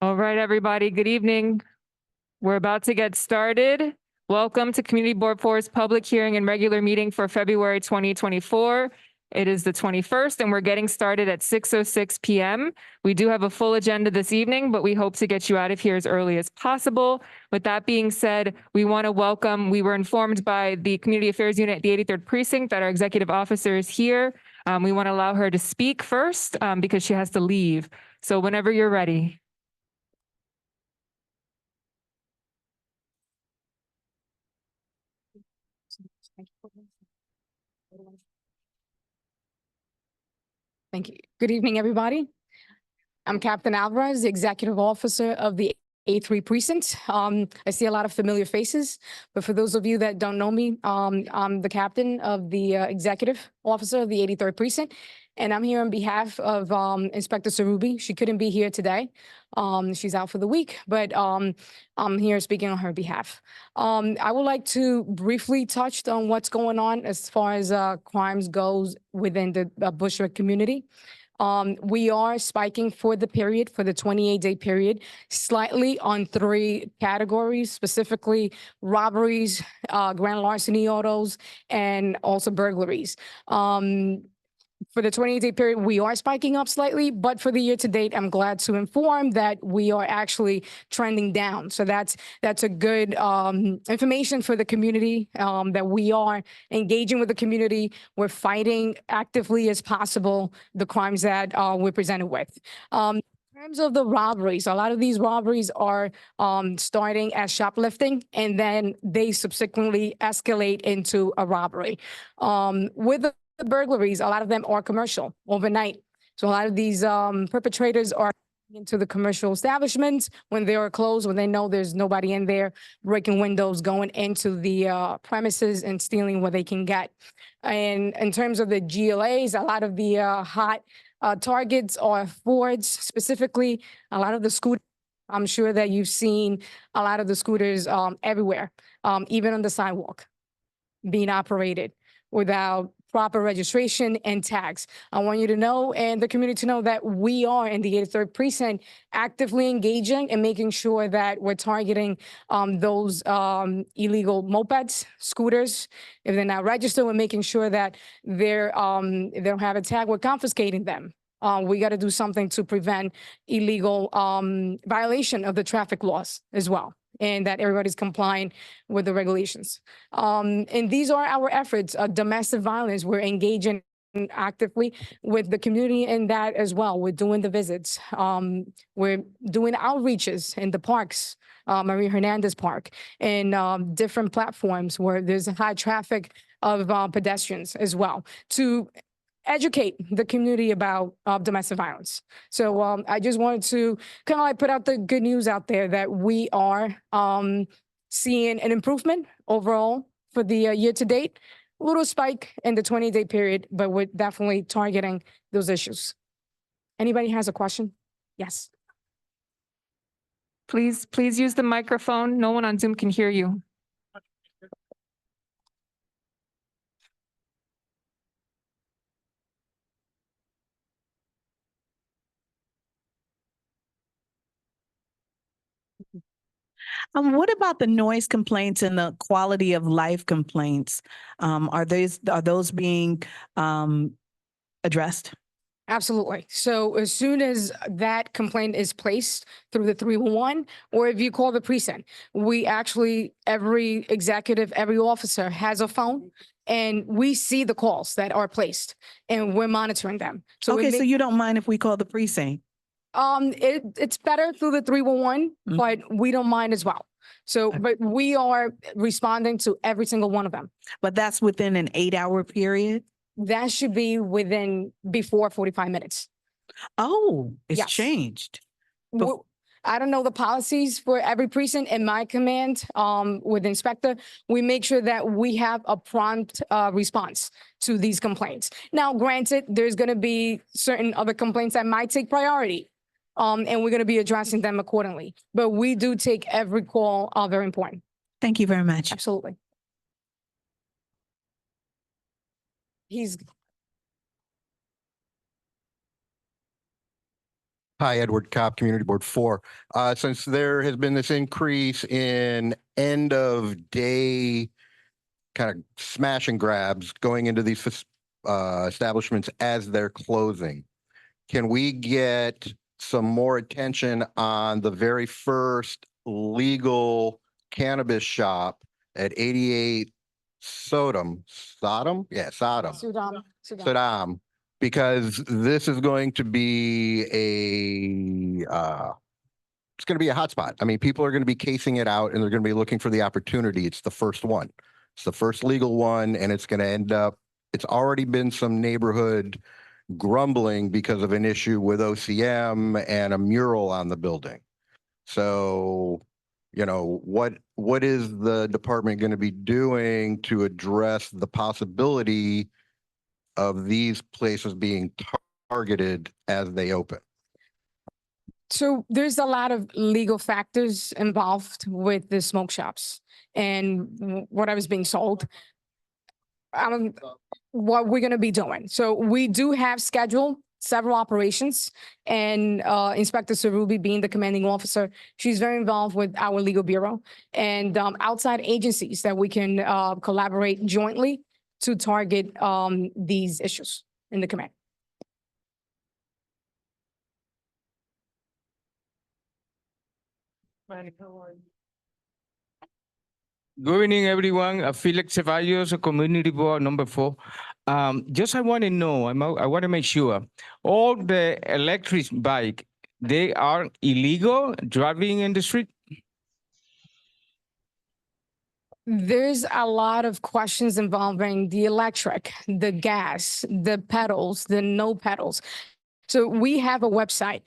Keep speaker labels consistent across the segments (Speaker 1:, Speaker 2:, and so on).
Speaker 1: All right, everybody, good evening. We're about to get started. Welcome to Community Board 4's public hearing and regular meeting for February 2024. It is the 21st and we're getting started at 6:06 p.m. We do have a full agenda this evening, but we hope to get you out of here as early as possible. With that being said, we want to welcome, we were informed by the Community Affairs Unit at the 83rd Precinct that our executive officer is here. We want to allow her to speak first because she has to leave. So whenever you're ready.
Speaker 2: Thank you. Good evening, everybody. I'm Captain Alvarez, the Executive Officer of the A3 Precinct. I see a lot of familiar faces, but for those of you that don't know me, I'm the Captain of the Executive Officer of the 83rd Precinct, and I'm here on behalf of Inspector Sarubi. She couldn't be here today. She's out for the week, but I'm here speaking on her behalf. I would like to briefly touch on what's going on as far as crimes goes within the Bushwick community. We are spiking for the 28-day period, slightly on 3 categories, specifically robberies, grand larceny autos, and also burglaries. For the 28-day period, we are spiking up slightly, but for the year to date, I'm glad to inform that we are actually trending down. So that's a good information for the community, that we are engaging with the community. We're fighting actively as possible the crimes that we're presented with. In terms of the robberies, a lot of these robberies are starting as shoplifting, and then they subsequently escalate into a robbery. With the burglaries, a lot of them are commercial overnight. So a lot of these perpetrators are into the commercial establishments when they are closed, when they know there's nobody in there, breaking windows, going into the premises and stealing what they can get. And in terms of the GLAs, a lot of the hot targets are Fords, specifically a lot of the scooters. I'm sure that you've seen a lot of the scooters everywhere, even on the sidewalk, being operated without proper registration and tags. I want you to know, and the community to know, that we are in the 83rd Precinct actively engaging and making sure that we're targeting those illegal mopeds, scooters. If they're not registered, we're making sure that they don't have a tag. We're confiscating them. We got to do something to prevent illegal violation of the traffic laws as well, and that everybody's complying with the regulations. And these are our efforts. Domestic violence, we're engaging actively with the community in that as well. We're doing the visits. We're doing outreaches in the parks, Maria Hernandez Park, and different platforms where there's a high traffic of pedestrians as well, to educate the community about domestic violence. So I just wanted to kind of like put out the good news out there that we are seeing an improvement overall for the year to date. A little spike in the 20-day period, but we're definitely targeting those issues. Anybody has a question? Yes.
Speaker 1: Please use the microphone. No one on Zoom can hear you.
Speaker 3: What about the noise complaints and the quality of life complaints? Are those being addressed?
Speaker 2: Absolutely. So as soon as that complaint is placed through the 311, or if you call the precinct, we actually, every executive, every officer has a phone, and we see the calls that are placed, and we're monitoring them. So
Speaker 3: Okay, so you don't mind if we call the precinct?
Speaker 2: It's better through the 311, but we don't mind as well. So, but we are responding to every single one of them.
Speaker 3: But that's within an 8-hour period?
Speaker 2: That should be before 45 minutes.
Speaker 3: Oh, it's
Speaker 2: Yes.
Speaker 3: changed.
Speaker 2: I don't know the policies for every precinct. In my command, with Inspector, we make sure that we have a prompt response to these complaints. Now, granted, there's going to be certain other complaints that might take priority, and we're going to be addressing them accordingly. But we do take every call very important.
Speaker 3: Thank you very much.
Speaker 2: Absolutely. He's
Speaker 4: Hi, Edward Cobb, Community Board 4. Since there has been this increase in end of day kind of smash and grabs going into these establishments as they're closing, can we get some more attention on the very first legal cannabis shop at 88 Sodom? Yeah, Sodom.
Speaker 2: Sudam.
Speaker 4: Saddam, because this is going to be it's going to be a hotspot. I mean, people are going to be casing it out and they're going to be looking for the opportunity. It's the first one. It's the first legal one, and it's going to end up, it's already been some neighborhood grumbling because of an issue with OCM and a mural on the building. So, what is the department going to be doing to address the possibility of these places being targeted as they open?
Speaker 2: So there's a lot of legal factors involved with the smoke shops and what I was being sold. What we're going to be doing. So we do have scheduled several operations, and Inspector Sarubi, being the commanding officer, she's very involved with our legal bureau and outside agencies that we can collaborate jointly to target these issues in the command.
Speaker 5: Good evening, everyone. Felix Ceballos, Community Board number 4. Just I want to know, I want to make sure all the electric bike, they are illegal driving in the street?
Speaker 2: There's a lot of questions involving the electric, the gas, the pedals, the no pedals. So we have a website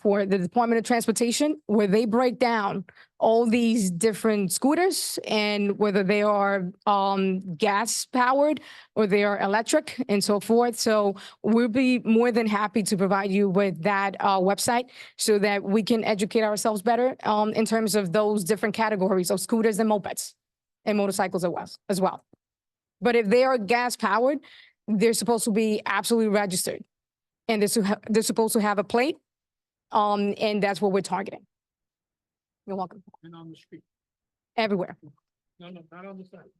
Speaker 2: for the Department of Transportation where they break down all these different scooters and whether they are gas powered or they are electric and so forth. So we'll be more than happy to provide you with that website so that we can educate ourselves better in terms of those different categories of scooters and mopeds and motorcycles as well. But if they are gas powered, they're supposed to be absolutely registered. And they're supposed to have a plate, and that's what we're targeting. You're welcome.
Speaker 6: And on the street.
Speaker 2: Everywhere.
Speaker 6: No, not on the side.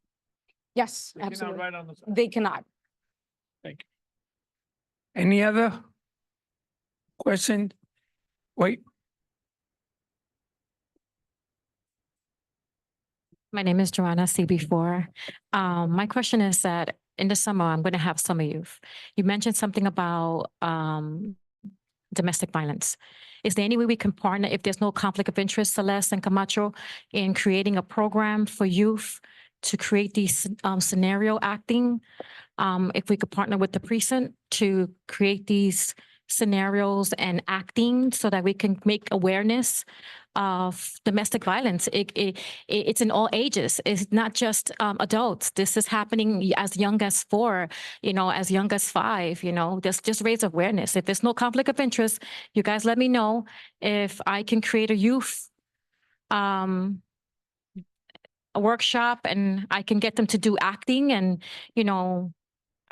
Speaker 2: Yes,
Speaker 6: They cannot
Speaker 2: absolutely.
Speaker 6: ride on the side.
Speaker 2: They cannot.
Speaker 6: Thank you. Any other question? Wait,
Speaker 7: My name is Joanna, CB4. My question is that in the summer, I'm going to have summer youth. You mentioned something about domestic violence. Is there any way we can partner, if there's no conflict of interest, Celeste and Camacho, in creating a program for youth to create these scenario acting? If we could partner with the precinct to create these scenarios and acting so that we can make awareness of domestic violence. It's in all ages. It's not just adults. This is happening as young as 4, as young as 5, just raise awareness. If there's no conflict of interest, you guys let me know if I can create a youth a workshop and I can get them to do acting, and,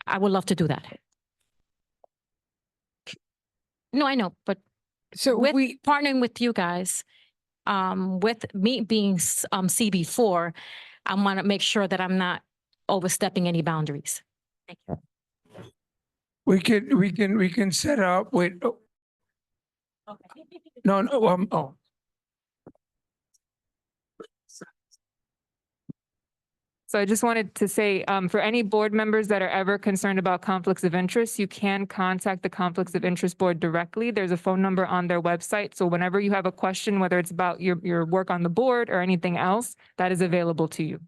Speaker 7: I would love to do that. No, I know, but
Speaker 2: So
Speaker 7: with
Speaker 2: we,
Speaker 7: partnering with you guys, with me being CB4, I want to make sure that I'm not overstepping any boundaries. Thank you.
Speaker 6: we can set up with, oh.
Speaker 1: So I just wanted to say, for any board members that are ever concerned about conflicts of interest, you can contact the Conflicts of Interest Board directly. There's a phone number on their website. So whenever you have a question, whether it's about your work on the board or anything else, that is available to you.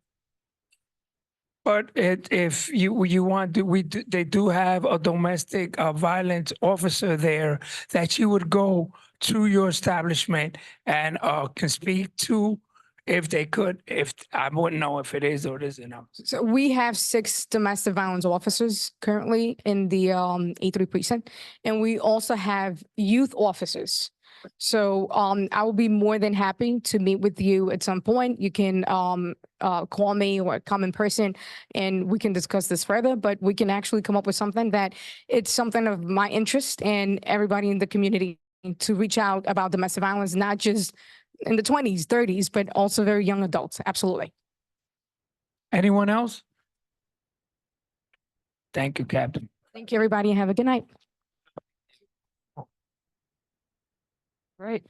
Speaker 6: But if you want to, they do have a domestic violence officer there that you would go to your establishment and can speak to if they could. If I wouldn't know if it is or it isn't.
Speaker 2: so we have 6 domestic violence officers currently in the A3 precinct, and we also have youth officers. So I will be more than happy to meet with you at some point. You can call me or come in person and we can discuss this further, but we can actually come up with something that it's something of my interest and everybody in the community to reach out about domestic violence, not just in the 20s, 30s, but also very young adults. Absolutely.
Speaker 6: Anyone else? Thank you, Captain.
Speaker 2: Thank you, everybody, and have a good night.
Speaker 1: Right.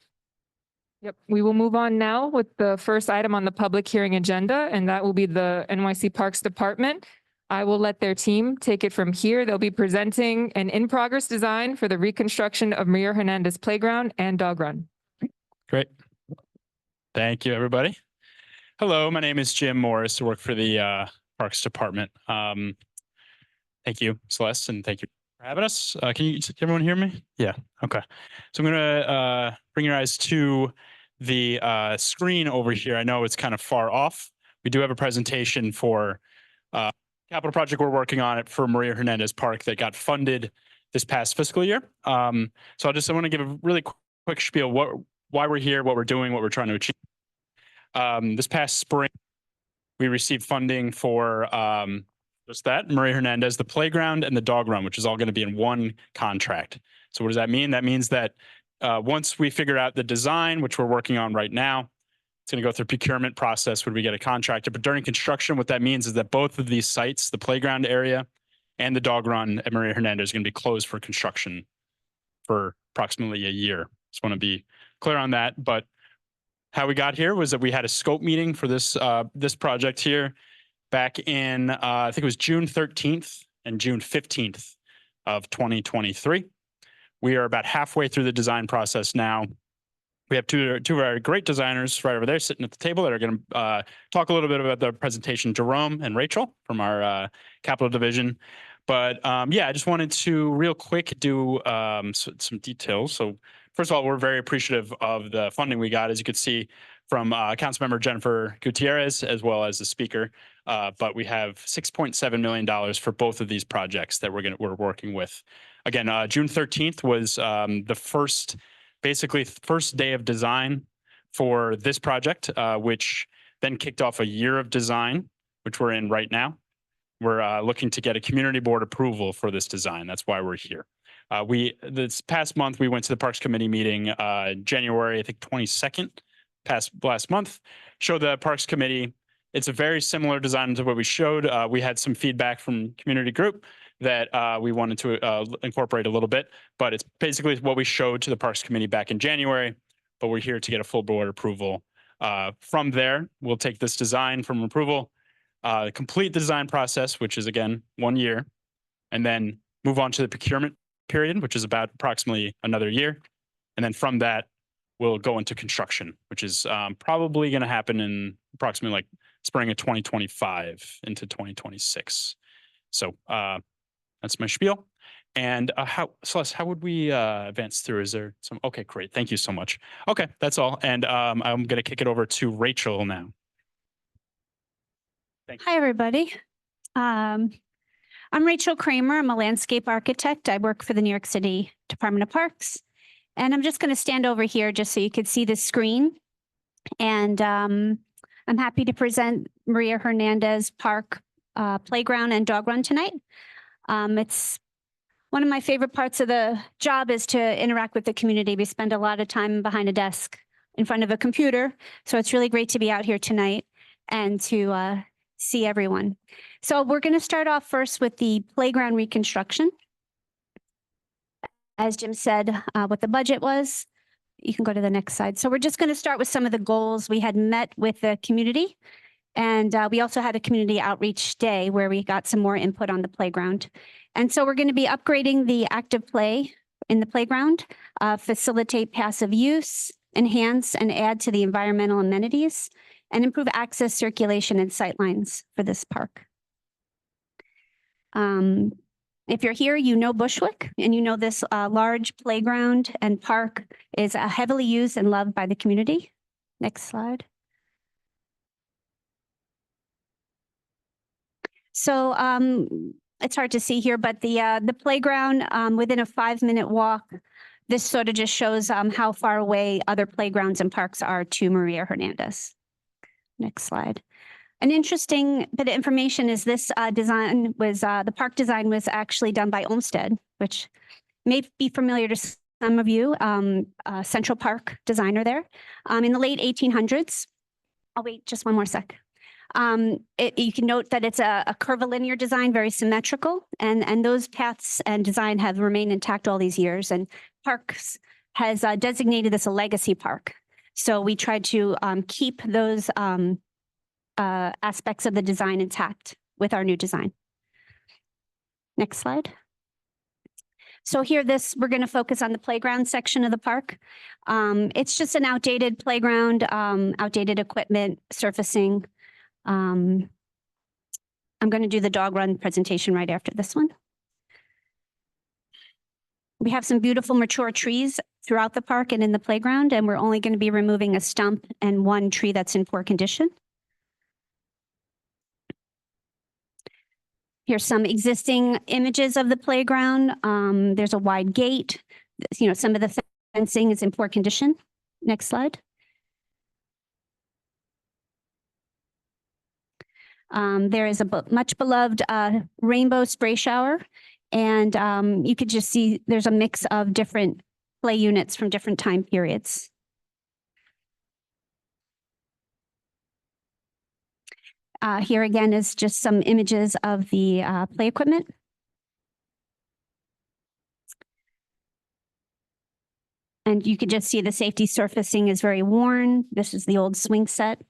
Speaker 1: Yep, we will move on now with the first item on the public hearing agenda, and that will be the NYC Parks Department. I will let their team take it from here. They'll be presenting an in-progress design for the reconstruction of Maria Hernandez Playground and Dog Run.
Speaker 8: Great. Thank you, everybody. Hello, my name is Jim Morris. I work for the Parks Department. Thank you, Celeste, and thank you for having us. Can everyone hear me? Yeah, okay. So I'm going to bring your eyes to the screen over here. I know it's kind of far off. We do have a presentation for capital project we're working on it for Maria Hernandez Park that got funded this past fiscal year. So I want to give a really quick spiel why we're here, what we're doing, what we're trying to achieve. This past spring, we received funding for just that, Maria Hernandez, the playground and the dog run, which is all going to be in one contract. So what does that mean? That means that once we figure out the design, which we're working on right now, it's going to go through procurement process when we get a contractor. But during construction, what that means is that both of these sites, the playground area and the dog run at Maria Hernandez, are going to be closed for construction for approximately a year. Just want to be clear on that. But how we got here was that we had a scope meeting for this project here back in, I think it was June 13th and June 15th of 2023. We are about halfway through the design process now. We have two of our great designers right over there sitting at the table that are going to talk a little bit about the presentation, Jerome and Rachel from our capital division. But yeah, I just wanted to real quick do some details. So first of all, we're very appreciative of the funding we got, as you could see from Councilmember Jennifer Gutierrez, as well as the speaker. But we have $6.7 million for both of these projects that we're working with. Again, June 13th was the first day of design for this project, which then kicked off a year of design, which we're in right now. We're looking to get a community board approval for this design. That's why we're here. This past month, we went to the Parks Committee meeting, January, I think 22nd, last month, showed the Parks Committee. It's a very similar design to what we showed. We had some feedback from community group that we wanted to incorporate a little bit, but it's basically what we showed to the Parks Committee back in January, but we're here to get a full board approval. From there, we'll take this design from approval, complete the design process, which is again 1 year, and then move on to the procurement period, which is about approximately another year. And then from that, we'll go into construction, which is probably going to happen in approximately like spring of 2025 into 2026. So that's my spiel. And Celeste, how would we advance through? Is there some? Okay, great. Thank you so much. Okay, that's all. And I'm going to kick it over to Rachel now. Thank you.
Speaker 9: Hi, everybody. I'm Rachel Kramer. I'm a landscape architect. I work for the New York City Department of Parks. And I'm just going to stand over here just so you could see the screen. And I'm happy to present Maria Hernandez Park Playground and Dog Run tonight. It's one of my favorite parts of the job is to interact with the community. We spend a lot of time behind a desk in front of a computer. So it's really great to be out here tonight and to see everyone. So we're going to start off first with the playground reconstruction. As Jim said, what the budget was. You can go to the next slide. So we're just going to start with some of the goals we had met with the community. And we also had a community outreach day where we got some more input on the playground. And so we're going to be upgrading the active play in the playground, facilitate passive use, enhance and add to the environmental amenities, and improve access, circulation, and sightlines for this park. If you're here, you know Bushwick, and you know this large playground and park is heavily used and loved by the community. Next slide. So it's hard to see here, but the playground within a 5-minute walk, this sort of just shows how far away other playgrounds and parks are to Maria Hernandez. Next slide. An interesting bit of information is this design was, the park design was actually done by Olmsted, which may be familiar to some of you, Central Park designer there. In the late 1800s, I'll wait just one more sec. You can note that it's a curvilinear design, very symmetrical, and those paths and design have remained intact all these years. And Parks has designated this a legacy park. So we tried to keep those aspects of the design intact with our new design. Next slide. So here, we're going to focus on the playground section of the park. It's just an outdated playground, outdated equipment, surfacing. I'm going to do the dog run presentation right after this one. We have some beautiful mature trees throughout the park and in the playground, and we're only going to be removing a stump and one tree that's in poor condition. Here's some existing images of the playground. There's a wide gate. Some of the fencing is in poor condition. Next slide. There is a much beloved rainbow spray shower. And you could just see there's a mix of different play units from different time periods. Here again is just some images of the play equipment. And you could just see the safety surfacing is very worn. This is the old swing set.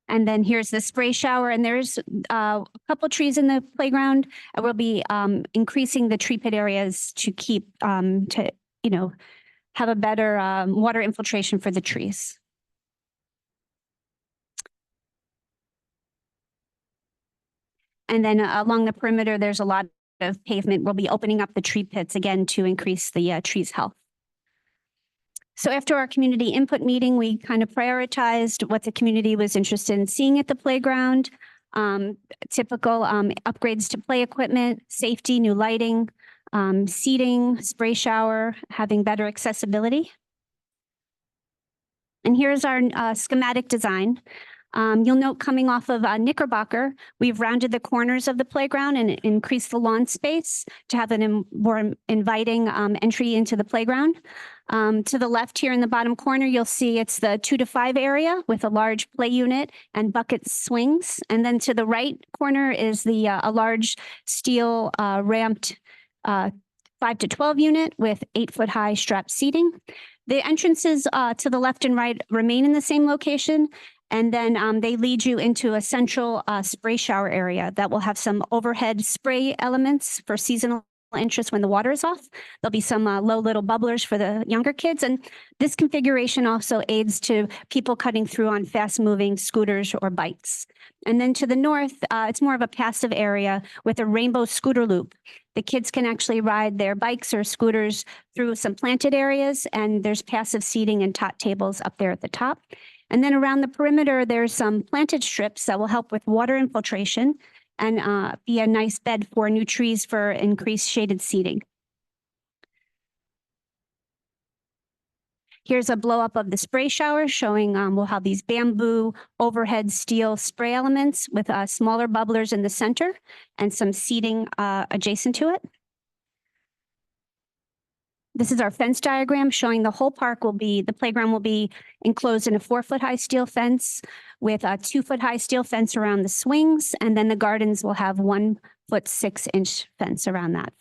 Speaker 9: And then here's the spray shower, and there's a couple trees in the playground. We'll be increasing the tree pit areas to keep have a better water infiltration for the trees. And then along the perimeter, there's a lot of pavement. We'll be opening up the tree pits again to increase the trees' health. So after our community input meeting, we kind of prioritized what the community was interested in seeing at the playground. Typical upgrades to play equipment, safety, new lighting, seating, spray shower, having better accessibility. And here's our schematic design. You'll note coming off of Knickerbocker, we've rounded the corners of the playground and increased the lawn space to have a more inviting entry into the playground. To the left here in the bottom corner, you'll see it's the 2 to 5 area with a large play unit and bucket swings. And then to the right corner is a large steel ramped 5 to 12 unit with 8-foot high strap seating. The entrances to the left and right remain in the same location. And then they lead you into a central spray shower area that will have some overhead spray elements for seasonal interest when the water is off. There'll be some low little bubblers for the younger kids. And this configuration also aids to people cutting through on fast moving scooters or bikes. And then to the north, it's more of a passive area with a rainbow scooter loop. The kids can actually ride their bikes or scooters through some planted areas, and there's passive seating and tot tables up there at the top. And then around the perimeter, there's some planted strips that will help with water infiltration and be a nice bed for new trees for increased shaded seating. Here's a blow up of the spray shower showing we'll have these bamboo overhead steel spray elements with smaller bubblers in the center and some seating adjacent to it. This is our fence diagram showing the whole park the playground will be enclosed in a 4-foot high steel fence with a 2-foot high steel fence around the swings. And then the gardens will have 1-foot 6-inch fence around that.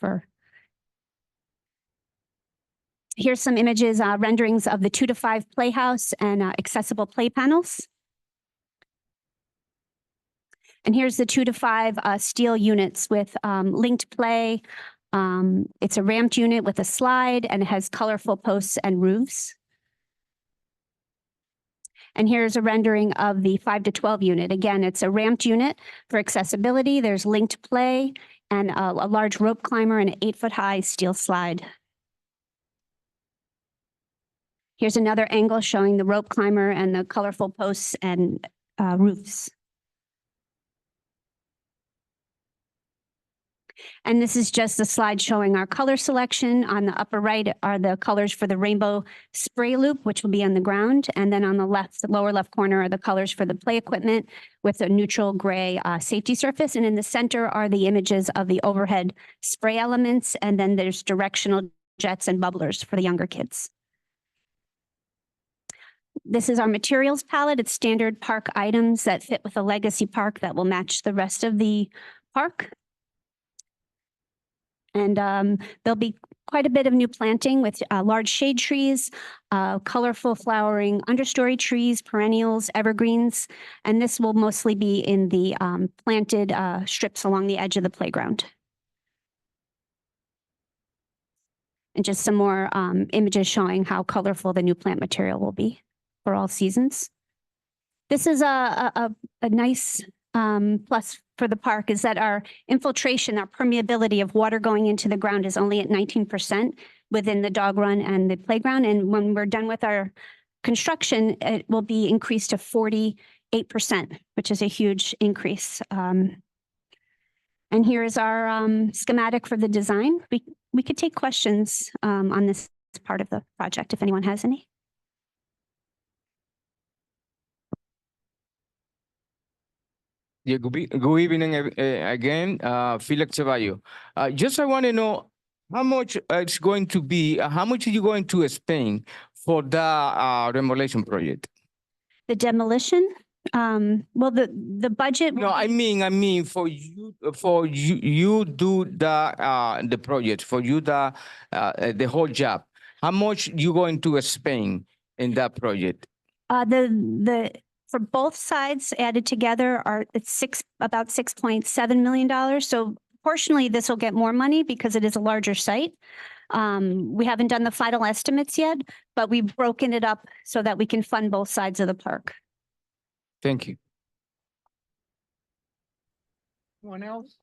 Speaker 9: Here's some images, renderings of the 2 to 5 playhouse and accessible play panels. And here's the 2 to 5 steel units with linked play. It's a ramped unit with a slide and it has colorful posts and roofs. And here's a rendering of the 5 to 12 unit. Again, it's a ramped unit for accessibility. There's linked play and a large rope climber and an 8-foot high steel slide. Here's another angle showing the rope climber and the colorful posts and roofs. And this is just a slide showing our color selection. On the upper right are the colors for the rainbow spray loop, which will be on the ground. And then on the left, the lower left corner are the colors for the play equipment with a neutral gray safety surface. And in the center are the images of the overhead spray elements. And then there's directional jets and bubblers for the younger kids. This is our materials palette. It's standard park items that fit with a legacy park that will match the rest of the park. And there'll be quite a bit of new planting with large shade trees, colorful flowering understory trees, perennials, evergreens. And this will mostly be in the planted strips along the edge of the playground. And just some more images showing how colorful the new plant material will be for all seasons. This is a nice plus for the park is that our infiltration, our permeability of water going into the ground is only at 19% within the dog run and the playground. And when we're done with our construction, it will be increased to 48%, which is a huge increase. And here is our schematic for the design. We could take questions on this part of the project if anyone has any.
Speaker 5: Yeah, good evening again, Felix Ceballo. Just I want to know how much it's going to be, how much are you going to spend for the demolition project?
Speaker 9: The demolition, well, the budget.
Speaker 5: No, I mean for you do the project, for you the whole job. How much you going to spend in that project?
Speaker 9: For both sides added together it's about $6.7 million. So proportionally, this will get more money because it is a larger site. We haven't done the final estimates yet, but we've broken it up so that we can fund both sides of the park.
Speaker 5: Thank you.
Speaker 6: Anyone else?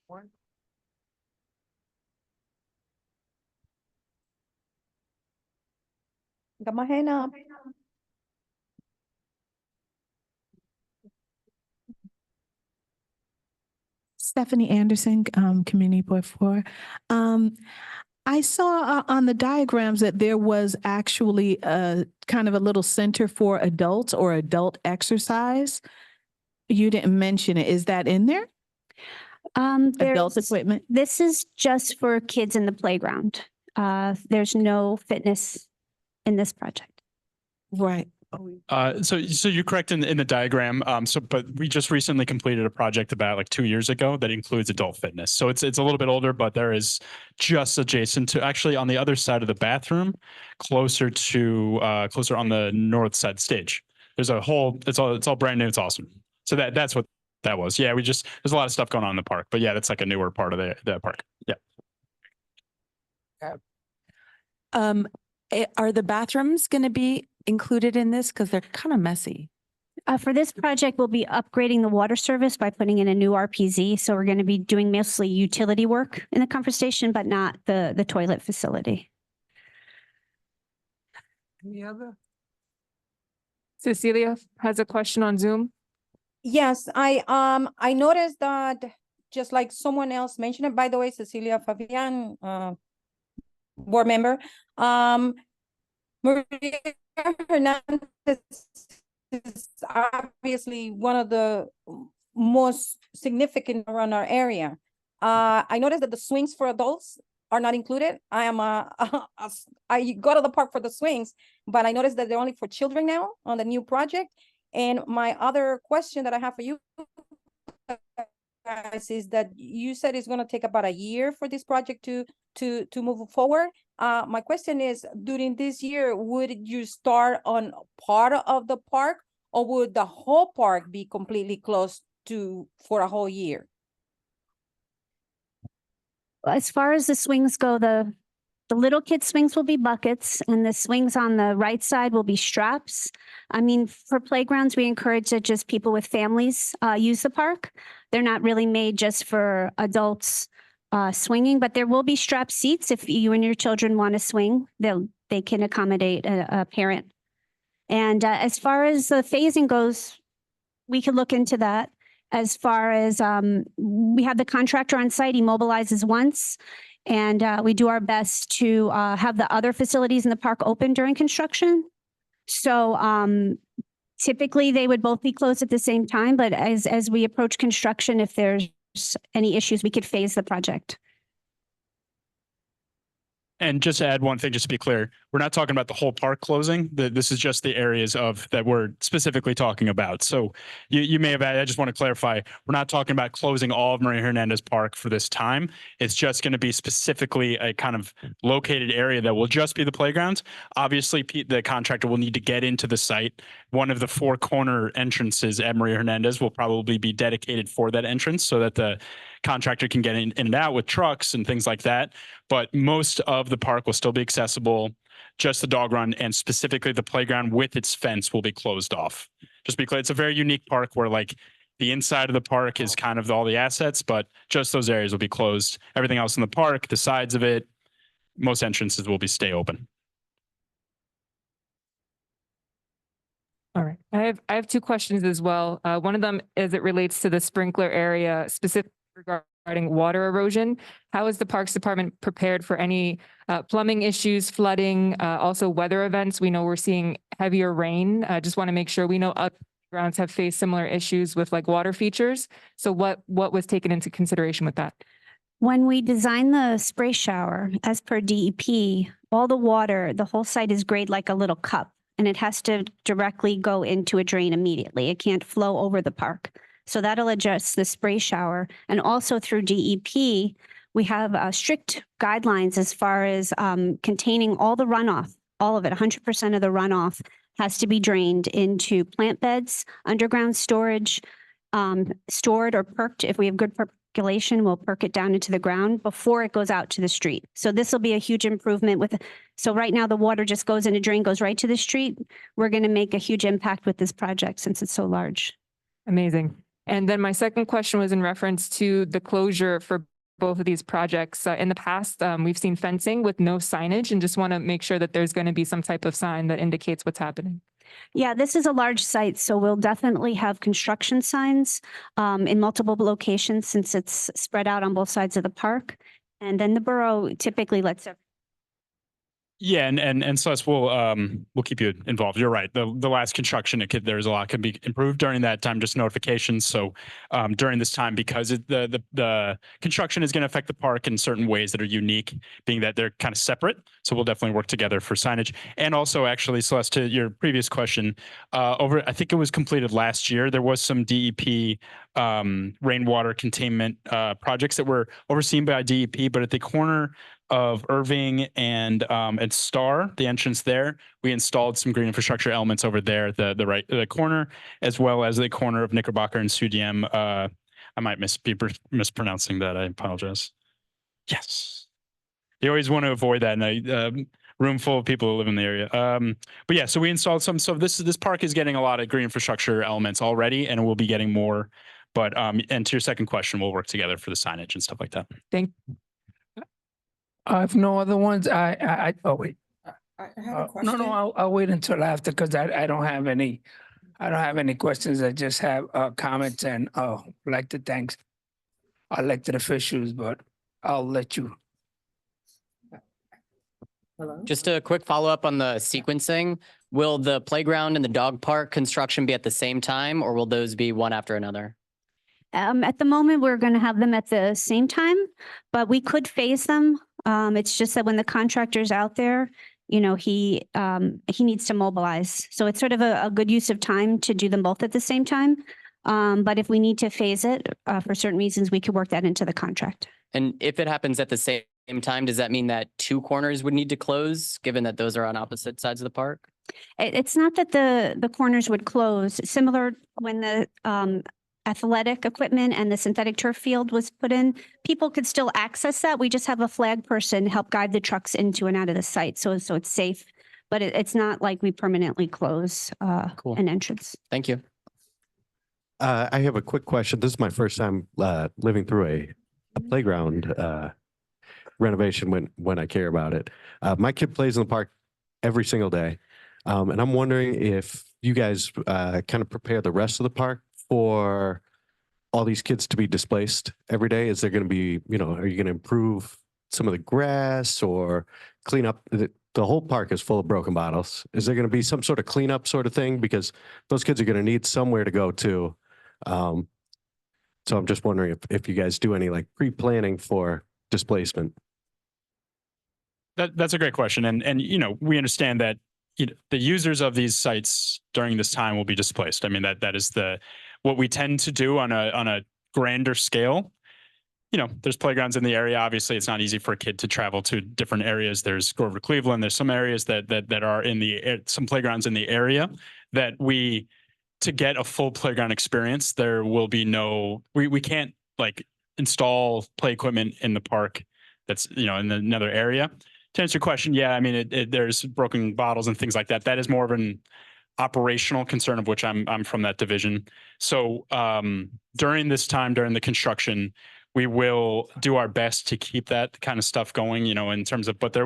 Speaker 6: One.
Speaker 10: Got my hand up.
Speaker 3: Stephanie Anderson, Community Board 4. I saw on the diagrams that there was actually a kind of a little center for adults or adult exercise. You didn't mention it. Is that in there? Adult equipment?
Speaker 9: This is just for kids in the playground. There's no fitness in this project.
Speaker 3: Right.
Speaker 8: So you're correct in the diagram. But we just recently completed a project about like 2 years ago that includes adult fitness. So it's a little bit older, but there is just adjacent to actually on the other side of the bathroom, closer on the north side stage. There's a whole, it's all brand new. It's awesome. So that's what that was. Yeah, there's a lot of stuff going on in the park, but yeah, that's like a newer part of the park. Yeah.
Speaker 11: Are the bathrooms going to be included in this? Because they're kind of messy.
Speaker 9: For this project, we'll be upgrading the water service by putting in a new RPZ. So we're going to be doing mostly utility work in the comfort station, but not the toilet facility.
Speaker 6: Any other?
Speaker 1: Cecilia has a question on Zoom.
Speaker 10: Yes, I noticed that just like someone else mentioned it, by the way, Cecilia Fabian, board member, Maria Hernandez is obviously one of the most significant around our area. I noticed that the swings for adults are not included. I go to the park for the swings, but I noticed that they're only for children now on the new project. And my other question that I have for you guys is that you said it's going to take about a year for this project to move forward. My question is, during this year, would you start on part of the park, or would the whole park be completely closed for a whole year?
Speaker 9: As far as the swings go, the little kid swings will be buckets, and the swings on the right side will be straps. I mean, for playgrounds, we encourage that just people with families use the park. They're not really made just for adults swinging, but there will be strap seats. If you and your children want to swing, they can accommodate a parent. And as far as the phasing goes, we could look into that. as far as we have the contractor on site, he mobilizes once. And we do our best to have the other facilities in the park open during construction. So typically they would both be closed at the same time, but as we approach construction, if there's any issues, we could phase the project.
Speaker 8: And just to add one thing, just to be clear, we're not talking about the whole park closing. This is just the areas of that we're specifically talking about. So you may have, I just want to clarify, we're not talking about closing all of Maria Hernandez Park for this time. It's just going to be specifically a kind of located area that will just be the playgrounds. Obviously, the contractor will need to get into the site. One of the 4 corner entrances at Maria Hernandez will probably be dedicated for that entrance so that the contractor can get in and out with trucks and things like that. But most of the park will still be accessible. Just the dog run and specifically the playground with its fence will be closed off. Just be clear, it's a very unique park where like the inside of the park is kind of all the assets, but just those areas will be closed. Everything else in the park, the sides of it, most entrances will be stay open.
Speaker 1: All right. I have 2 questions as well. One of them as it relates to the sprinkler area, specifically regarding water erosion. How is the Parks Department prepared for any plumbing issues, flooding, also weather events? We know we're seeing heavier rain. I just want to make sure we know other grounds have faced similar issues with like water features. So what was taken into consideration with that?
Speaker 9: When we design the spray shower, as per DEP, all the water, the whole site is grade like a little cup, and it has to directly go into a drain immediately. It can't flow over the park. So that'll adjust the spray shower. And also through DEP, we have strict guidelines as far as containing all the runoff, all of it, 100% of the runoff has to be drained into plant beds, underground storage, stored or perked. If we have good percolation, we'll perk it down into the ground before it goes out to the street. So this will be a huge improvement so right now the water just goes in a drain, goes right to the street. We're going to make a huge impact with this project since it's so large.
Speaker 1: Amazing. And then my second question was in reference to the closure for both of these projects. In the past, we've seen fencing with no signage and just want to make sure that there's going to be some type of sign that indicates what's happening.
Speaker 9: Yeah, this is a large site, so we'll definitely have construction signs in multiple locations since it's spread out on both sides of the park. And then the borough typically lets it.
Speaker 8: Yeah, and Celeste, we'll keep you involved. You're right. The last construction, there's a lot can be improved during that time, just notifications. So during this time, because the construction is going to affect the park in certain ways that are unique, being that they're kind of separate. So we'll definitely work together for signage. And also, actually, Celeste, to your previous question, I think it was completed last year. There was some DEP rainwater containment projects that were overseen by DEP, but at the corner of Irving and Star, the entrance there, we installed some green infrastructure elements over there, the corner, as well as the corner of Knickerbocker and Sudiem. I might be mispronouncing that. I apologize. Yes. You always want to avoid that in a room full of people who live in the area. But yeah, so we installed some. So this park is getting a lot of green infrastructure elements already, and we'll be getting more. But and to your second question, we'll work together for the signage and stuff like that.
Speaker 6: If no other ones, oh wait.
Speaker 10: I have a question.
Speaker 6: No, I'll wait until after because I don't have any questions. I just have comments and like to thank elected officials, but I'll let you.
Speaker 10: Hello?
Speaker 12: Just a quick follow-up on the sequencing. Will the playground and the dog park construction be at the same time, or will those be one after another?
Speaker 9: At the moment, we're going to have them at the same time, but we could phase them. It's just that when the contractor's out there, he needs to mobilize. So it's sort of a good use of time to do them both at the same time. But if we need to phase it for certain reasons, we could work that into the contract.
Speaker 12: And if it happens at the same time, does that mean that 2 corners would need to close, given that those are on opposite sides of the park?
Speaker 9: It's not that the corners would close. Similar when the athletic equipment and the synthetic turf field was put in, people could still access that. We just have a flag person help guide the trucks into and out of the site. So it's safe, but it's not like we permanently close an entrance.
Speaker 12: Thank you.
Speaker 13: I have a quick question. This is my first time living through a playground renovation when I care about it. My kid plays in the park every single day. And I'm wondering if you guys kind of prepare the rest of the park for all these kids to be displaced every day? Is there going to be, are you going to improve some of the grass or clean up? The whole park is full of broken bottles. Is there going to be some sort of cleanup sort of thing? Because those kids are going to need somewhere to go to. So I'm just wondering if you guys do any like pre-planning for displacement.
Speaker 8: That's a great question. And we understand that the users of these sites during this time will be displaced. I mean, that is what we tend to do on a grander scale. There's playgrounds in the area. Obviously, it's not easy for a kid to travel to different areas. There's Grover Cleveland. There's some areas that are some playgrounds in the area that to get a full playground experience, there will be we can't like install play equipment in the park that's, in another area. To answer your question, yeah, I mean, there's broken bottles and things like that. That is more of an operational concern, of which I'm from that division. So during this time, during the construction, we will do our best to keep that kind of stuff going, in terms of, but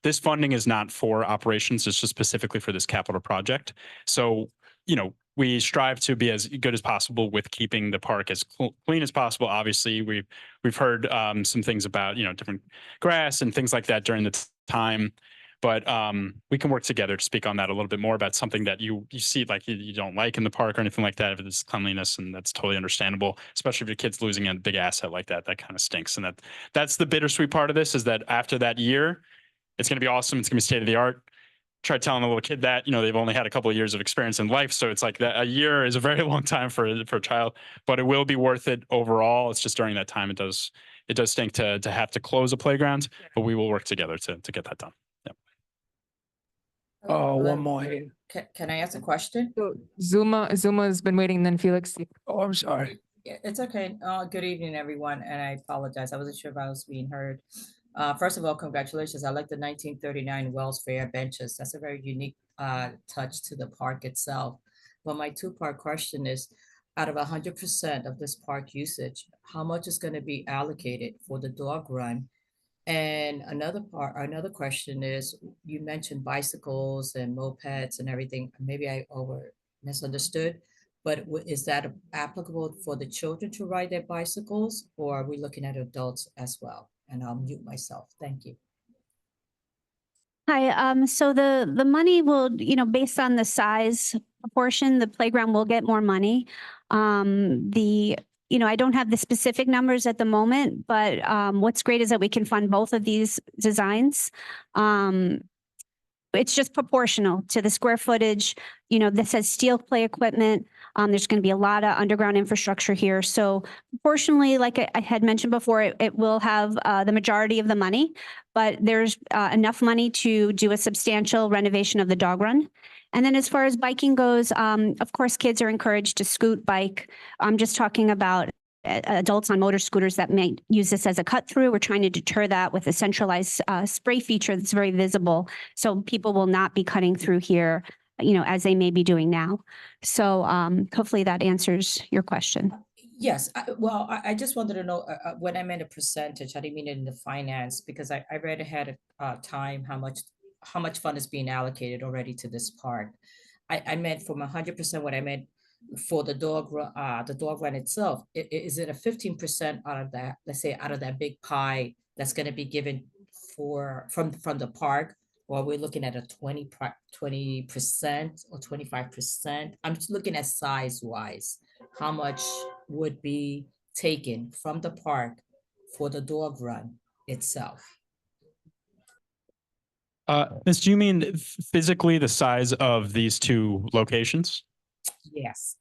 Speaker 8: this funding is not for operations. It's just specifically for this capital project. So, we strive to be as good as possible with keeping the park as clean as possible. Obviously, we've heard some things about, different grass and things like that during the time, but we can work together to speak on that a little bit more about something that you see like you don't like in the park or anything like that. If it's cleanliness, and that's totally understandable, especially if your kid's losing a big asset like that kind of stinks. And that's the bittersweet part of this, is that after that year, it's going to be awesome. It's going to be state of the art. Try telling a little kid that, they've only had a couple of years of experience in life. So it's like that a year is a very long time for a child, but it will be worth it overall. It's just during that time, it does stink to have to close a playground, but we will work together to get that done. Yeah.
Speaker 6: Oh, one more here.
Speaker 14: Can I ask a question?
Speaker 1: So Zuma has been waiting, and then Felix.
Speaker 6: Oh, I'm sorry.
Speaker 14: It's okay. Good evening, everyone, and I apologize. I wasn't sure if I was being heard. First of all, congratulations. I like the 1939 Wells Fair benches. That's a very unique touch to the park itself. But my two-part question is, out of 100% of this park usage, how much is going to be allocated for the dog run? And another question is, you mentioned bicycles and mopeds and everything. Maybe I misunderstood, but is that applicable for the children to ride their bicycles, or are we looking at adults as well? And I'll mute myself. Thank you.
Speaker 9: Hi, so the money will, based on the size proportion, the playground will get more money. I don't have the specific numbers at the moment, but what's great is that we can fund both of these designs. It's just proportional to the square footage. This has steel play equipment. There's going to be a lot of underground infrastructure here. So proportionally, like I had mentioned before, it will have the majority of the money, but there's enough money to do a substantial renovation of the dog run. And then as far as biking goes, of course, kids are encouraged to scoot, bike. I'm just talking about adults on motor scooters that may use this as a cut through. We're trying to deter that with a centralized spray feature that's very visible. So people will not be cutting through here, as they may be doing now. So hopefully that answers your question.
Speaker 14: Yes. I just wanted to know when I meant a percentage, I didn't mean it in the finance, because I read ahead of time how much fund is being allocated already to this park. I meant from 100%, what I meant for the dog run itself. Is it a 15% out of that, let's say out of that big pie that's going to be given from the park, or we're looking at a 20% or 25%? I'm just looking at size wise, how much would be taken from the park for the dog run itself?
Speaker 8: Miss, do you mean physically the size of these two locations?
Speaker 14: Yes.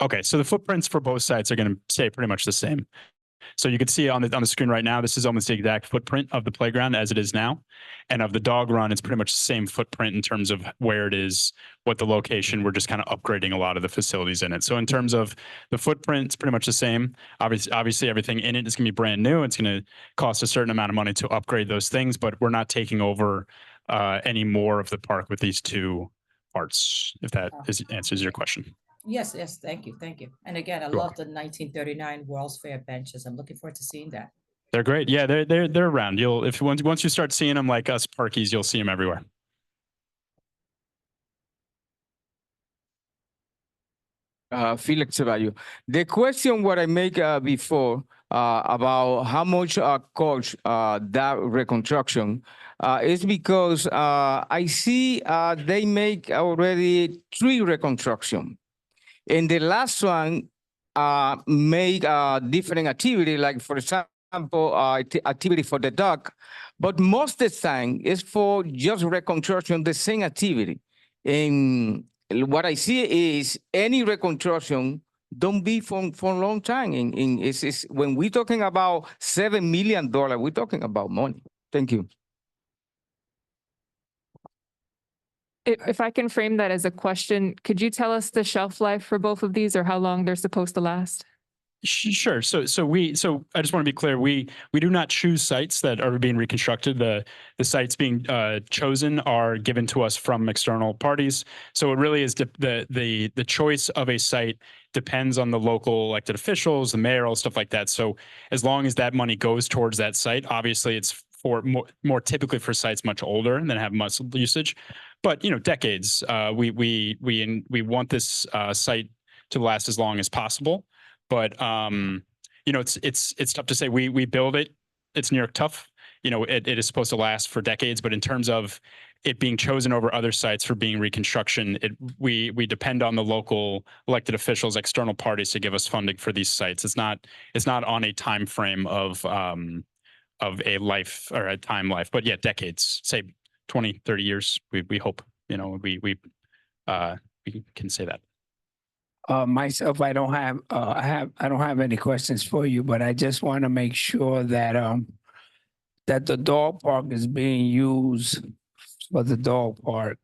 Speaker 8: Okay, so the footprints for both sites are going to stay pretty much the same. So you can see on the screen right now, this is almost the exact footprint of the playground as it is now. And of the dog run, it's pretty much the same footprint in terms of where it is, what the location. We're just kind of upgrading a lot of the facilities in it. So in terms of the footprint, it's pretty much the same. Obviously everything in it is going to be brand new. It's going to cost a certain amount of money to upgrade those things, but we're not taking over any more of the park with these two parts, if that answers your question.
Speaker 14: Yes, thank you. And again, I love the 1939 World's Fair benches. I'm looking forward to seeing that.
Speaker 8: They're great. Yeah, they're around. Once you start seeing them like us parkies, you'll see them everywhere.
Speaker 5: Felix Ceballos. The question what I make before about how much cost that reconstruction is because I see they make already 3 reconstruction. And the last one make different activity, like for example, activity for the dog, but most of the time is for just reconstruction, the same activity. And what I see is any reconstruction don't be for a long time. And it's when we're talking about $7 million, we're talking about money. Thank you.
Speaker 1: If I can frame that as a question, could you tell us the shelf life for both of these or how long they're supposed to last?
Speaker 8: Sure. So I just want to be clear. We do not choose sites that are being reconstructed. The sites being chosen are given to us from external parties. So it really is the choice of a site depends on the local elected officials, the mayoral, stuff like that. So as long as that money goes towards that site, obviously it's for more typically for sites much older and then have much usage. But decades. We want this site to last as long as possible. But it's tough to say. We build it. It's New York tough. It is supposed to last for decades. But in terms of it being chosen over other sites for being reconstruction, we depend on the local elected officials, external parties to give us funding for these sites. It's not on a time frame of a life or a time life. But yeah, decades. Say 20, 30 years. We hope. We can say that.
Speaker 6: Myself, I don't have any questions for you, but I just want to make sure that that the dog park is being used for the dog park,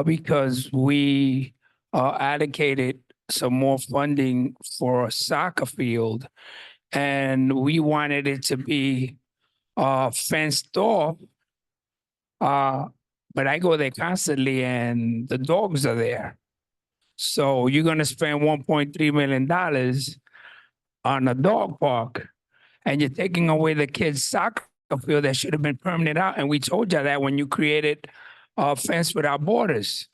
Speaker 6: because we allocated some more funding for a soccer field, and we wanted it to be fenced off. But I go there constantly, and the dogs are there. So you're going to spend $1.3 million on a dog park, and you're taking away the kids' soccer field that should have been permanent out. And we told you that when you created Fence Without Borders.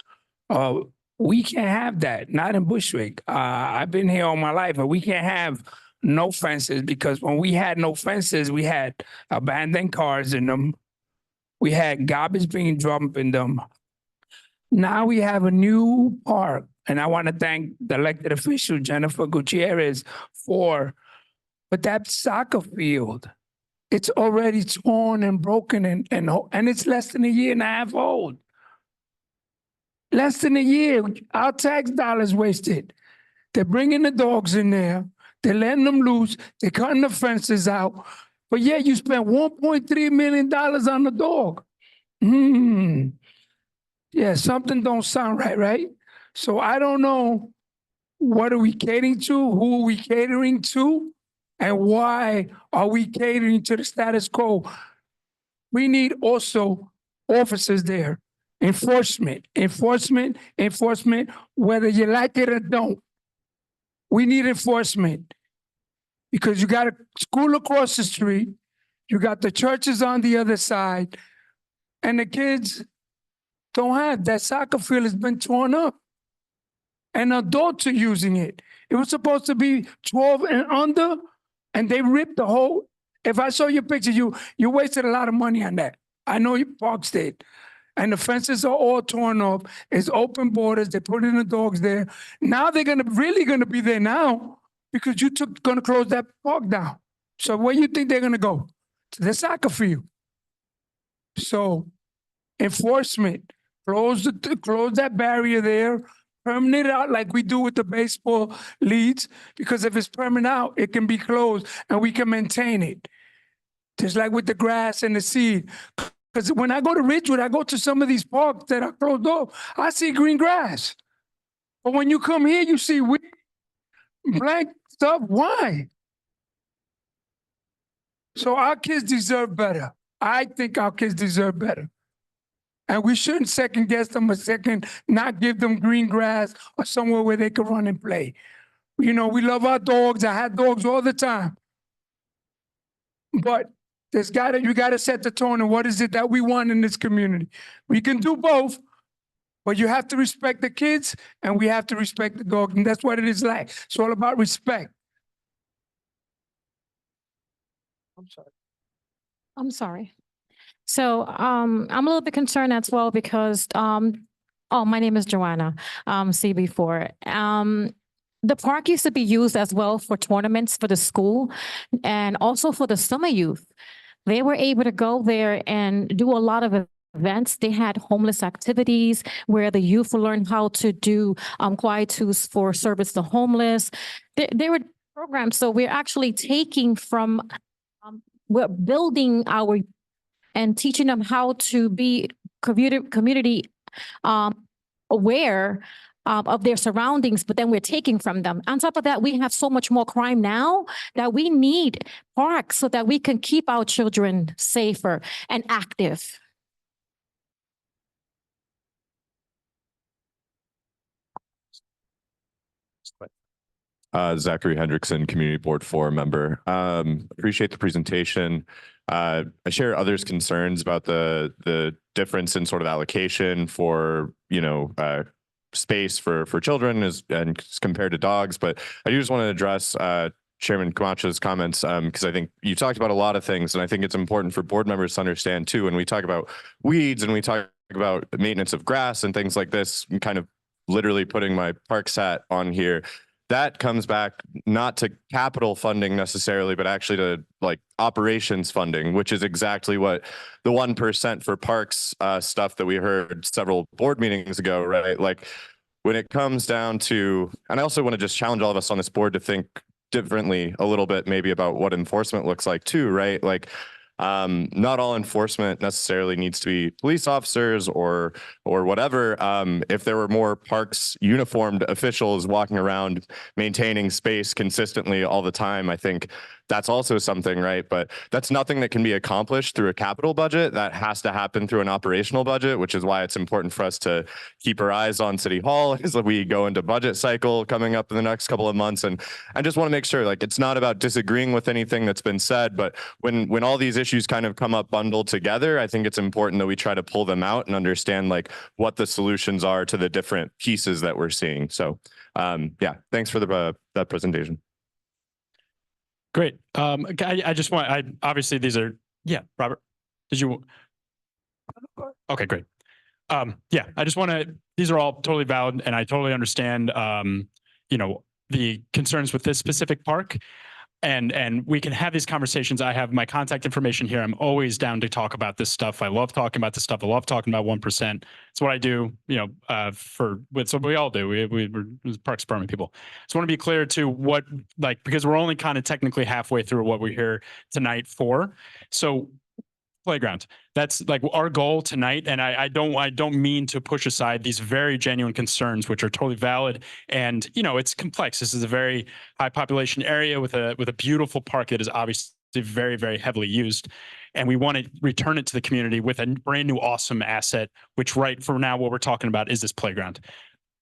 Speaker 6: We can't have that, not in Bushwick. I've been here all my life, but we can't have no fences, because when we had no fences, we had abandoned cars in them. We had garbage being dumped in them. Now we have a new park, and I want to thank the elected official, Jennifer Gutierrez, but that soccer field, it's already torn and broken, and it's less than a year and a half old. Less than a year, our tax dollars wasted. They're bringing the dogs in there, they're letting them loose, they're cutting the fences out, but yeah, you spent $1.3 million on the dog. Yeah, something don't sound right? So I don't know, what are we catering to? Who are we catering to? And why are we catering to the status quo? We need also officers there. Enforcement, whether you like it or don't. We need enforcement. Because you got a school across the street, you got the churches on the other side, and the kids don't have that soccer field has been torn up. And adults are using it. It was supposed to be 12 and under, and they ripped the whole. If I saw your picture, you wasted a lot of money on that. I know you Parks did. And the fences are all torn off. It's open borders. They're putting the dogs there. Now they're really gonna be there now, because gonna close that park down. So where you think they're gonna go? To the soccer field. So enforcement, close that barrier there, permanent it out like we do with the baseball leads, because if it's permanent out, it can be closed and we can maintain it. Just like with the grass and the seed. Because when I go to Ridgewood, I go to some of these parks that are closed off, I see green grass. But when you come here, you see blank stuff. Why? So our kids deserve better. I think our kids deserve better. And we shouldn't second guess them not give them green grass or somewhere where they can run and play. We love our dogs. I had dogs all the time. But you gotta set the tone, and what is it that we want in this community? We can do both, But you have to respect the kids and we have to respect the dog. And that's what it is like. It's all about respect. I'm sorry.
Speaker 7: I'm sorry. So I'm a little bit concerned as well because oh, my name is Joanna, CB4. The park used to be used as well for tournaments for the school and also for the summer youth. They were able to go there and do a lot of events. They had homeless activities where the youth learned how to do quietus for service to homeless. There were programs. So we're actually taking from, we're building our and teaching them how to be community aware of their surroundings, but then we're taking from them. On top of that, we have so much more crime now that we need parks so that we can keep our children safer and active.
Speaker 15: Zachary Hendrickson, Community Board 4 member. Appreciate the presentation. I share others' concerns about the difference in sort of allocation for, space for children and compared to dogs. But I do just want to address Chairman Camacho's comments because I think you talked about a lot of things, and I think it's important for board members to understand too. When we talk about weeds and we talk about maintenance of grass and things like this, I'm kind of literally putting my parks hat on here. That comes back not to capital funding necessarily, but actually to like operations funding, which is exactly what the 1% for parks stuff that we heard several board meetings ago, right? Like when it comes down to, and I also want to just challenge all of us on this board to think differently a little bit, maybe about what enforcement looks like too, right? Like not all enforcement necessarily needs to be police officers or whatever. If there were more parks uniformed officials walking around maintaining space consistently all the time, I think that's also something, right? But that's nothing that can be accomplished through a capital budget. That has to happen through an operational budget, which is why it's important for us to keep our eyes on City Hall as we go into budget cycle coming up in the next couple of months. And I just want to make sure, like, it's not about disagreeing with anything that's been said, but when all these issues kind of come up bundled together, I think it's important that we try to pull them out and understand like what the solutions are to the different pieces that we're seeing. So yeah, thanks for that presentation.
Speaker 8: Great. I just want, obviously these are, yeah, Robert, did you? Okay, great. Yeah, I just want to, these are all totally valid and I totally understand, the concerns with this specific park. And we can have these conversations. I have my contact information here. I'm always down to talk about this stuff. I love talking about this stuff. I love talking about 1%. It's what I do, so we all do. We're Parks Department people. So I want to be clear to what, because we're only kind of technically halfway through what we're here tonight for. So playground, that's like our goal tonight. And I don't mean to push aside these very genuine concerns, which are totally valid. And, it's complex. This is a very high population area with a beautiful park that is obviously very, very heavily used. And we want to return it to the community with a brand new, awesome asset, which right for now, what we're talking about is this playground.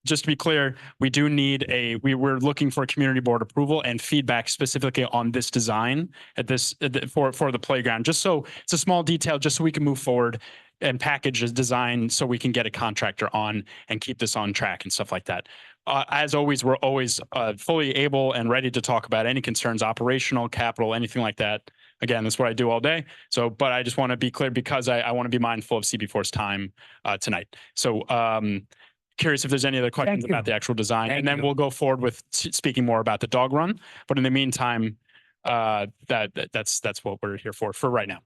Speaker 8: Just to be clear, we do need we're looking for community board approval and feedback specifically on this design for the playground. Just so it's a small detail, just so we can move forward and package a design so we can get a contractor on and keep this on track and stuff like that. As always, we're always fully able and ready to talk about any concerns, operational, capital, anything like that. Again, that's what I do all day. So, but I just want to be clear because I want to be mindful of CB4's time tonight. So, curious if there's any other questions about the actual design, and then we'll go forward with speaking more about the dog run. But in the meantime, that's what we're here for right now.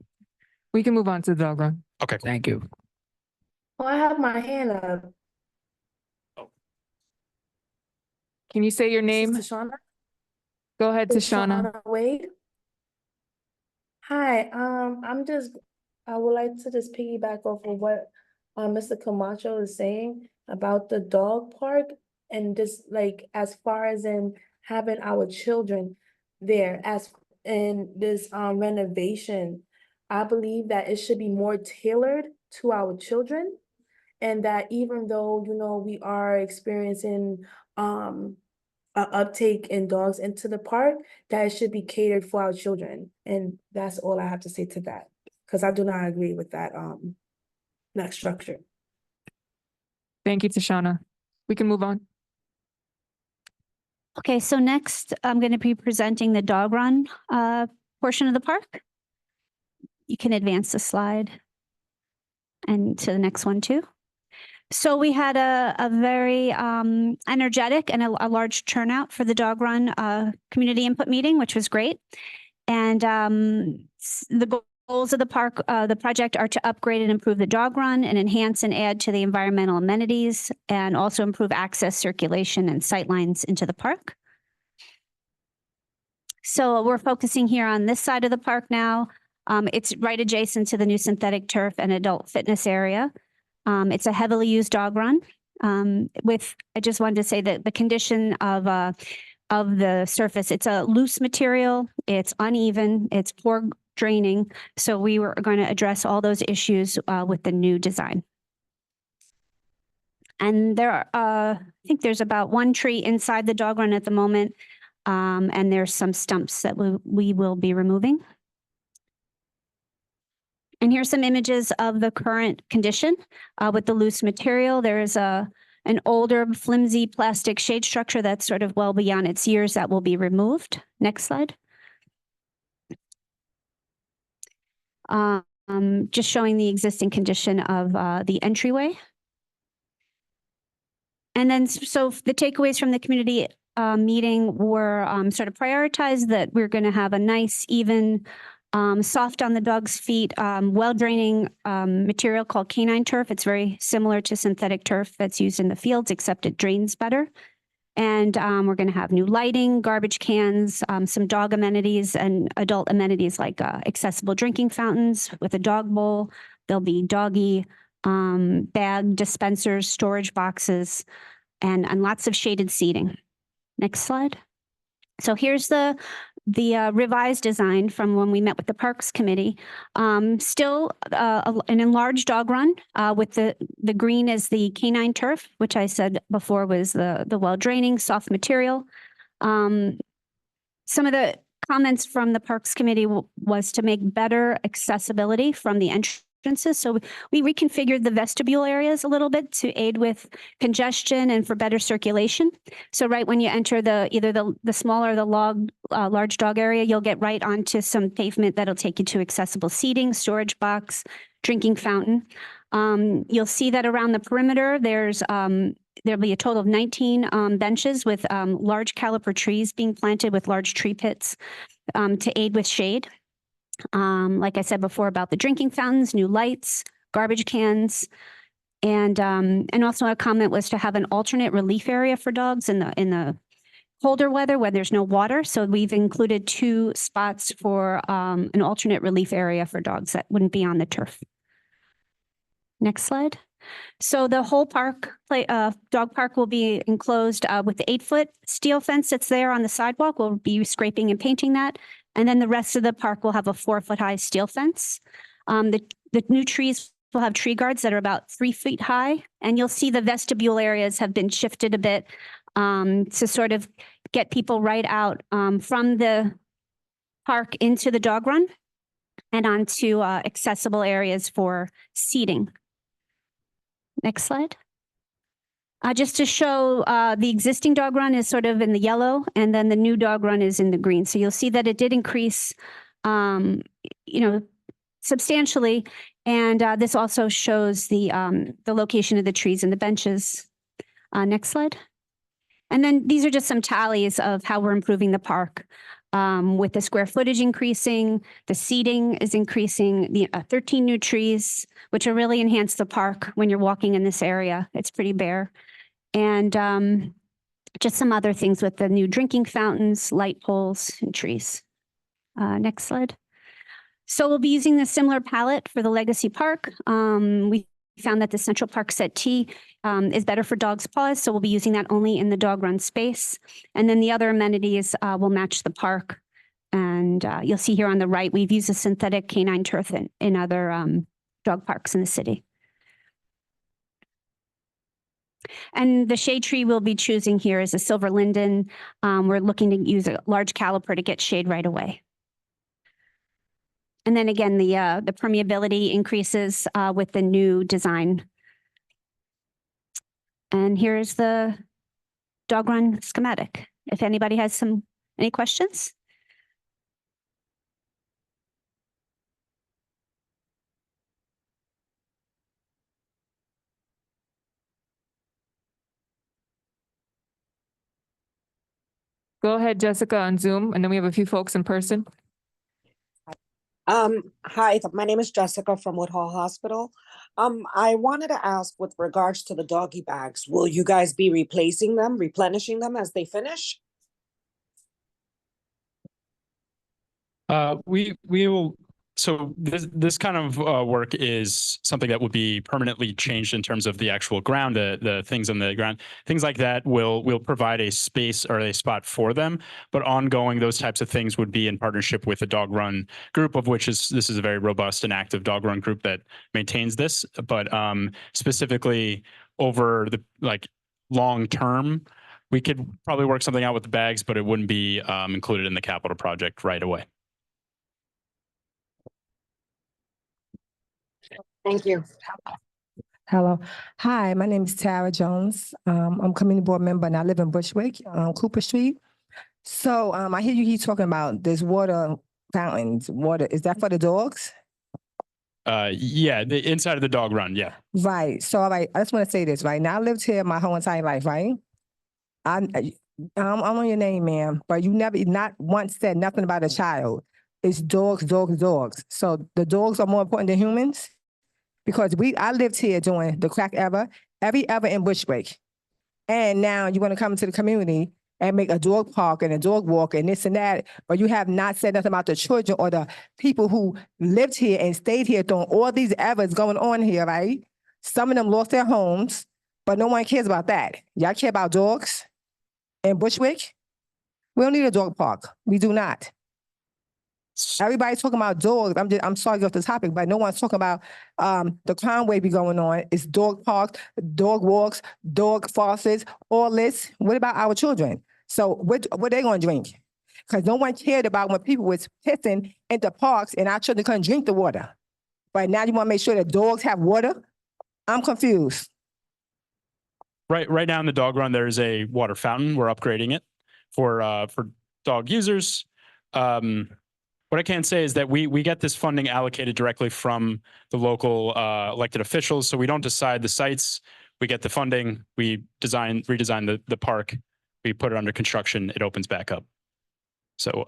Speaker 1: We can move on to the dog run.
Speaker 8: Okay.
Speaker 6: Thank you.
Speaker 16: Oh, I have my hand up.
Speaker 1: Can you say your name?
Speaker 16: Tashana?
Speaker 1: Go ahead, Tashana.
Speaker 16: Wade. Hi, I would like to just piggyback off of what Mr. Camacho is saying about the dog park and just like as far as in having our children there as in this renovation. I believe that it should be more tailored to our children, and that even though we are experiencing an uptake in dogs into the park, that it should be catered for our children. And that's all I have to say to that, because I do not agree with that that structure.
Speaker 1: Thank you, Tashana. We can move on.
Speaker 9: Okay, so next I'm going to be presenting the dog run portion of the park. You can advance the slide and to the next one too. So we had a very energetic and a large turnout for the dog run community input meeting, which was great. And the goals of the park, the project are to upgrade and improve the dog run and enhance and add to the environmental amenities and also improve access, circulation, and sightlines into the park. So we're focusing here on this side of the park now. It's right adjacent to the new synthetic turf and adult fitness area. It's a heavily used dog run. I just wanted to say that the condition of the surface, it's a loose material, it's uneven, it's poor draining. So we were going to address all those issues with the new design. And there are, I think there's about one tree inside the dog run at the moment. And there's some stumps that we will be removing. And here's some images of the current condition with the loose material. There is an older flimsy plastic shade structure that's sort of well beyond its years that will be removed. Next slide. Just showing the existing condition of the entryway. And then, so the takeaways from the community meeting were sort of prioritized that we're going to have a nice, even, soft on the dog's feet, well-draining material called canine turf. It's very similar to synthetic turf that's used in the fields, except it drains better. And we're going to have new lighting, garbage cans, some dog amenities and adult amenities like accessible drinking fountains with a dog bowl. There'll be doggy bag dispensers, storage boxes, and lots of shaded seating. Next slide. So here's the revised design from when we met with the Parks Committee. Still an enlarged dog run with the green is the canine turf, which I said before was the well-draining soft material. Some of the comments from the Parks Committee was to make better accessibility from the entrances. So we reconfigured the vestibule areas a little bit to aid with congestion and for better circulation. So right when you enter either the small or the large dog area, you'll get right onto some pavement that'll take you to accessible seating, storage box, drinking fountain. You'll see that around the perimeter, there'll be a total of 19 benches with large caliper trees being planted with large tree pits to aid with shade. Like I said before about the drinking fountains, new lights, garbage cans, and also a comment was to have an alternate relief area for dogs in the colder weather when there's no water. So we've included 2 spots for an alternate relief area for dogs that wouldn't be on the turf. Next slide. So the whole park, dog park will be enclosed with the 8-foot steel fence that's there on the sidewalk. We'll be scraping and painting that. And then the rest of the park will have a 4-foot high steel fence. The new trees will have tree guards that are about 3 feet high. And you'll see the vestibule areas have been shifted a bit to sort of get people right out from the park into the dog run and onto accessible areas for seating. Next slide. Just to show the existing dog run is sort of in the yellow and then the new dog run is in the green. So you'll see that it did increase, substantially. And this also shows the location of the trees and the benches. Next slide. And then these are just some tallies of how we're improving the park. With the square footage increasing, the seating is increasing, the 13 new trees, which will really enhance the park when you're walking in this area. It's pretty bare. And just some other things with the new drinking fountains, light poles, and trees. Next slide. So we'll be using a similar palette for the Legacy Park. We found that the Central Park Settee is better for dogs' paws, so we'll be using that only in the dog run space. And then the other amenities will match the park. And you'll see here on the right, we've used a synthetic canine turf in other dog parks in the city. And the shade tree we'll be choosing here is a silver linden. We're looking to use a large caliper to get shade right away. And then again, the permeability increases with the new design. And here is the dog run schematic. If anybody has any questions?
Speaker 1: Go ahead, Jessica, on Zoom, and then we have a few folks in person.
Speaker 17: Hi, my name is Jessica from Woodhull Hospital. I wanted to ask with regards to the doggy bags, will you guys be replacing them, replenishing them as they finish?
Speaker 8: We will, so this kind of work is something that would be permanently changed in terms of the actual ground, the things on the ground, things like that will provide a space or a spot for them. But ongoing, those types of things would be in partnership with the dog run group, of which this is a very robust and active dog run group that maintains this. But specifically over the long term, we could probably work something out with the bags, but it wouldn't be included in the capital project right away.
Speaker 17: Thank you.
Speaker 18: Hello. Hi, my name is Tara Jones. I'm community board member and I live in Bushwick on Cooper Street. So I hear you keep talking about this water fountains. Water, is that for the dogs?
Speaker 8: Yeah, the inside of the dog run, yeah.
Speaker 18: Right. So I just want to say this, right? Now I lived here my whole entire life, right? I'm on your name, ma'am, but you never not once said nothing about a child. It's dogs, dogs, dogs. So the dogs are more important than humans? Because I lived here during the crack era, every ever in Bushwick. And now you want to come into the community and make a dog park and a dog walk and this and that, but you have not said nothing about the children or the people who lived here and stayed here during all these evers going on here, right? Some of them lost their homes, but no one cares about that. Y'all care about dogs in Bushwick? We don't need a dog park. We do not. Everybody's talking about dogs. I'm sorry to get off the topic, but no one's talking about the crime wave be going on. It's dog parks, dog walks, dog faucets, all this. What about our children? So what are they going to drink? Because no one cared about when people was pissing into parks and our children couldn't drink the water. But now you want to make sure that dogs have water? I'm confused.
Speaker 8: Right now in the dog run, there's a water fountain. We're upgrading it for dog users. What I can say is that we get this funding allocated directly from the local elected officials. So we don't decide the sites. We get the funding. We redesign the park. We put it under construction. It opens back up. So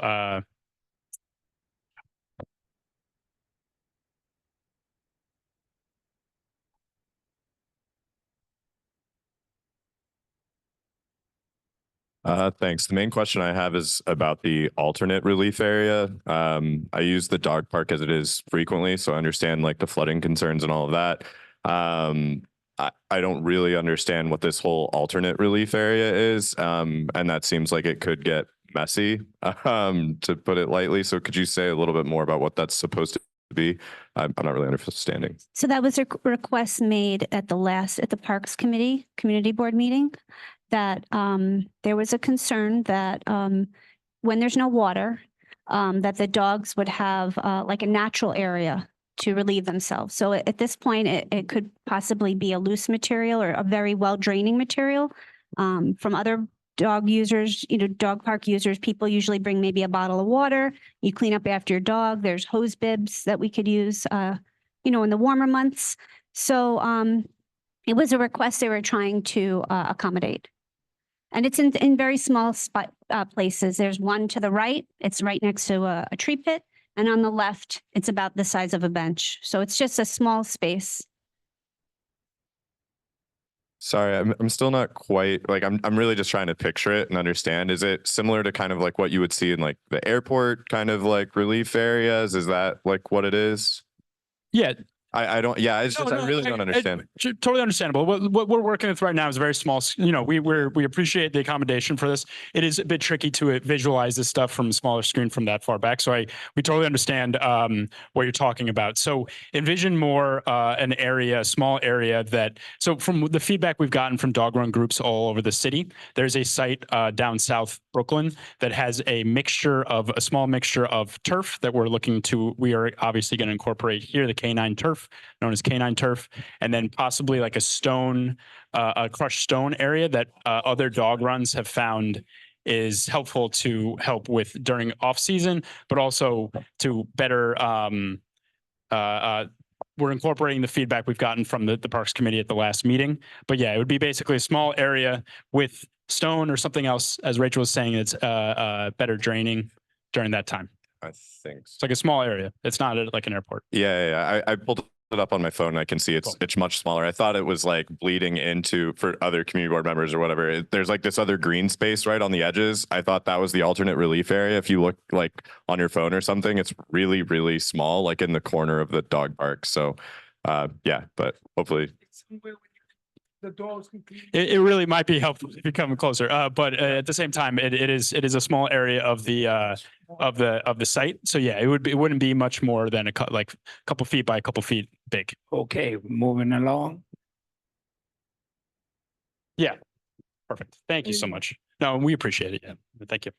Speaker 15: Thanks. The main question I have is about the alternate relief area. I use the dog park as it is frequently, so I understand like the flooding concerns and all of that. I don't really understand what this whole alternate relief area is, and that seems like it could get messy, to put it lightly. So could you say a little bit more about what that's supposed to be? I'm not really understanding.
Speaker 9: So that was a request made at the Parks Committee, Community Board meeting, that there was a concern that when there's no water, that the dogs would have like a natural area to relieve themselves. So at this point, it could possibly be a loose material or a very well draining material. From other dog users, dog park users, people usually bring maybe a bottle of water. You clean up after your dog. There's hose bibs that we could use, in the warmer months. So it was a request they were trying to accommodate. And it's in very small places. There's one to the right. It's right next to a tree pit. And on the left, it's about the size of a bench. So it's just a small space.
Speaker 15: Sorry, I'm still not quite like I'm really just trying to picture it and understand. Is it similar to kind of like what you would see in like the airport kind of like relief areas? Is that like what it is?
Speaker 8: yeah,
Speaker 15: I don't. Yeah, it's just I really don't understand.
Speaker 8: Totally understandable. What we're working with right now is very small. We appreciate the accommodation for this. It is a bit tricky to visualize this stuff from a smaller screen from that far back. So we totally understand what you're talking about. So envision more an area, a small area that. So from the feedback we've gotten from dog run groups all over the city, there's a site down South Brooklyn that has a small mixture of turf that we are obviously going to incorporate here, the canine turf. turf, known as canine turf, and then possibly like a stone, a crushed stone area that other dog runs have found is helpful to help with during off season, but also to better we're incorporating the feedback we've gotten from the Parks Committee at the last meeting. But yeah, it would be basically a small area with stone or something else, as Rachel was saying, it's better draining during that time.
Speaker 15: I think
Speaker 8: It's like a small area. It's not like an airport.
Speaker 15: Yeah. I pulled it up on my phone. And I can see it's much smaller. I thought it was like bleeding into for other community board members or whatever. There's like this other green space right on the edges. I thought that was the alternate relief area. If you look like on your phone or something, it's really, really small, like in the corner of the dog park. So yeah, but hopefully.
Speaker 6: The dogs can clean.
Speaker 8: It really might be helpful if you come closer. But at the same time, it is a small area of the site. So yeah, it wouldn't be much more than a couple feet by a couple feet big.
Speaker 6: Okay, moving along.
Speaker 8: Yeah, perfect. Thank you so much. No, we appreciate it. Yeah, thank you.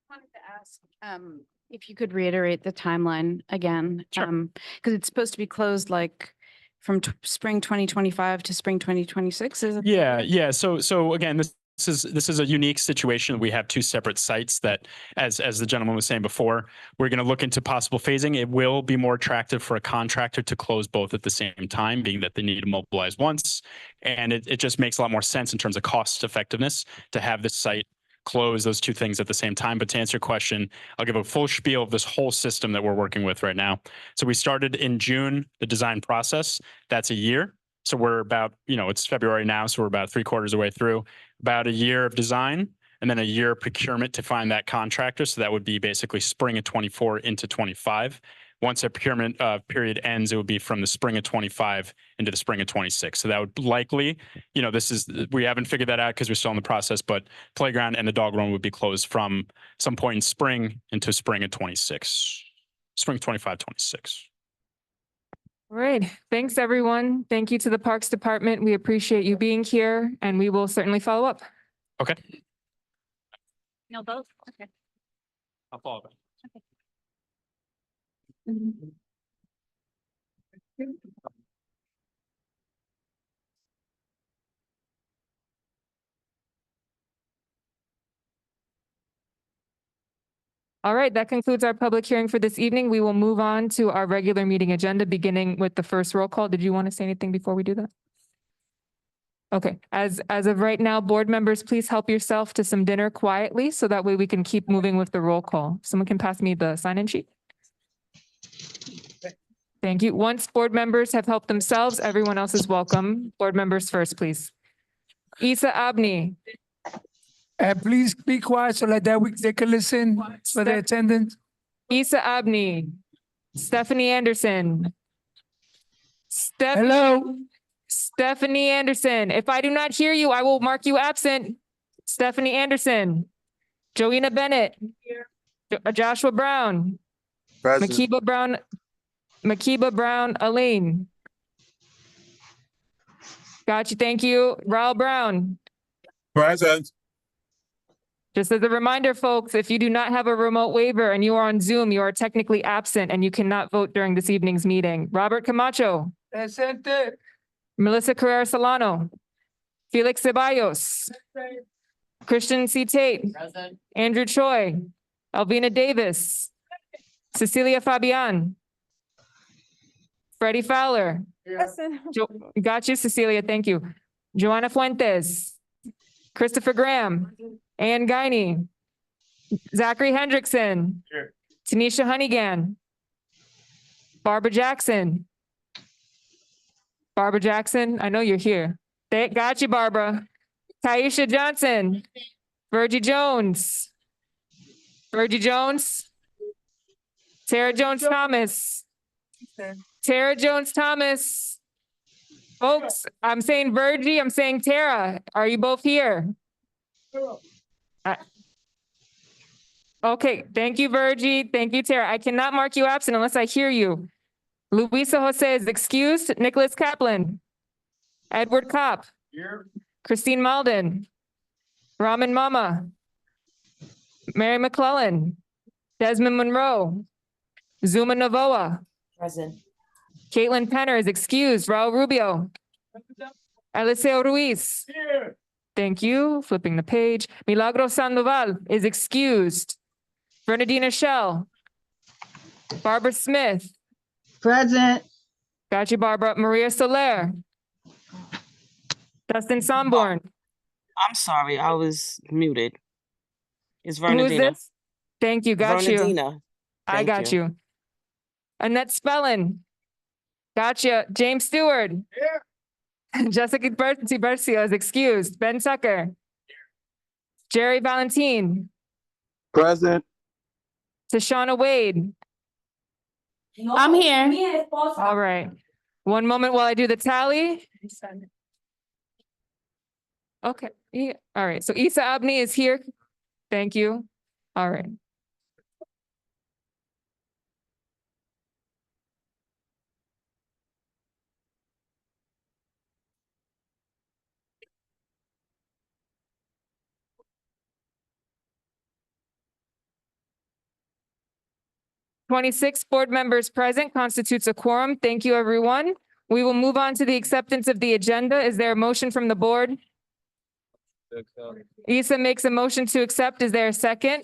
Speaker 19: Wanted to ask if you could reiterate the timeline again, because it's supposed to be closed like from spring 2025 to spring 2026. Is it?
Speaker 8: Yeah. So again, this is a unique situation. We have two separate sites that, as the gentleman was saying before, we're going to look into possible phasing. It will be more attractive for a contractor to close both at the same time, being that they need to mobilize once, and it just makes a lot more sense in terms of cost effectiveness to have this site close those two things at the same time. But to answer your question, I'll give a full spiel of this whole system that we're working with right now. So we started in June, the design process. That's a year. So we're about, it's February now, so we're about 3/4 of the way through. About a year of design and then a year of procurement to find that contractor. So that would be basically spring of 24 into 25. Once that procurement period ends, it would be from the spring of 25 into the spring of 26. So that would likely, we haven't figured that out because we're still in the process, but playground and the dog run would be closed from some point in spring into spring of 26, spring 25, 26.
Speaker 1: All right. Thanks, everyone. Thank you to the Parks Department. We appreciate you being here, and we will certainly follow up.
Speaker 8: Okay.
Speaker 9: No, both? Okay.
Speaker 8: I'll follow up.
Speaker 1: All right, that concludes our public hearing for this evening. We will move on to our regular meeting agenda, beginning with the first roll call. Did you want to say anything before we do that? Okay, as of right now, board members, please help yourself to some dinner quietly so that way we can keep moving with the roll call. Someone can pass me the sign-in sheet. Thank you. Once board members have helped themselves, everyone else is welcome. Board members first, please. Isa Abni.
Speaker 6: Please be quiet so that they can listen for the attendance.
Speaker 1: Isa Abni. Stephanie Anderson.
Speaker 6: Hello.
Speaker 1: Stephanie Anderson. If I do not hear you, I will mark you absent. Stephanie Anderson. Joanna Bennett. Joshua Brown.
Speaker 20: Present.
Speaker 1: Makiba Brown, Elaine. Got you. Thank you. Raul Brown.
Speaker 20: Present.
Speaker 1: Just as a reminder, folks, if you do not have a remote waiver and you are on Zoom, you are technically absent and you cannot vote during this evening's meeting. Robert Camacho.
Speaker 6: Presente.
Speaker 1: Melissa Carrera Solano. Felix Ceballos. Christian C. Tate.
Speaker 12: Present.
Speaker 1: Andrew Choi. Alvina Davis. Cecilia Fabian. Freddie Fowler. Got you, Cecilia. Thank you. Joanna Fuentes. Christopher Graham. Ann Guiney. Zachary Hendrickson.
Speaker 20: Here.
Speaker 1: Tanisha Honeygan. Barbara Jackson. Barbara Jackson, I know you're here. Got you, Barbara. Taisha Johnson. Virgie Jones. Virgie Jones. Tara Jones Thomas. Tara Jones Thomas. Folks, I'm saying Virgie, I'm saying Tara. Are you both here? Okay, thank you, Virgie. Thank you, Tara. I cannot mark you absent unless I hear you. Luisa Jose is excused. Nicholas Kaplan. Edward Kopp.
Speaker 20: Here.
Speaker 1: Christine Malden, Raman Mama, Mary McClellan, Desmond Monroe, Zuma Novoa,
Speaker 14: Present.
Speaker 1: Caitlin Penner is excused. Raul Rubio, Eliseo Ruiz. Thank you. Flipping the page. Milagro Sandoval is excused. Bernadina Shell, Barbara Smith.
Speaker 10: Present.
Speaker 1: Got you, Barbara. Maria Soler. Dustin Sanborn.
Speaker 21: I'm sorry, I was muted. It's
Speaker 1: Who is
Speaker 21: Vernadina.
Speaker 1: this? Thank you. Got you.
Speaker 21: Vernadina.
Speaker 1: I
Speaker 21: Thank
Speaker 1: got you. Annette Spellin. Gotcha. James Stewart. Jessica Bercio is excused. Ben Tucker. Jerry Valentine.
Speaker 20: Present.
Speaker 1: Tashana Wade.
Speaker 10: I'm here.
Speaker 1: All right. One moment while I do the tally. Okay. Yeah. All right. So Isa Abni is here. Thank you. All right. Twenty-six board members present constitutes a quorum. Thank you, everyone. We will move on to the acceptance of the agenda. Is there a motion from the board? Isa makes a motion to accept. Is there a second?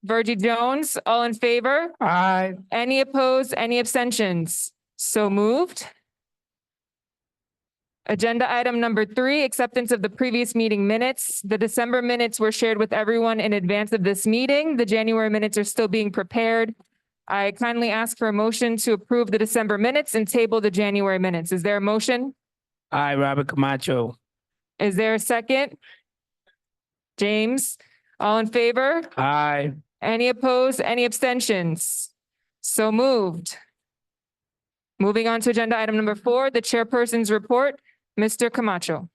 Speaker 1: Virgie Jones, all in favor?
Speaker 6: Aye.
Speaker 1: Any opposed? Any abstentions? So moved. Agenda item number 3, acceptance of the previous meeting minutes. The December minutes were shared with everyone in advance of this meeting. The January minutes are still being prepared. I kindly ask for a motion to approve the December minutes and table the January minutes. Is there a motion?
Speaker 6: Aye, Robert Camacho.
Speaker 1: Is there a second? James, all in favor?
Speaker 6: Aye.
Speaker 1: Any opposed? Any abstentions? So moved. Moving on to agenda item number 4, the chairperson's report. Mr. Camacho.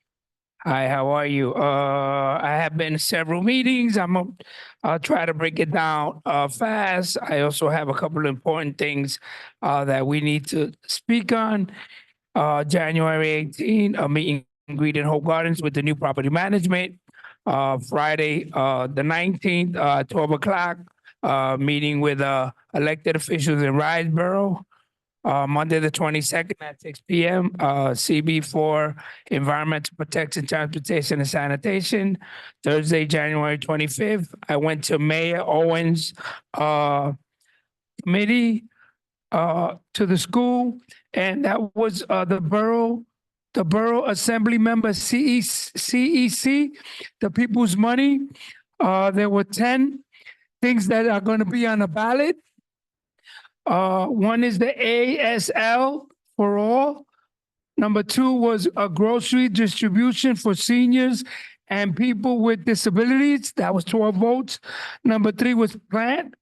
Speaker 6: Hi, how are you? I have been to several meetings. I'll try to break it down fast. I also have a couple of important things that we need to speak on. January 18, a meeting and greet in Hope Gardens with the new property management. Friday, the 19th, 12 o'clock, meeting with elected officials in Riceboro. Monday, the 22nd at 6 p.m., CB for Environmental Protection, Transportation and Sanitation. Thursday, January 25th, I went to Mayor Owens' committee to the school, and that was the Borough Assembly Member CEC, the People's Money. There were 10 things that are going to be on the ballot. One is the ASL for all. Number 2 was a grocery distribution for seniors and people with disabilities. That was 12 votes. Number 3 was plant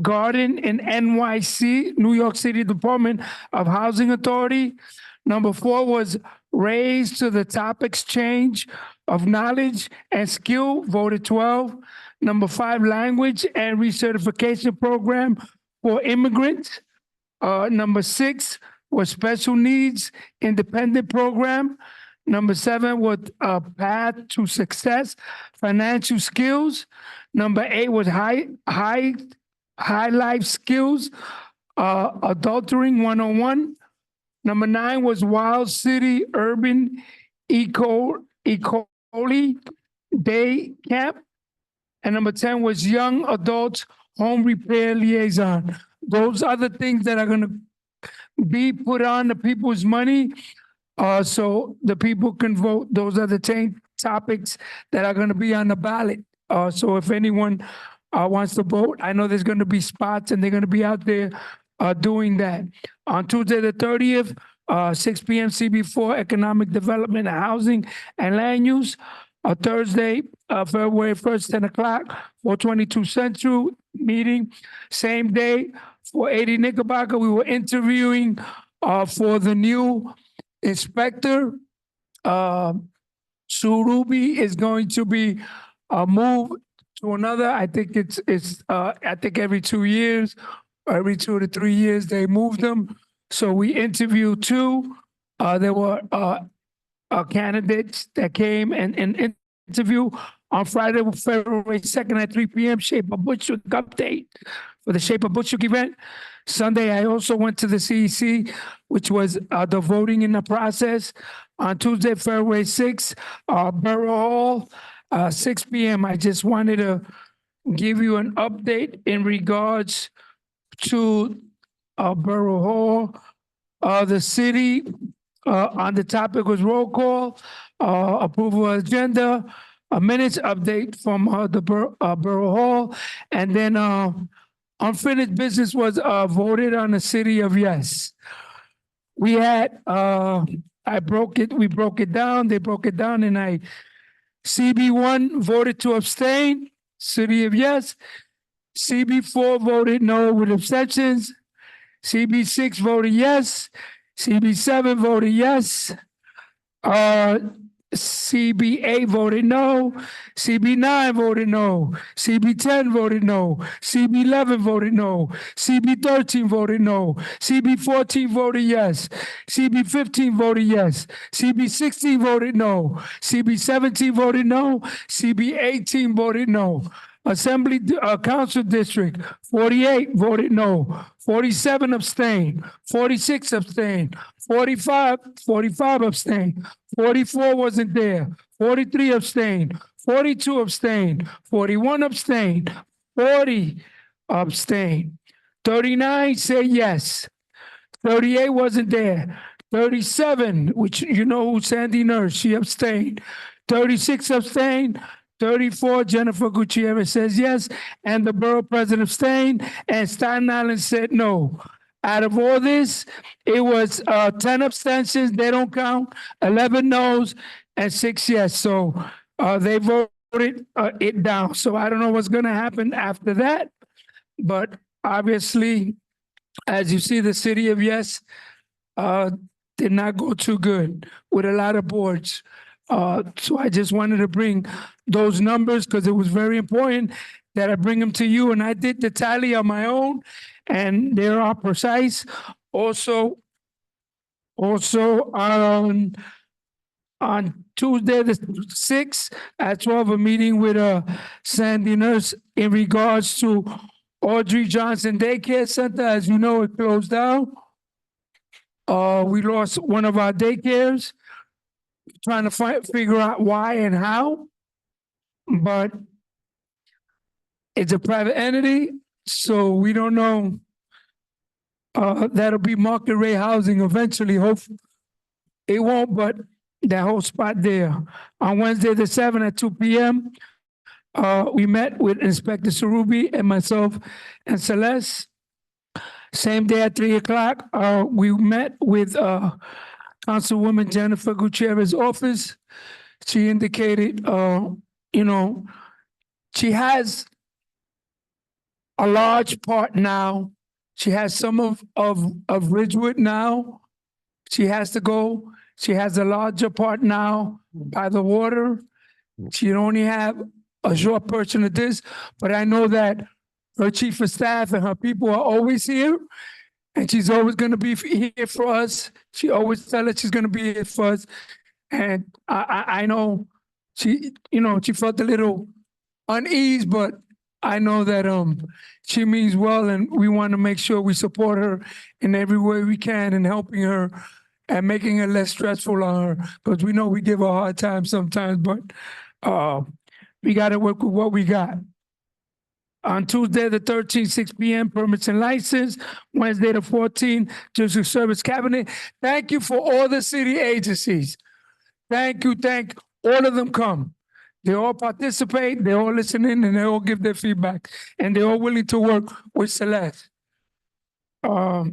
Speaker 6: garden in NYC, New York City Department of Housing Authority. Number 4 was raise to the top exchange of knowledge and skill, voted 12. Number 5, language and recertification program for immigrants. Number 6 was special needs independent program. Number 7 was a path to success, financial skills. Number 8 was high life skills, adultering 101. Number 9 was Wild City Urban Ecology Day Camp. And number 10 was Young Adults Home Repair Liaison. Those are the things that are going to be put on the people's money, so the people can vote. Those are the 10 topics that are going to be on the ballot. So if anyone wants to vote, I know there's going to be spots and they're going to be out there doing that. On Tuesday, the 30th, 6 p.m. CB4 Economic Development and Housing and Land Use. Thursday, February 1st, 10 o'clock, 422 Central meeting. Same day, 480 Knickerbocker, we were interviewing for the new inspector. Sue Ruby is going to be moved to another. I think I think every 2 years, every 2 to 3 years, they move them. So we interviewed 2. There were candidates that came and interview on Friday, February 2nd at 3 p.m. Shape of Bushwick update for the Shape of Bushwick event. Sunday, I also went to the CEC, which was the voting in the process. On Tuesday, February 6th, Borough Hall, 6 p.m. I just wanted to give you an update in regards to Borough Hall. The city on the topic was roll call, approval of agenda, a minutes update from the Borough Hall, and then unfinished business was voted on the city of yes. We had we broke it down, they broke it down, and CB1 voted to abstain, city of yes. CB4 voted no with abstentions. CB6 voted yes. CB7 voted yes. CB8 voted no. CB9 voted no. CB10 voted no. CB11 voted no. CB13 voted no. CB14 voted yes. CB15 voted yes. CB16 voted no. CB17 voted no. CB18 voted no. Assembly Council District, 48 voted no, 47 abstained, 46 abstained, 45 abstained, 44 wasn't there, 43 abstained, 42 abstained, 41 abstained, 40 abstained, 39 say yes, 38 wasn't there, 37, which you know who Sandy Nurse, she abstained, 36 abstained, 34, Jennifer Gutierrez says yes, and the borough president abstained, and Staten Island said no. Out of all this, it was 10 abstentions, they don't count, 11 no's, and 6 yes. So they voted it down. So I don't know what's gonna happen after that, but obviously, as you see, the city of yes did not go too good with a lot of boards. So I just wanted to bring those numbers because it was very important that I bring them to you. And I did the tally on my own, and they are precise. Also on Tuesday, the 6th at 12, a meeting with Sandy Nurse in regards to Audrey Johnson Daycare Center. As you know, it closed down. We lost one of our daycares. Trying to figure out why and how, but it's a private entity, so we don't know. That'll be market rate housing eventually. Hopefully, it won't, but that whole spot there. On Wednesday the 7th at 2 p.m., we met with Inspector Sarubi and myself and Celeste. Same day at 3 o'clock, we met with Councilwoman Jennifer Gutierrez's office. She indicated, she has a large part now. She has some of Ridgewood now. She has to go. She has a larger part now by the water. She only have a short portion of this, but I know that her chief of staff and her people are always here. And she's always going to be here for us. She always tells us she's going to be here for us. And I know she felt a little unease, but I know that she means well, and we want to make sure we support her in every way we can in helping her and making it less stressful on her, because we know we give her a hard time sometimes, but we got to work with what we got. On Tuesday, the 13th, 6 p.m., permits and license. Wednesday, the 14th, District Service Cabinet. Thank you for all the city agencies. Thank you. All of them come. They all participate, they all listen in, and they all give their feedback. And they're all willing to work with Celeste. At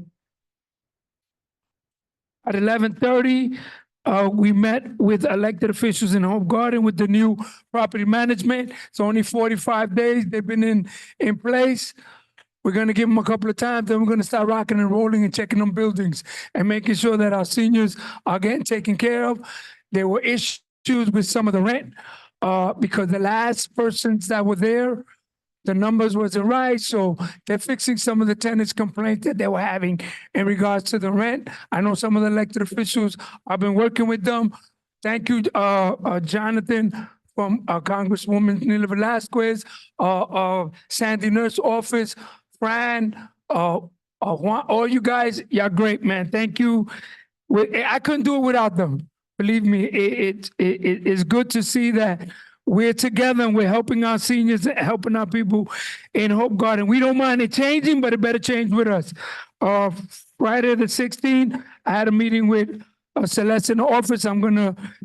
Speaker 6: 11:30, we met with elected officials in Home Garden with the new property management. It's only 45 days they've been in place. We're gonna give them a couple of times, then we're gonna start rocking and rolling and checking them buildings and making sure that our seniors are getting taken care of. There were issues with some of the rent because the last persons that were there, the numbers wasn't right, so they're fixing some of the tenants' complaints that they were having in regards to the rent. I know some of the elected officials, I've been working with them. Thank you, Jonathan, from Congresswoman Nila Velasquez, Sandy Nurse office, Fran, Juan, all you guys, y'all great, man. Thank you. I couldn't do it without them. Believe me, it's good to see that we're together and we're helping our seniors, and helping our people in Hope Garden. We don't mind it changing, but it better change with us. Friday the 16th, I had a meeting with Celeste in the office. I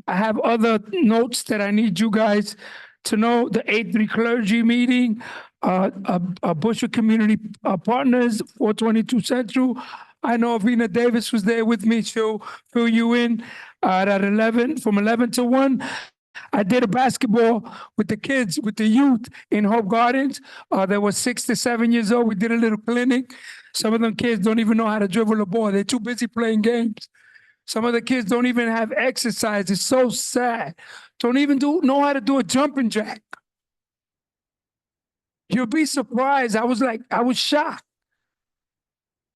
Speaker 6: have other notes that I need you guys to know. The A3 clergy meeting, Bushwick Community Partners, 422 Central. I know Vina Davis was there with me. She'll fill you in at 11, from 11 to 1. I did a basketball with the kids, with the youth in Hope Gardens. They were 6 to 7 years old. We did a little clinic. Some of them kids don't even know how to dribble a ball. They're too busy playing games. Some of the kids don't even have exercise. It's so sad. Don't even know how to do a jumping jack. You'll be surprised. I was shocked.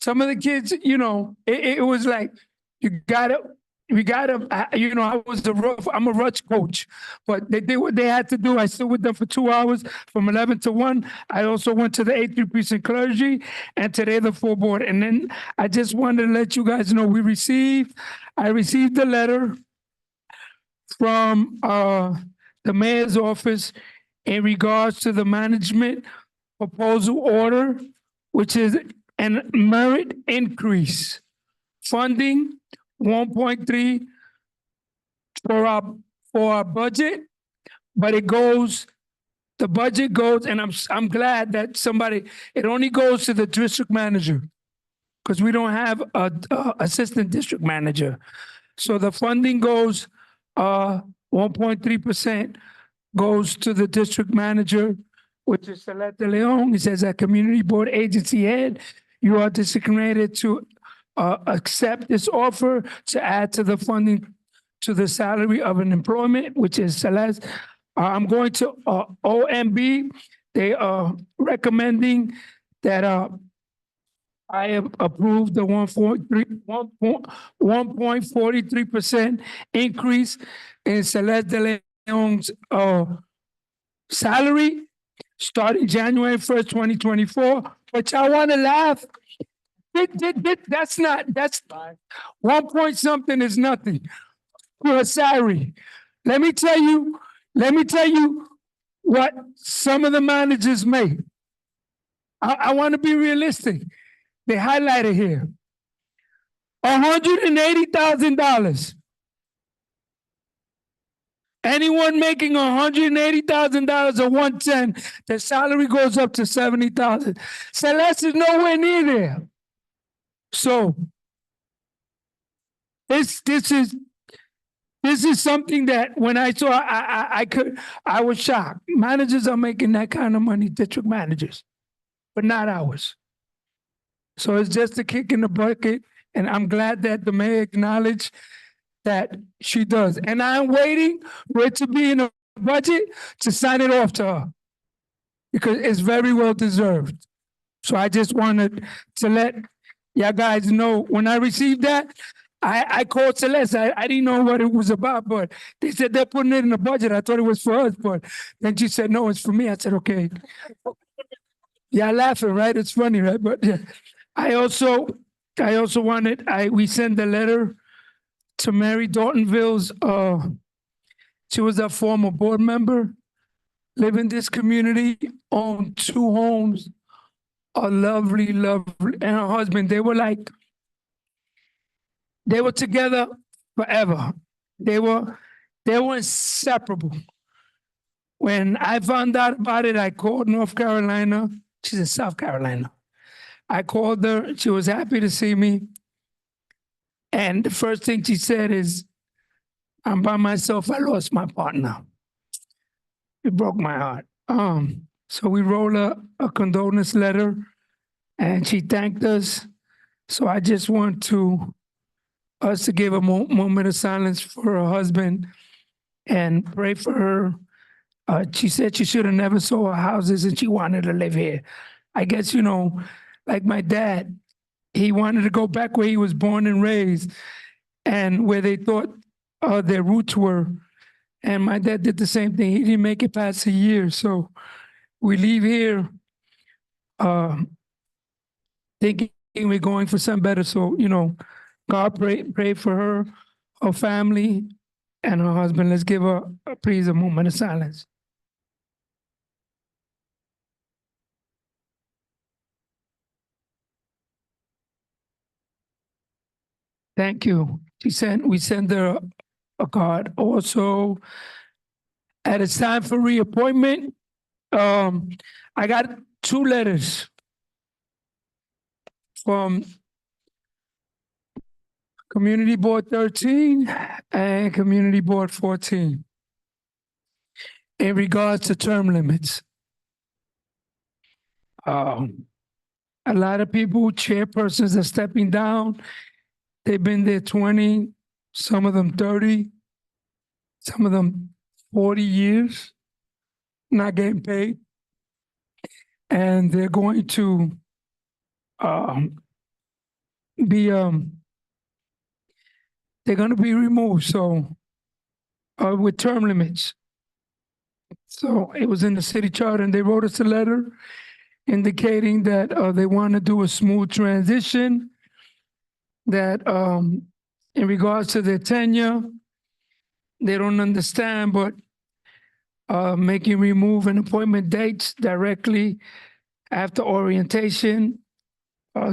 Speaker 6: Some of the kids, it was like, we gotta, I'm a rush coach, but they did what they had to do. I stood with them for 2 hours from 11 to 1. I also went to the A3 precinct clergy and today the full board. And then I just wanted to let you guys know I received a letter from the mayor's office in regards to the management proposal order, which is an merit increase. Funding 1.3 for our budget, but the budget goes, and I'm glad that it only goes to the district manager because we don't have a assistant district manager. So the funding goes 1.3% goes to the district manager, which is Celeste De Leon. He says, that community board agency head, you are designated to accept this offer to add to the funding to the salary of an employment, which is Celeste. I'm going to OMB. They are recommending that I have approved the 1.43% increase in Celeste De Leon's salary starting January 1st, 2024. But y'all want to laugh? That's 1 point something is nothing for a salary. Let me tell you what some of the managers make. I want to be realistic. They highlighted here. $180,000. Anyone making $180,000 or 110, their salary goes up to $70,000. Celeste is nowhere near there. So this is something that when I saw, I was shocked. Managers are making that kind of money, district managers, but not ours. So it's just a kick in the bucket, and I'm glad that the mayor acknowledged that she does. And I'm waiting for it to be in a budget to sign it off to her because it's very well deserved. So I just wanted to let y'all guys know when I received that, I called Celeste. I didn't know what it was about, but they said they're putting it in the budget. I thought it was for us, but then she said, no, it's for me. I said, okay. Y'all laughing, right? It's funny, right? But yeah. I also wanted, we sent a letter to Mary Daltonville's, she was a former board member, live in this community, owned 2 homes, a lovely, and her husband, they were together forever. They were inseparable. When I found out about it, I called North Carolina. She's in South Carolina. I called her. She was happy to see me. And the first thing she said is, I'm by myself. I lost my partner. It broke my heart. So we wrote a condolence letter and she thanked us. So I just want us to give a moment of silence for her husband and pray for her. She said she should have never sold her houses and she wanted to live here. I guess, like my dad, he wanted to go back where he was born and raised and where they thought their roots were. And my dad did the same thing. He didn't make it past a year. So we leave here thinking we're going for something better. So, you know, God pray for her family, and her husband. Let's give her please a moment of silence. Thank you. We send her a card. Also, at it's time for reappointment, I got 2 letters from Community Board 13 and Community Board 14 in regards to term limits. A lot of people, chairpersons are stepping down. They've been there 20, some of them 30, some of them 40 years, not getting paid. And they're going to be removed. So with term limits. So it was in the city charter, and they wrote us a letter indicating that they want to do a smooth transition, that in regards to their tenure, they don't understand, but making remove and appointment dates directly after orientation.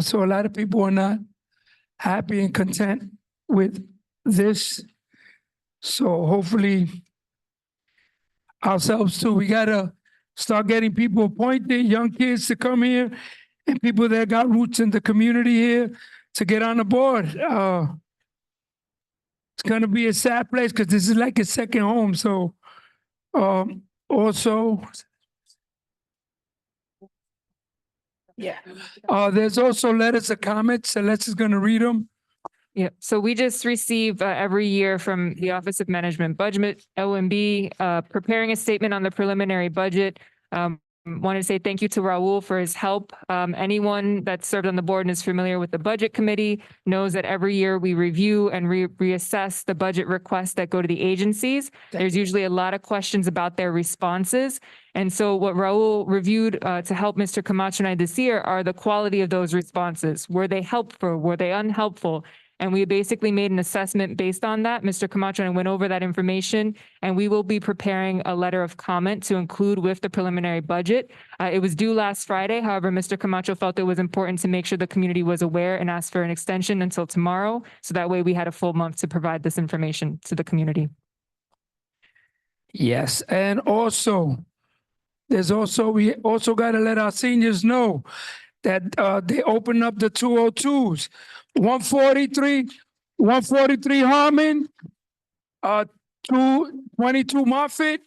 Speaker 6: So a lot of people are not happy and content with this. So hopefully ourselves too, we gotta start getting people appointed, young kids to come here, and people that got roots in the community here to get on the board. It's gonna be a sad place because this is like a second home. So also, yeah, there's also letters of comments. Celeste is gonna read them.
Speaker 1: Yeah, so we just receive every year from the Office of Management Budget, OMB, preparing a statement on the preliminary budget. Want to say thank you to Raul for his help. Anyone that served on the board and is familiar with the Budget Committee knows that every year we review and reassess the budget requests that go to the agencies. There's usually a lot of questions about their responses. And so what Raul reviewed to help Mr. Camacho and I this year are the quality of those responses. Were they helpful? Were they unhelpful? And we basically made an assessment based on that. Mr. Camacho and I went over that information, and we will be preparing a letter of comment to include with the preliminary budget. It was due last Friday. However, Mr. Camacho felt it was important to make sure the community was aware and asked for an extension until tomorrow. So that way we had a full month to provide this information to the community.
Speaker 6: Yes, and also, we also got to let our seniors know that they open up the 202s. 143 Harmon, 222 Moffett,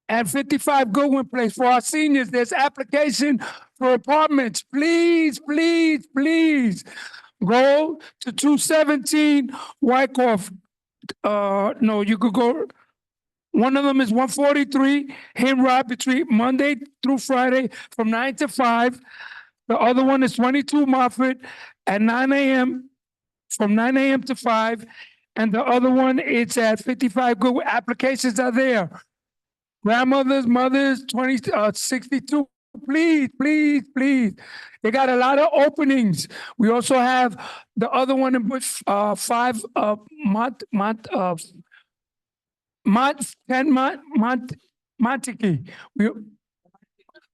Speaker 6: and 55 Goodwin Place. For our seniors, there's application for apartments. Please, please, please go to 217 Wyckoff. No, you could go. One of them is 143 Himrod between Monday through Friday from 9 to 5. The other one is 22 Moffett at 9 a.m. from 9 a.m. to 5. And the other one is at 55 Good. Applications are there. Grandmothers, mothers, 62. Please, please, please. They got a lot of openings. We also have the other one in 5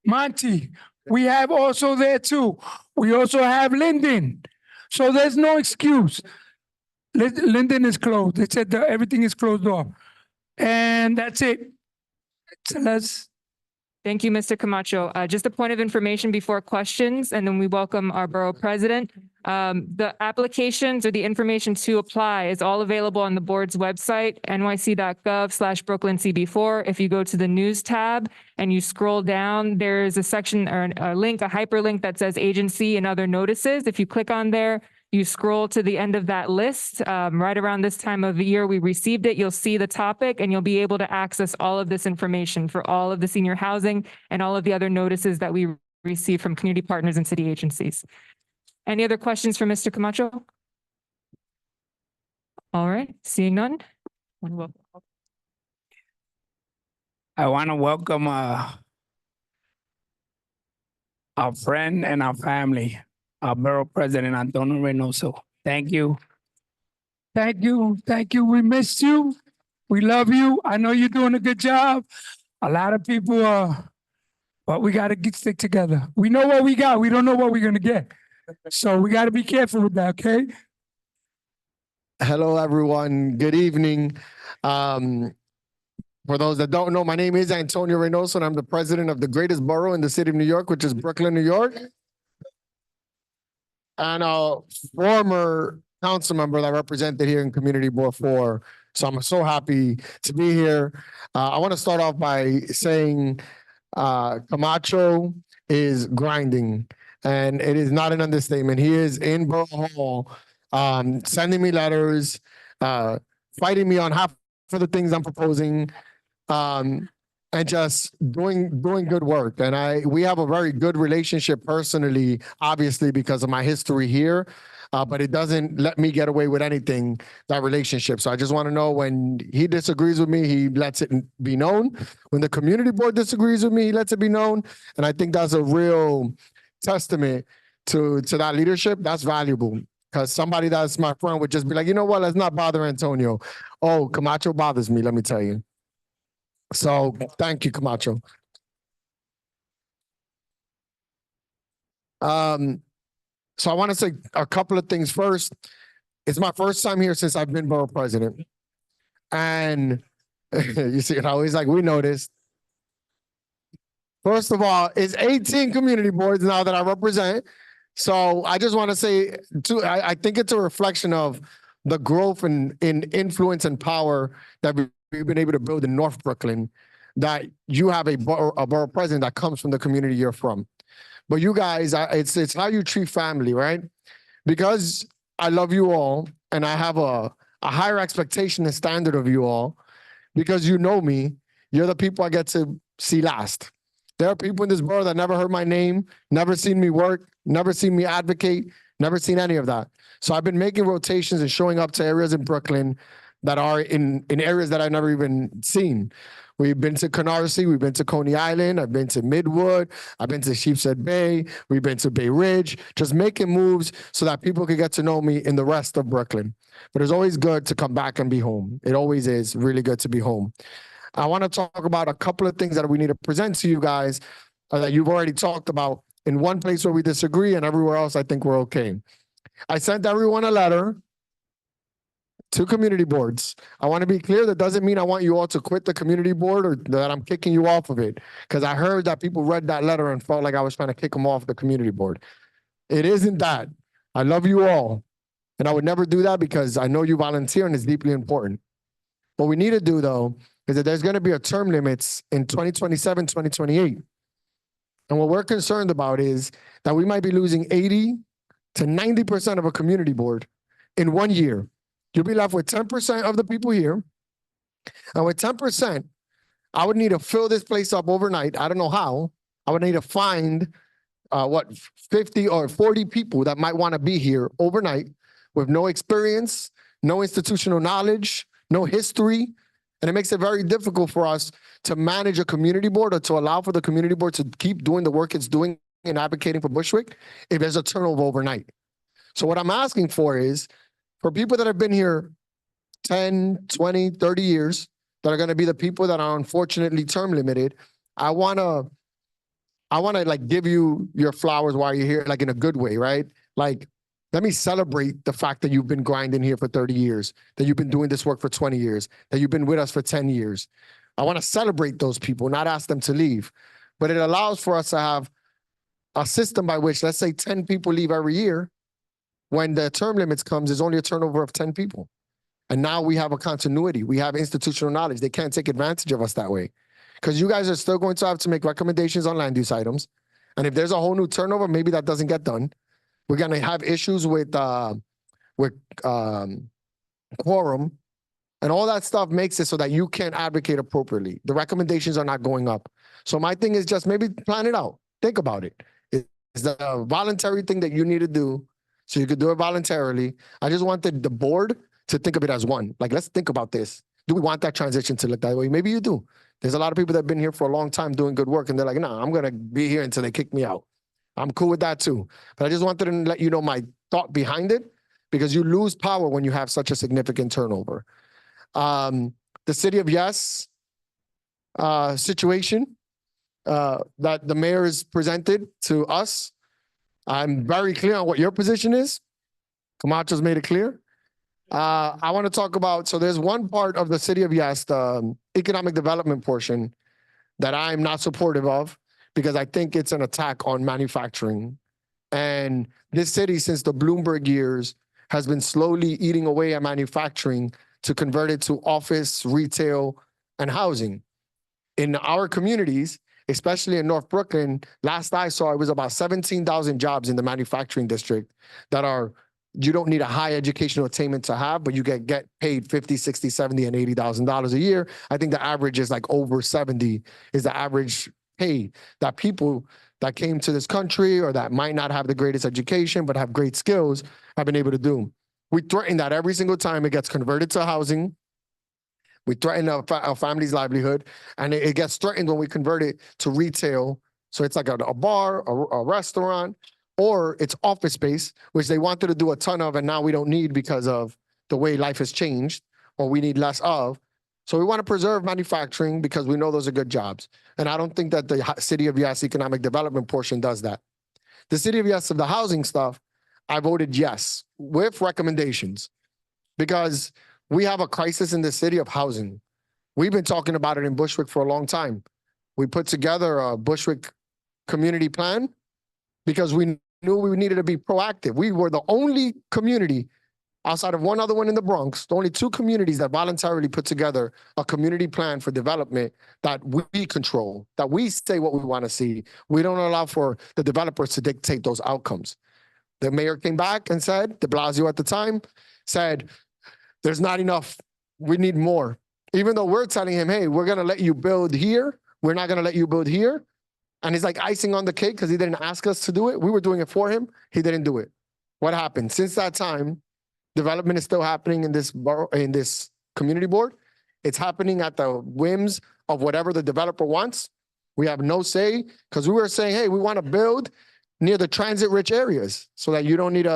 Speaker 6: Monty. We have also there too. We also have Linden. So there's no excuse. Linden is closed. They said that everything is closed off. And that's it.
Speaker 1: Thank you, Mr. Camacho. Just a point of information before questions, and then we welcome our borough president. The applications or the information to apply is all available on the board's website, nyc.gov/BrooklynCB4. If you go to the news tab and you scroll down, there's a section or a link, a hyperlink that says agency and other notices. If you click on there, you scroll to the end of that list. Right around this time of the year, we received it. You'll see the topic and you'll be able to access all of this information for all of the senior housing and all of the other notices that we receive from community partners and city agencies. Any other questions for Mr. Camacho? All right, seeing none. Wanna welcome-
Speaker 6: I want to welcome our friend and our family, our Borough President Antonio Reynoso. Thank you. Thank you. Thank you. We missed you. We love you. I know you're doing a good job. A lot of people but we got to stick together. We know what we got. We don't know what we're going to get. So we got to be careful with that, okay?
Speaker 4: Hello, everyone. Good evening. For those that don't know, my name is Antonio Reynoso, and I'm the president of the greatest borough in the city of New York, which is Brooklyn, New York. And a former council member that I represented here in Community Board 4. So I'm so happy to be here. I want to start off by saying Camacho is grinding, and it is not an understatement. He is in Borough Hall, sending me letters, fighting me on half of the things I'm proposing, and just doing good work. And we have a very good relationship personally, obviously because of my history here, but it doesn't let me get away with anything, that relationship. So I just want to know, when he disagrees with me, he lets it be known. When the community board disagrees with me, he lets it be known. And I think that's a real testament to that leadership. That's valuable, because somebody that's my friend would just be like, you know what, let's not bother Antonio. Oh, Camacho bothers me, let me tell you. So thank you, Camacho. So I want to say a couple of things. First, it's my first time here since I've been borough president. And you see, always like, we noticed. First of all, it's 18 community boards now that I represent. So I just want to say, I think it's a reflection of the growth in influence and power that we've been able to build in North Brooklyn, that you have a borough president that comes from the community you're from. But you guys, it's how you treat family, right? Because I love you all, and I have a higher expectation and standard of you all, because you know me, you're the people I get to see last. There are people in this borough that never heard my name, never seen me work, never seen me advocate, never seen any of that. So I've been making rotations and showing up to areas in Brooklyn that are in areas that I've never even seen. We've been to Canarsie, we've been to Coney Island, I've been to Midwood, I've been to Sheepshead Bay, we've been to Bay Ridge, just making moves so that people could get to know me in the rest of Brooklyn. But it's always good to come back and be home. It always is really good to be home. I want to talk about a couple of things that we need to present to you guys that you've already talked about. In one place where we disagree, and everywhere else I think we're okay. I sent everyone a letter, 2 community boards. I want to be clear, that doesn't mean I want you all to quit the community board or that I'm kicking you off of it, because I heard that people read that letter and felt like I was trying to kick them off the community board. It isn't that. I love you all, and I would never do that because I know you volunteer and it's deeply important. What we need to do, though, is that there's going to be a term limits in 2027, 2028. And what we're concerned about is that we might be losing 80 to 90% of a community board in 1 year. You'll be left with 10% of the people here. And with 10%, I would need to fill this place up overnight. I don't know how. I would need to find 50 or 40 people that might want to be here overnight with no experience, no institutional knowledge, no history. And it makes it very difficult for us to manage a community board, or to allow for the community board to keep doing the work it's doing and advocating for Bushwick if there's a turnover overnight. So what I'm asking for is, for people that have been here 10, 20, 30 years, that are going to be the people that are unfortunately term limited, I want to like give you your flowers while you're here, like in a good way, right? Like, let me celebrate the fact that you've been grinding here for 30 years, that you've been doing this work for 20 years, that you've been with us for 10 years. I want to celebrate those people, not ask them to leave. But it allows for us to have a system by which, let's say 10 people leave every year. When the term limits comes, there's only a turnover of 10 people. And now we have a continuity. We have institutional knowledge. They can't take advantage of us that way. Because you guys are still going to have to make recommendations on land use items. And if there's a whole new turnover, maybe that doesn't get done. We're going to have issues with quorum. And all that stuff makes it so that you can't advocate appropriately. The recommendations are not going up. So my thing is just maybe plan it out. Think about it. It's a voluntary thing that you need to do, so you could do it voluntarily. I just wanted the board to think of it as one. Like, let's think about this. Do we want that transition to look that way? Maybe you do. There's a lot of people that have been here for a long time doing good work, and they're like, nah, I'm gonna be here until they kick me out. I'm cool with that too. But I just wanted to let you know my thought behind it, because you lose power when you have such a significant turnover. The City of Yes situation that the mayor has presented to us, I'm very clear on what your position is. Camacho's made it clear. I want to talk about, so there's one part of the City of Yes, the economic development portion, that I'm not supportive of, because I think it's an attack on manufacturing. And this city, since the Bloomberg years, has been slowly eating away at manufacturing to convert it to office, retail, and housing. In our communities, especially in North Brooklyn, last I saw, it was about 17,000 jobs in the manufacturing district that are, you don't need a high educational attainment to have, but you get paid 50, 60, 70, and $80,000 a year. I think the average is like over 70 is the average pay that people that came to this country or that might not have the greatest education but have great skills have been able to do. We threaten that every single time it gets converted to housing. We threaten our family's livelihood, and it gets threatened when we convert it to retail. So it's like a bar, a restaurant, or it's office space, which they wanted to do a ton of, and now we don't need because of the way life has changed, or we need less of. So we want to preserve manufacturing because we know those are good jobs. And I don't think that the City of Yes economic development portion does that. The City of Yes of the housing stuff, I voted yes with recommendations, because we have a crisis in the city of housing. We've been talking about it in Bushwick for a long time. We put together a Bushwick community plan because we knew we needed to be proactive. We were the only community outside of one other one in the Bronx, the only two communities that voluntarily put together a community plan for development that we control, that we say what we want to see. We don't allow for the developers to dictate those outcomes. The mayor came back and said, de Blasio at the time, said, there's not enough, we need more. Even though we're telling him, hey, we're gonna let you build here, we're not gonna let you build here. And it's like icing on the cake because he didn't ask us to do it. We were doing it for him, he didn't do it. What happened? Since that time, development is still happening in this borough, in this community board. It's happening at the whims of whatever the developer wants. We have no say, because we were saying, hey, we want to build near the transit-rich areas so that you don't need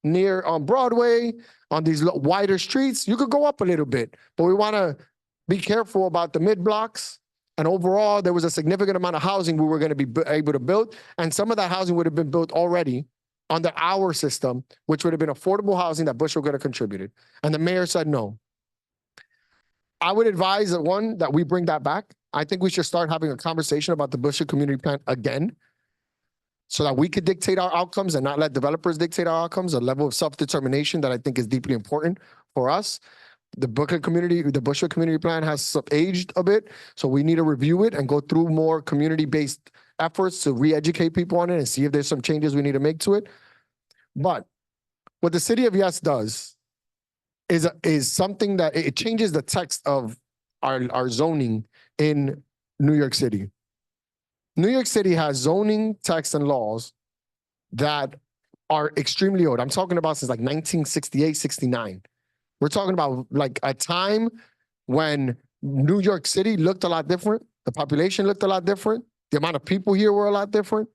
Speaker 4: near on Broadway, on these wider streets, you could go up a little bit, but we want to be careful about the mid blocks. And overall, there was a significant amount of housing we were going to be able to build. And some of that housing would have been built already under our system, which would have been affordable housing that Bushwick would have contributed. And the mayor said no. I would advise that we bring that back. I think we should start having a conversation about the Bushwick Community Plan again, so that we could dictate our outcomes and not let developers dictate our outcomes, a level of self-determination that I think is deeply important for us. The Bushwick Community Plan has aged a bit, so we need to review it and go through more community-based efforts to re-educate people on it and see if there's some changes we need to make to it. But what the City of Yes does is something that it changes the text of our zoning in New York City. New York City has zoning texts and laws that are extremely old. I'm talking about since like 1968, 69. We're talking about like a time when New York City looked a lot different. The population looked a lot different. The amount of people here were a lot different.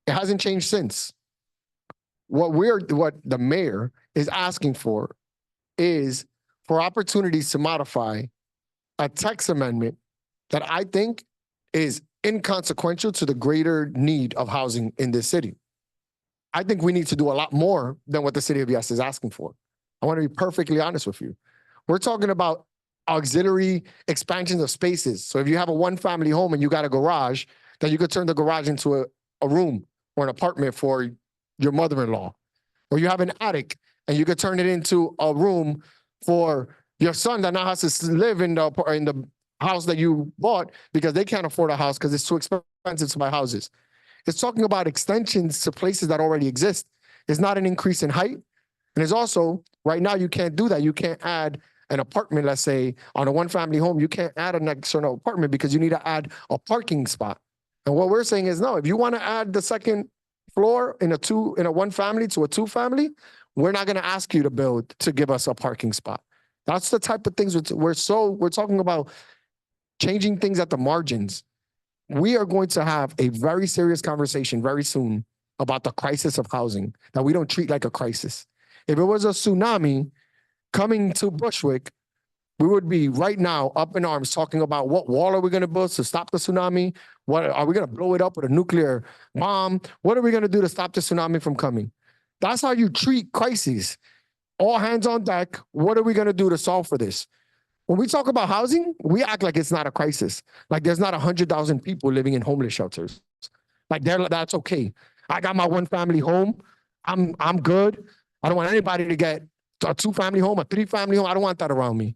Speaker 4: It hasn't changed since. What the mayor is asking for is for opportunities to modify a text amendment that I think is inconsequential to the greater need of housing in this city. I think we need to do a lot more than what the City of Yes is asking for. I want to be perfectly honest with you. We're talking about auxiliary expansions of spaces. So if you have a one-family home and you got a garage, then you could turn the garage into a room or an apartment for your mother-in-law. Or you have an attic and you could turn it into a room for your son that now has to live in the house that you bought because they can't afford a house because it's too expensive to buy houses. It's talking about extensions to places that already exist. It's not an increase in height. And it's also, right now, you can't do that. You can't add an apartment, let's say, on a one-family home. You can't add an external apartment because you need to add a parking spot. And what we're saying is, no, if you want to add the second floor in a one family to a two family, we're not going to ask you to build to give us a parking spot. That's the type of things we're talking about changing things at the margins. We are going to have a very serious conversation very soon about the crisis of housing that we don't treat like a crisis. If it was a tsunami coming to Bushwick, we would be right now up in arms talking about what wall are we going to build to stop the tsunami? What are we going to blow it up with a nuclear bomb? What are we going to do to stop the tsunami from coming? That's how you treat crises. All hands on deck. What are we going to do to solve for this? When we talk about housing, we act like it's not a crisis. Like there's not 100,000 people living in homeless shelters. Like that's okay. I got my one family home. I'm good. I don't want anybody to get a 2-family home, a 3-family home. I don't want that around me.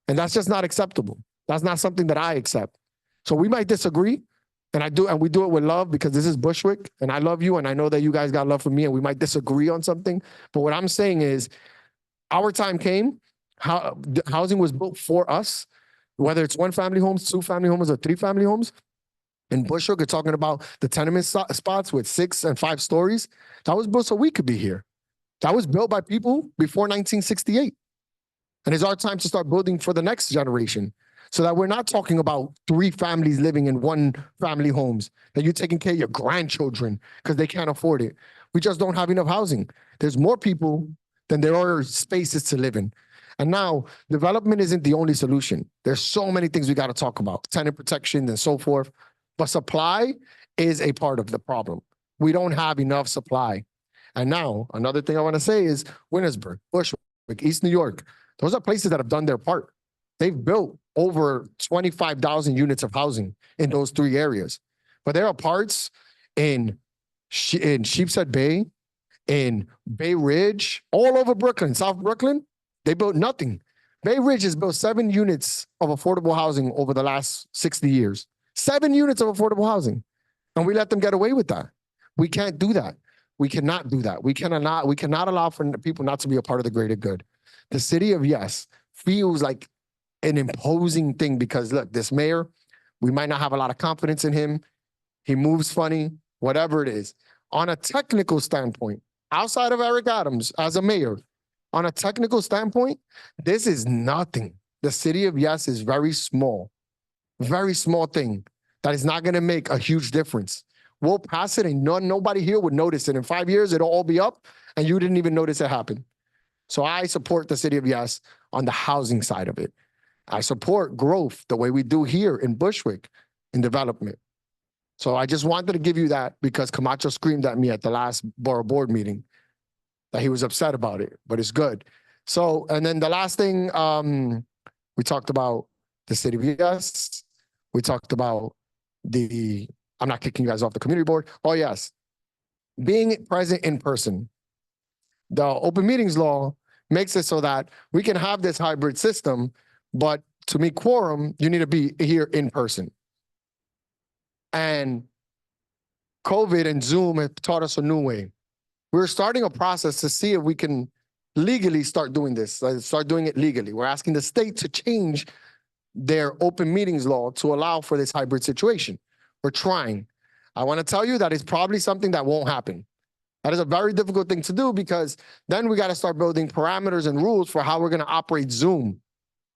Speaker 4: And that's just not acceptable. That's not something that I accept. So we might disagree, and we do it with love because this is Bushwick, and I love you, and I know that you guys got love for me, and we might disagree on something. But what I'm saying is, our time came. Housing was built for us, whether it's 1-family homes, 2-family homes, or 3-family homes. In Bushwick, we're talking about the tenement spots with 6 and 5 stories. That was built so we could be here. That was built by people before 1968. And it's our time to start building for the next generation so that we're not talking about 3 families living in 1-family homes, that you're taking care of your grandchildren because they can't afford it. We just don't have enough housing. There's more people than there are spaces to live in. And now development isn't the only solution. There's so many things we got to talk about, tenant protection and so forth. But supply is a part of the problem. We don't have enough supply. And now another thing I want to say is Wintersburg, Bushwick, East New York. Those are places that have done their part. They've built over 25,000 units of housing in those 3 areas. But there are parts in Sheepshead Bay, in Bay Ridge, all over Brooklyn, South Brooklyn, they built nothing. Bay Ridge has built 7 units of affordable housing over the last 60 years. 7 units of affordable housing. And we let them get away with that. We can't do that. We cannot do that. We cannot allow for people not to be a part of the greater good. The city of Yes feels like an imposing thing because look, this mayor, we might not have a lot of confidence in him. He moves funny, whatever it is. On a technical standpoint, outside of Eric Adams as a mayor, on a technical standpoint, this is nothing. The city of Yes is very small thing that is not going to make a huge difference. We'll pass it and nobody here would notice it. In 5 years, it'll all be up and you didn't even notice it happen. So I support the city of Yes on the housing side of it. I support growth the way we do here in Bushwick in development. So I just wanted to give you that because Camacho screamed at me at the last borough board meeting that he was upset about it, but it's good. So, and then the last thing, we talked about the city of Yes. We talked about I'm not kicking you guys off the community board. Oh yes, being present in person. The open meetings law makes it so that we can have this hybrid system, but to meet quorum, you need to be here in person. And COVID and Zoom have taught us a new way. We're starting a process to see if we can legally start doing this, start doing it legally. We're asking the state to change their open meetings law to allow for this hybrid situation. We're trying. I want to tell you that it's probably something that won't happen. That is a very difficult thing to do because then we got to start building parameters and rules for how we're going to operate Zoom.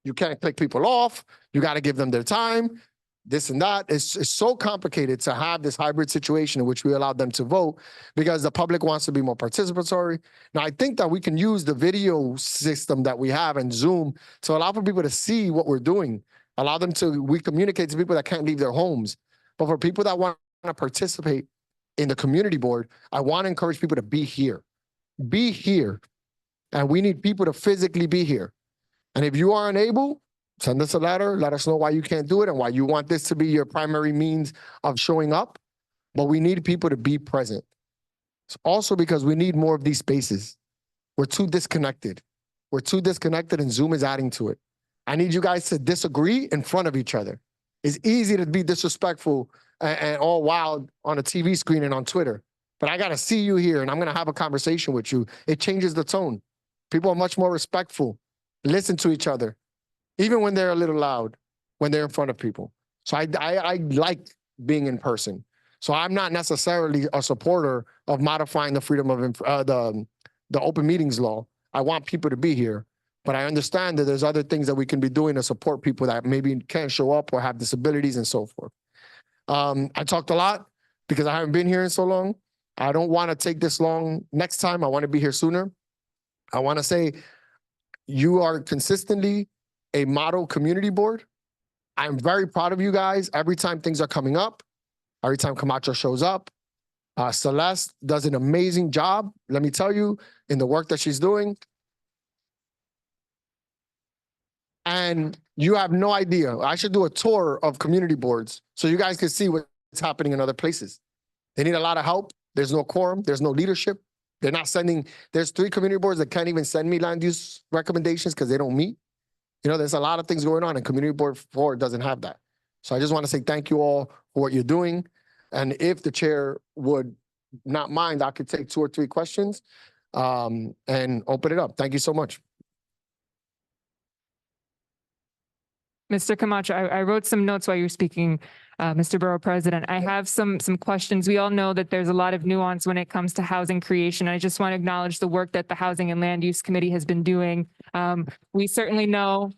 Speaker 4: You can't click people off. You got to give them their time, this and that. It's so complicated to have this hybrid situation in which we allow them to vote because the public wants to be more participatory. Now, I think that we can use the video system that we have in Zoom to allow for people to see what we're doing, we communicate to people that can't leave their homes. But for people that want to participate in the community board, I want to encourage people to be here. Be here. And we need people to physically be here. And if you are unable, send us a letter. Let us know why you can't do it and why you want this to be your primary means of showing up. But we need people to be present. It's also because we need more of these spaces. We're too disconnected. We're too disconnected and Zoom is adding to it. I need you guys to disagree in front of each other. It's easy to be disrespectful and all wild on a TV screen and on Twitter. But I got to see you here and I'm going to have a conversation with you. It changes the tone. People are much more respectful, listen to each other, even when they're a little loud, when they're in front of people. So I like being in person. So I'm not necessarily a supporter of modifying the freedom of the open meetings law. I want people to be here, but I understand that there's other things that we can be doing to support people that maybe can't show up or have disabilities and so forth. I talked a lot because I haven't been here in so long. I don't want to take this long. Next time, I want to be here sooner. I want to say you are consistently a model community board. I'm very proud of you guys every time things are coming up, every time Camacho shows up. Celeste does an amazing job, let me tell you, in the work that she's doing. And you have no idea. I should do a tour of community boards so you guys can see what's happening in other places. They need a lot of help. There's no quorum. There's no leadership. They're not sending, there's 3 community boards that can't even send me land use recommendations because they don't meet. You know, there's a lot of things going on and Community Board 4 doesn't have that. So I just want to say thank you all for what you're doing. And if the chair would not mind, I could take 2 or 3 questions and open it up. Thank you so much.
Speaker 1: Mr. Camacho, I wrote some notes while you were speaking, Mr. Borough President. I have some questions. We all know that there's a lot of nuance when it comes to housing creation. I just want to acknowledge the work that the Housing and Land Use Committee has been doing. We certainly know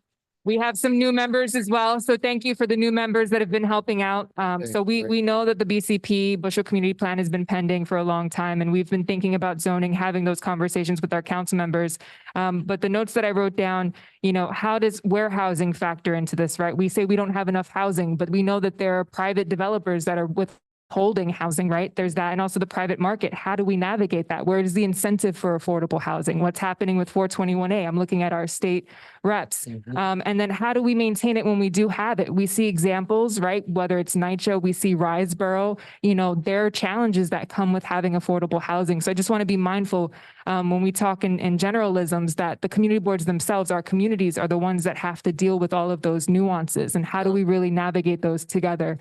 Speaker 1: we have some new members as well. So thank you for the new members that have been helping out. So we know that the BCP Bushwick Community Plan has been pending for a long time, and we've been thinking about zoning, having those conversations with our council members. But the notes that I wrote down, you know, how does warehousing factor into this, right? We say we don't have enough housing, but we know that there are private developers that are withholding housing, right? There's that. And also the private market. How do we navigate that? Where is the incentive for affordable housing? What's happening with 421A? I'm looking at our state reps. And then how do we maintain it when we do have it? We see examples, right? Whether it's NYCHA, we see Riseboro, you know, there are challenges that come with having affordable housing. So I just want to be mindful when we talk in generalisms that the community boards themselves, our communities are the ones that have to deal with all of those nuances. And how do we really navigate those together?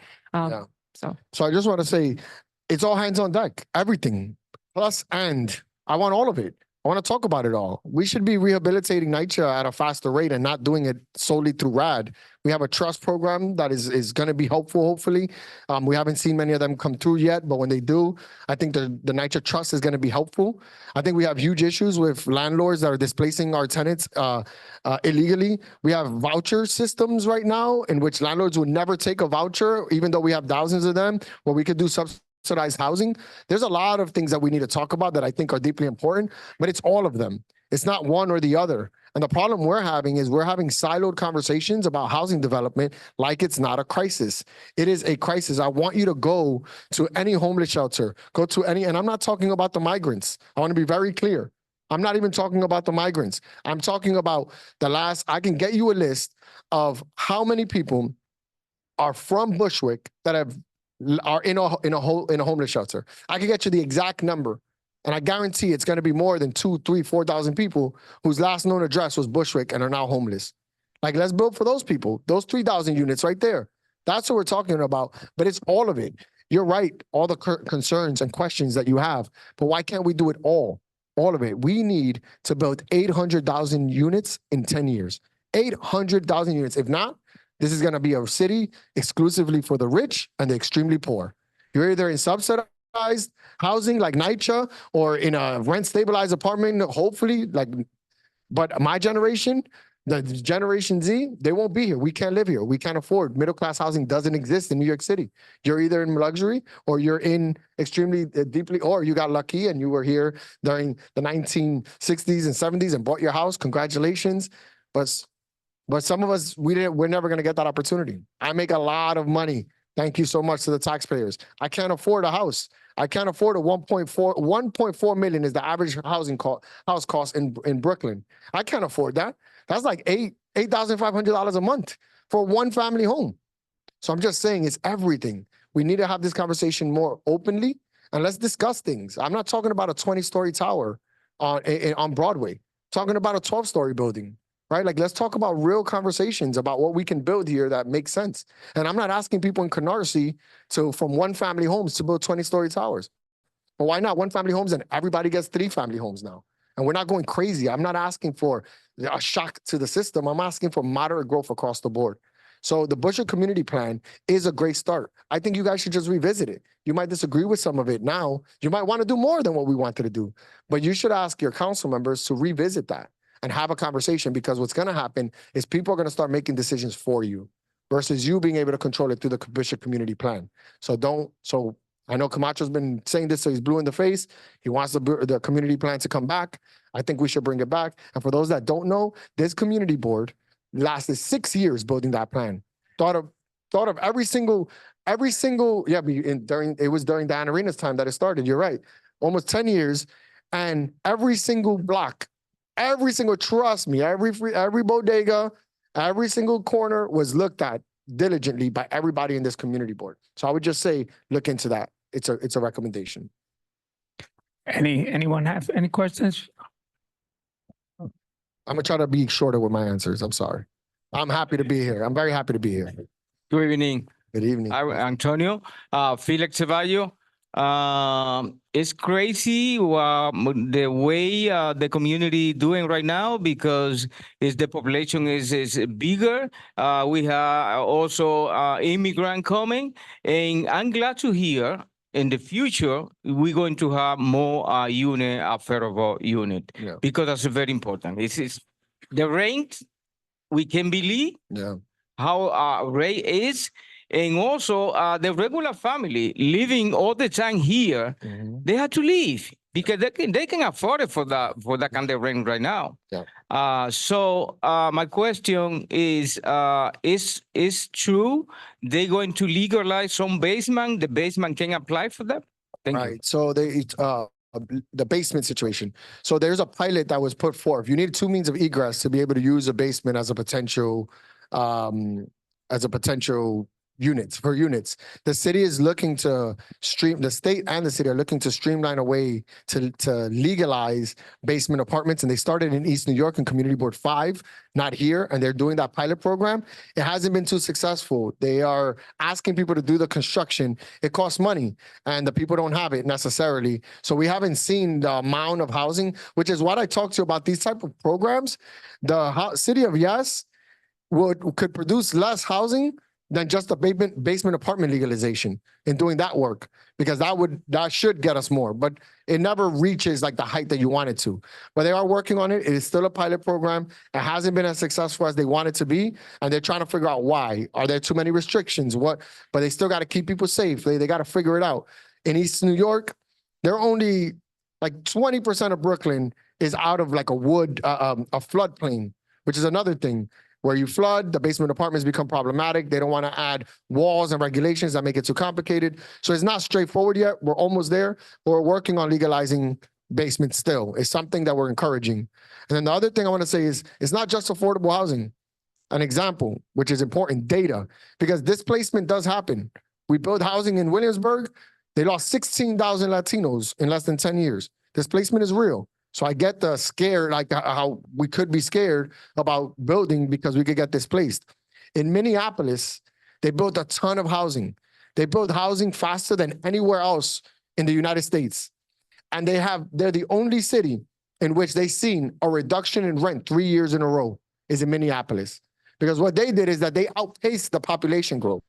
Speaker 4: So I just want to say, it's all hands on deck, everything, plus and I want all of it. I want to talk about it all. We should be rehabilitating NYCHA at a faster rate and not doing it solely through RAD. We have a trust program that is going to be helpful, hopefully. We haven't seen many of them come through yet, but when they do, I think the NYCHA trust is going to be helpful. I think we have huge issues with landlords that are displacing our tenants illegally. We have voucher systems right now in which landlords would never take a voucher, even though we have thousands of them, where we could do subsidized housing. There's a lot of things that we need to talk about that I think are deeply important, but it's all of them. It's not one or the other. And the problem we're having is we're having siloed conversations about housing development like it's not a crisis. It is a crisis. I want you to go to any homeless shelter, go to any, and I'm not talking about the migrants. I want to be very clear. I'm not even talking about the migrants. I'm talking about I can get you a list of how many people are from Bushwick that are in a homeless shelter. I can get you the exact number. And I guarantee it's going to be more than 2,000, 3,000, 4,000 people whose last known address was Bushwick and are now homeless. Like, let's build for those people, those 3,000 units right there. That's what we're talking about. But it's all of it. You're right, all the concerns and questions that you have. But why can't we do it all? All of it. We need to build 800,000 units in 10 years. 800,000 units. If not, this is going to be a city exclusively for the rich and the extremely poor. You're either in subsidized housing like NYCHA or in a rent stabilized apartment, hopefully, but my generation, the Generation Z, they won't be here. We can't live here. We can't afford. Middle class housing doesn't exist in New York City. You're either in luxury or you're in extremely deeply, or you got lucky and you were here during the 1960s and 70s and bought your house. Congratulations. But some of us, we're never going to get that opportunity. I make a lot of money. Thank you so much to the taxpayers. I can't afford a house. I can't afford a 1.4 million is the average house cost in Brooklyn. I can't afford that. That's like $8,500 a month for one family home. So I'm just saying it's everything. We need to have this conversation more openly and let's discuss things. I'm not talking about a 20-story tower on Broadway. I'm talking about a 12-story building. Right? Like, let's talk about real conversations about what we can build here that makes sense. And I'm not asking people in Canarsie from one family homes to build 20-story towers. But why not one family homes and everybody gets 3 family homes now? And we're not going crazy. I'm not asking for a shock to the system. I'm asking for moderate growth across the board. So the Busher Community Plan is a great start. I think you guys should just revisit it. You might disagree with some of it now. You might want to do more than what we wanted to do, but you should ask your council members to revisit that and have a conversation, because what's going to happen is people are going to start making decisions for you versus you being able to control it through the Bishop Community Plan. So I know Camacho's been saying this, so he's blue in the face. He wants the community plan to come back. I think we should bring it back. And for those that don't know, this community board lasted 6 years building that plan. Thought of every single, it was during Dan Arena's time that it started. You're right. Almost 10 years. And every single block, trust me, every bodega, every single corner was looked at diligently by everybody in this community board. So I would just say, look into that. It's a recommendation.
Speaker 6: Anyone have any questions?
Speaker 4: I'm gonna try to be shorter with my answers. I'm sorry. I'm happy to be here. I'm very happy to be here.
Speaker 5: Good evening.
Speaker 4: Good evening.
Speaker 5: Antonio, Felix Ceballo. It's crazy the way the community doing right now, because the population is bigger. We have also immigrant coming, and I'm glad to hear in the future we're going to have more affordable unit, because that's very important. It's the rent, we can believe how rate is. And also the regular family living all the time here, they have to leave because they can afford it for that kind of rent right now. So my question is true they're going to legalize some basement? The basement can apply for that? Thank you.
Speaker 4: So the basement situation. So there's a pilot that was put forth. You need 2 means of egress to be able to use a basement as a potential units. The city is looking to the state and the city are looking to streamline a way to legalize basement apartments. And they started in East New York in Community Board 5, not here. And they're doing that pilot program. It hasn't been too successful. They are asking people to do the construction. It costs money and the people don't have it necessarily. So we haven't seen the amount of housing, which is what I talked to you about these type of programs. The city of Yes could produce less housing than just a basement apartment legalization in doing that work, because that should get us more, but it never reaches like the height that you want it to. But they are working on it. It is still a pilot program. It hasn't been as successful as they want it to be, and they're trying to figure out why. Are there too many restrictions? But they still got to keep people safe. They got to figure it out. In East New York, they're only like 20% of Brooklyn is out of like a floodplain, which is another thing. Where you flood, the basement apartments become problematic. They don't want to add walls and regulations that make it too complicated. So it's not straightforward yet. We're almost there. But we're working on legalizing basements still. It's something that we're encouraging. And then the other thing I want to say is it's not just affordable housing. An example, which is important, data, because displacement does happen. We build housing in Williamsburg. They lost 16,000 Latinos in less than 10 years. Displacement is real. So I get the scare, like how we could be scared about building because we could get displaced. In Minneapolis, they built a ton of housing. They build housing faster than anywhere else in the United States. And they're the only city in which they've seen a reduction in rent 3 years in a row is in Minneapolis. Because what they did is that they outpaced the population growth.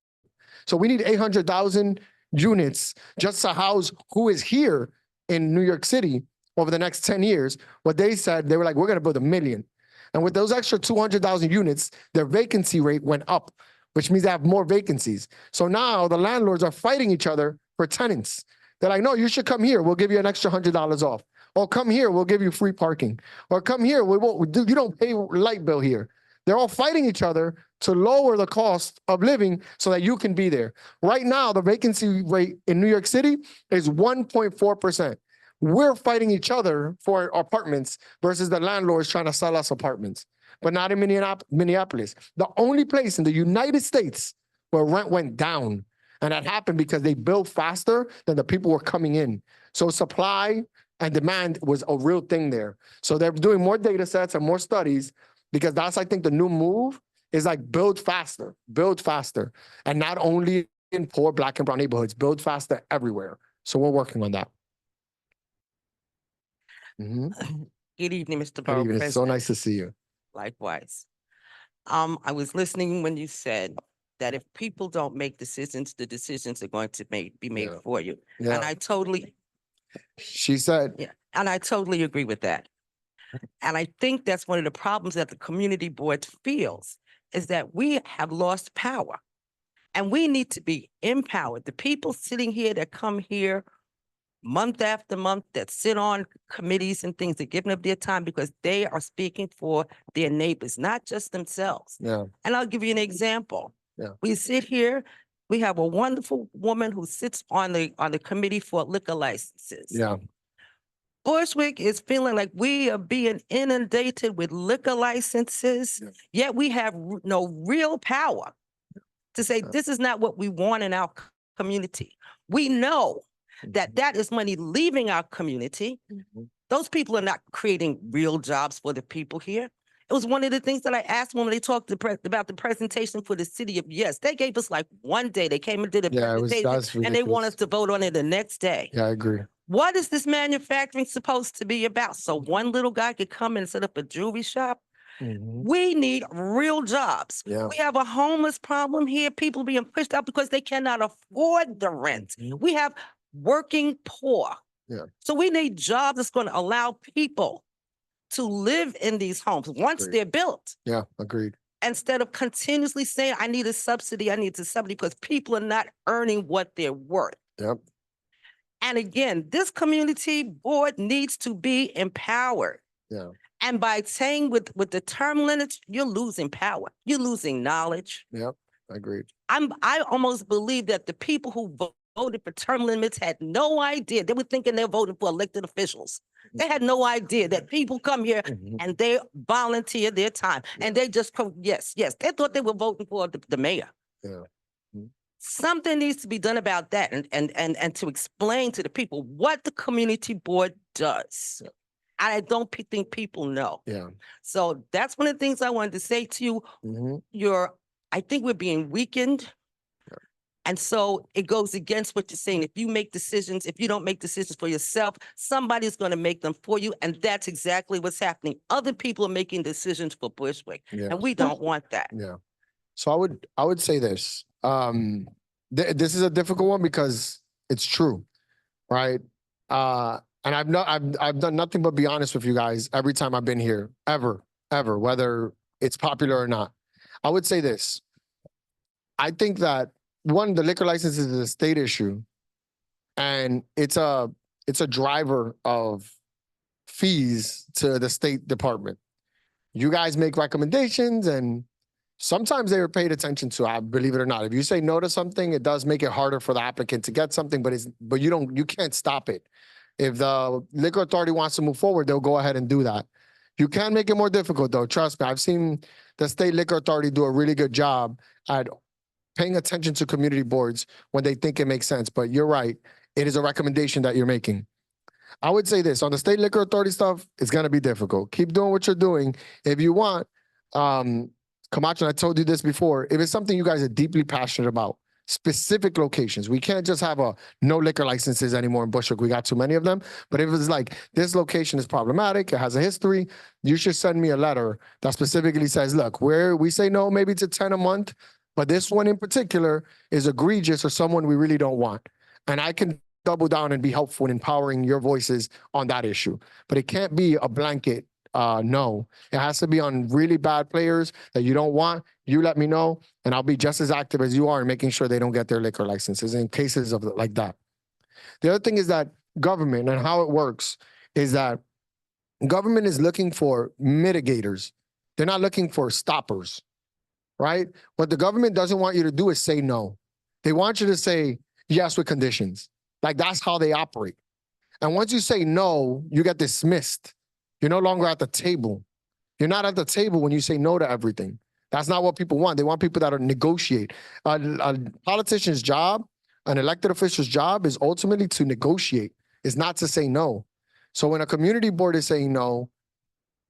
Speaker 4: So we need 800,000 units just to house who is here in New York City over the next 10 years. What they said, they were like, we're going to build 1 million. And with those extra 200,000 units, their vacancy rate went up, which means they have more vacancies. So now the landlords are fighting each other for tenants. They're like, no, you should come here. We'll give you an extra $100 off. Or come here, we'll give you free parking. Or come here, you don't pay light bill here. They're all fighting each other to lower the cost of living so that you can be there. Right now, the vacancy rate in New York City is 1.4%. We're fighting each other for apartments versus the landlords trying to sell us apartments, but not in Minneapolis. The only place in the United States where rent went down, and that happened because they built faster than the people were coming in. So supply and demand was a real thing there. So they're doing more data sets and more studies because that's, I think, the new move is like build faster, and not only in poor Black and brown neighborhoods, build faster everywhere. So we're working on that.
Speaker 21: Good evening, Mr.
Speaker 4: Good
Speaker 21: Borough
Speaker 4: evening. It's so
Speaker 21: President.
Speaker 4: nice to see you.
Speaker 21: Likewise. I was listening when you said that if people don't make decisions, the decisions are going to be made
Speaker 4: Yeah.
Speaker 21: for you.
Speaker 4: Yeah.
Speaker 21: And I totally,
Speaker 4: She said,
Speaker 21: yeah, and I totally agree with that. And I think that's one of the problems that the community board feels is that we have lost power and we need to be empowered. The people sitting here that come here month after month, that sit on committees and things, they're giving up their time because they are speaking for their neighbors, not just themselves.
Speaker 4: yeah,
Speaker 21: And I'll give you an example.
Speaker 4: Yeah.
Speaker 21: We sit here, we have a wonderful woman who sits on the committee for liquor licenses.
Speaker 4: yeah,
Speaker 21: Bushwick is feeling like we are being inundated with liquor licenses,
Speaker 4: Yeah.
Speaker 21: yet we have no real power to say,
Speaker 4: Yeah.
Speaker 21: this is not what we want in our community. We know that that is money leaving our community.
Speaker 4: Mhm.
Speaker 21: Those people are not creating real jobs for the people here. It was one of the things that I asked when they talked about the presentation for the city of Yes. They gave us like one day. They came and did a
Speaker 4: Yeah, that's
Speaker 21: presentation and they want
Speaker 4: ridiculous.
Speaker 21: us to vote on it the next day.
Speaker 4: Yeah, I agree.
Speaker 21: What is this manufacturing supposed to be about? So one little guy could come and set up a jewelry shop?
Speaker 4: Mhm.
Speaker 21: We need real jobs.
Speaker 4: Yeah.
Speaker 21: We have a homeless problem here, people being pushed out because they cannot afford the rent. We have working poor.
Speaker 4: Yeah.
Speaker 21: So we need jobs that's going to allow people to live in these homes once
Speaker 4: Agreed.
Speaker 21: they're built,
Speaker 4: Yeah, agreed.
Speaker 21: instead of continuously saying, I need a subsidy, because people are not earning what they're worth.
Speaker 4: Yep.
Speaker 21: And again, this community board needs to be empowered.
Speaker 4: Yeah.
Speaker 21: And by saying with the term limits, you're losing power. You're losing knowledge.
Speaker 4: Yep. Agreed.
Speaker 21: I almost believe that the people who voted for term limits had no idea. They were thinking they're voting for elected officials. They had no idea that people come here
Speaker 4: Mhm.
Speaker 21: and they volunteer their time and they just come, yes. They thought they were voting for the mayor.
Speaker 4: Yeah. Mhm.
Speaker 21: Something needs to be done about that and to explain to the people what the community board does.
Speaker 4: Yeah.
Speaker 21: And I don't think people know.
Speaker 4: Yeah.
Speaker 21: So that's one of the things I wanted to say to you.
Speaker 4: Mhm.
Speaker 21: I think we're being weakened. And so it goes against what you're saying. If you don't make decisions for yourself, somebody's going to make them for you. And that's exactly what's happening. Other people are making decisions for Bushwick,
Speaker 4: Yeah.
Speaker 21: and we don't want that.
Speaker 4: Yeah. So I would say this. This is a difficult one because it's true, right? And I've done nothing but be honest with you guys every time I've been here, ever, whether it's popular or not. I would say this. I think that one, the liquor license is a state issue, and it's a driver of fees to the State Department. You guys make recommendations, and sometimes they are paid attention to, I believe it or not. If you say no to something, it does make it harder for the applicant to get something, but you can't stop it. If the liquor authority wants to move forward, they'll go ahead and do that. You can make it more difficult though. Trust me, I've seen the state liquor authority do a really good job at paying attention to community boards when they think it makes sense. But you're right. It is a recommendation that you're making. I would say this on the state liquor authority stuff, it's going to be difficult. Keep doing what you're doing. If you want, Camacho, I told you this before, if it's something you guys are deeply passionate about, specific locations, we can't just have no liquor licenses anymore in Bushwick. We got too many of them. But if it's like this location is problematic, it has a history, you should send me a letter that specifically says, look, we say no, maybe to 10 a month, but this one in particular is egregious or someone we really don't want. And I can double down and be helpful in empowering your voices on that issue. But it can't be a blanket no. It has to be on really bad players that you don't want. You let me know, and I'll be just as active as you are in making sure they don't get their liquor licenses in cases of like that. The other thing is that government and how it works is that government is looking for mitigators. They're not looking for stoppers, right? What the government doesn't want you to do is say no. They want you to say yes with conditions. Like that's how they operate. And once you say no, you get dismissed. You're no longer at the table. You're not at the table when you say no to everything. That's not what people want. They want people that are negotiate. A politician's job, an elected official's job is ultimately to negotiate. It's not to say no. So when a community board is saying no,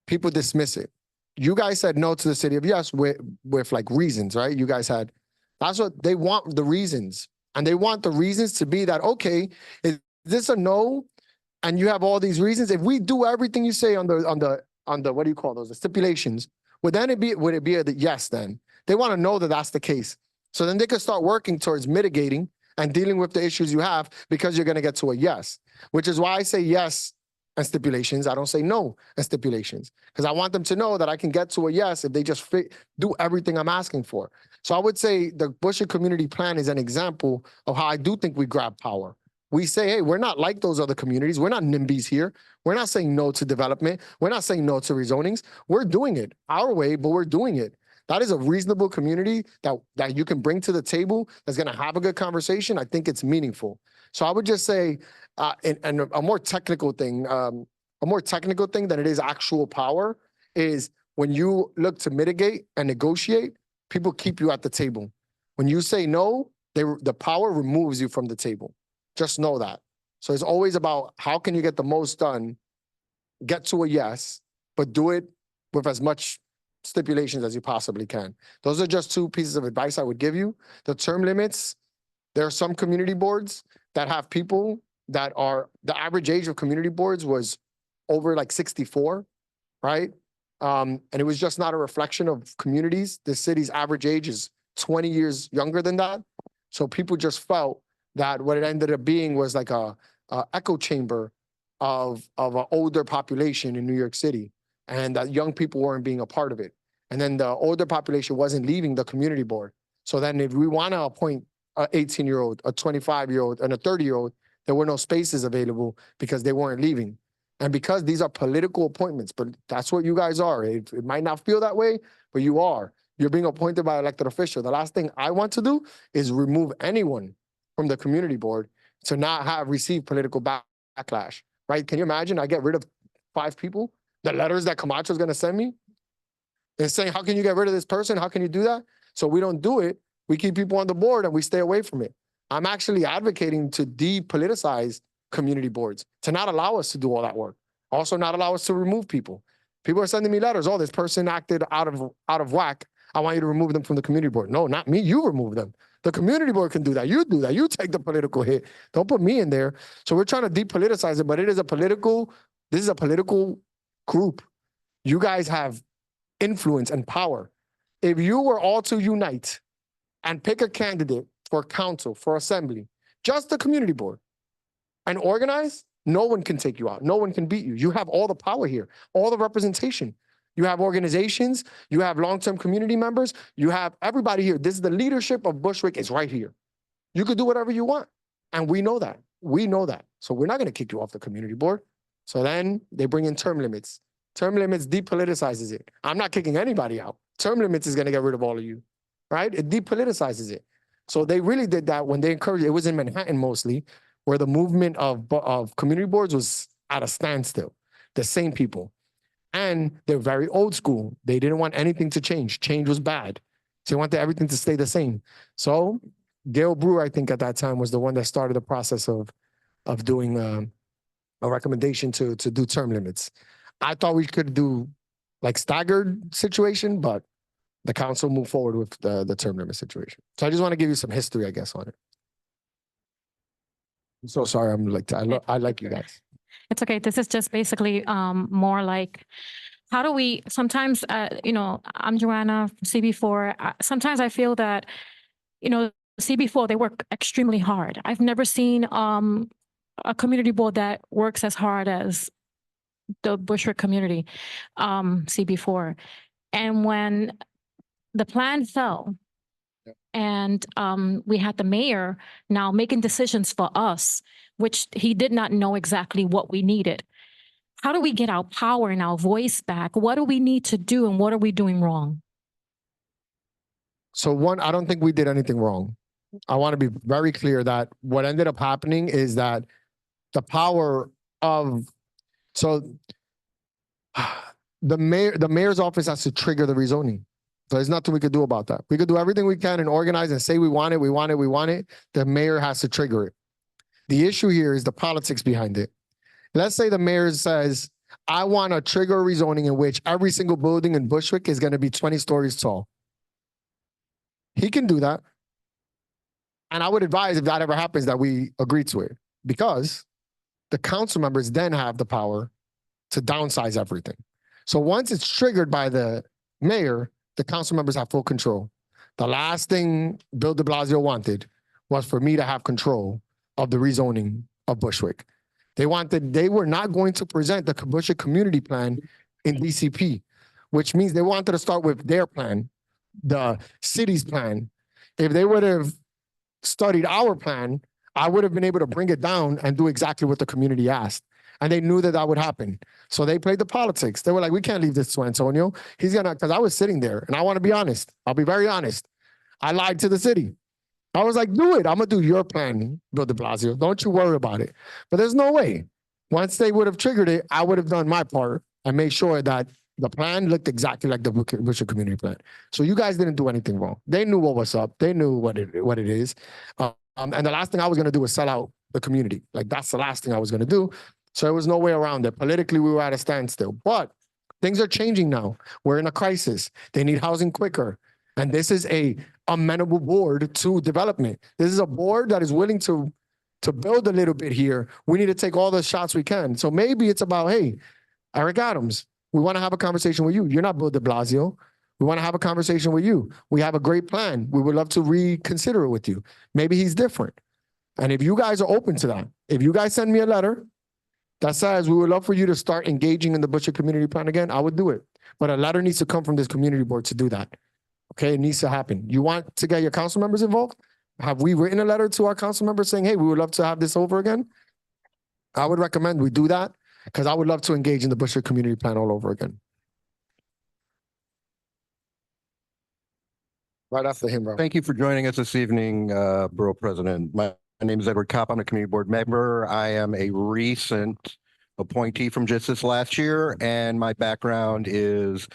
Speaker 4: people dismiss it. You guys said no to the city of Yes with like reasons, right? You guys had, that's what they want, the reasons. And they want the reasons to be that, okay, is this a no? And you have all these reasons. If we do everything you say on the what do you call those? The stipulations, would it be a yes then? They want to know that that's the case. So then they could start working towards mitigating and dealing with the issues you have because you're going to get to a yes, which is why I say yes and stipulations. I don't say no and stipulations because I want them to know that I can get to a yes if they just do everything I'm asking for. So I would say the Bushwick Community Plan is an example of how I do think we grab power. We say, hey, we're not like those other communities. We're not NIMBYs here. We're not saying no to development. We're not saying no to rezonings. We're doing it our way, but we're doing it. That is a reasonable community that you can bring to the table that's going to have a good conversation. I think it's meaningful. So I would just say, and a more technical thing than it is actual power is when you look to mitigate and negotiate, people keep you at the table. When you say no, the power removes you from the table. Just know that. So it's always about how can you get the most done, get to a yes, but do it with as much stipulations as you possibly can. Those are just two pieces of advice I would give you. The term limits, there are some community boards that have people that are, the average age of community boards was over like 64, right? And it was just not a reflection of communities. The city's average age is 20 years younger than that. So people just felt that what it ended up being was like a echo chamber of an older population in New York City, and that young people weren't being a part of it. And then the older population wasn't leaving the community board. So then if we want to appoint an 18-year-old, a 25-year-old, and a 30-year-old, there were no spaces available because they weren't leaving. And because these are political appointments, but that's what you guys are. It might not feel that way, but you are. You're being appointed by elected official. The last thing I want to do is remove anyone from the community board to not have received political backlash, right? Can you imagine I get rid of 5 people? The letters that Camacho is going to send me? They're saying, how can you get rid of this person? How can you do that? So we don't do it. We keep people on the board and we stay away from it. I'm actually advocating to depoliticize community boards, to not allow us to do all that work. Also not allow us to remove people. People are sending me letters. Oh, this person acted out of whack. I want you to remove them from the community board. No, not me. You remove them. The community board can do that. You do that. You take the political hit. Don't put me in there. So we're trying to depoliticize it, but this is a political group. You guys have influence and power. If you were all to unite and pick a candidate for council, for assembly, just the community board, and organize, no one can take you out. No one can beat you. You have all the power here, all the representation. You have organizations, you have long-term community members, you have everybody here. This is the leadership of Bushwick is right here. You could do whatever you want. And we know that. We know that. So we're not going to kick you off the community board. So then they bring in term limits. Term limits depoliticizes it. I'm not kicking anybody out. Term limits is going to get rid of all of you, right? It depoliticizes it. So they really did that when they encouraged, it was in Manhattan mostly, where the movement of community boards was at a standstill. The same people. And they're very old school. They didn't want anything to change. Change was bad. So they wanted everything to stay the same. So Gail Brewer, I think at that time, was the one that started the process of doing a recommendation to do term limits. I thought we could do like staggered situation, but the council moved forward with the term limit situation. So I just want to give you some history, I guess, on it. I'm so sorry. I like you guys.
Speaker 7: It's okay. This is just basically more like, how do we, sometimes, I'm Joanna from CB4. Sometimes I feel that, CB4, they work extremely hard. I've never seen a community board that works as hard as the Bushwick community, CB4. And when the plan fell, and we had the mayor now making decisions for us, which he did not know exactly what we needed. How do we get our power and our voice back? What do we need to do and what are we doing wrong?
Speaker 4: So one, I don't think we did anything wrong. I want to be very clear that what ended up happening is that the power of, so the mayor's office has to trigger the rezoning. So there's nothing we could do about that. We could do everything we can and organize and say we want it, we want it, we want it. The mayor has to trigger it. The issue here is the politics behind it. Let's say the mayor says, I want to trigger a rezoning in which every single building in Bushwick is going to be 20 stories tall. He can do that. And I would advise if that ever happens that we agree to it, because the council members then have the power to downsize everything. So once it's triggered by the mayor, the council members have full control. The last thing Bill de Blasio wanted was for me to have control of the rezoning of Bushwick. They were not going to present the Bushwick Community Plan in DCP, which means they wanted to start with their plan, the city's plan. If they would have studied our plan, I would have been able to bring it down and do exactly what the community asked. And they knew that that would happen. So they played the politics. They were like, we can't leave this to Antonio. He's gonna, because I was sitting there and I want to be honest. I'll be very honest. I lied to the city. I was like, do it. I'm gonna do your plan, Bill de Blasio. Don't you worry about it. But there's no way. Once they would have triggered it, I would have done my part and made sure that the plan looked exactly like the Bushwick Community Plan. So you guys didn't do anything wrong. They knew what was up. They knew what it is. And the last thing I was gonna do was sell out the community. Like that's the last thing I was gonna do. So there was no way around it. Politically, we were at a standstill. But things are changing now. We're in a crisis. They need housing quicker. And this is a amenable board to development. This is a board that is willing to build a little bit here. We need to take all the shots we can. So maybe it's about, hey, Eric Adams, we want to have a conversation with you. You're not Bill de Blasio. We want to have a conversation with you. We have a great plan. We would love to reconsider it with you. Maybe he's different. And if you guys are open to that, if you guys send me a letter that says we would love for you to start engaging in the Bushwick Community Plan again, I would do it. But a letter needs to come from this community board to do that. Okay, it needs to happen. You want to get your council members involved? Have we written a letter to our council members saying, hey, we would love to have this over again? I would recommend we do that because I would love to engage in the Bushwick Community Plan all over again. Right after him, bro.
Speaker 2: Thank you for joining us this evening, Borough President. My name is Edward Kopp. I'm a community board member. I am a recent appointee from just this last year, and my background is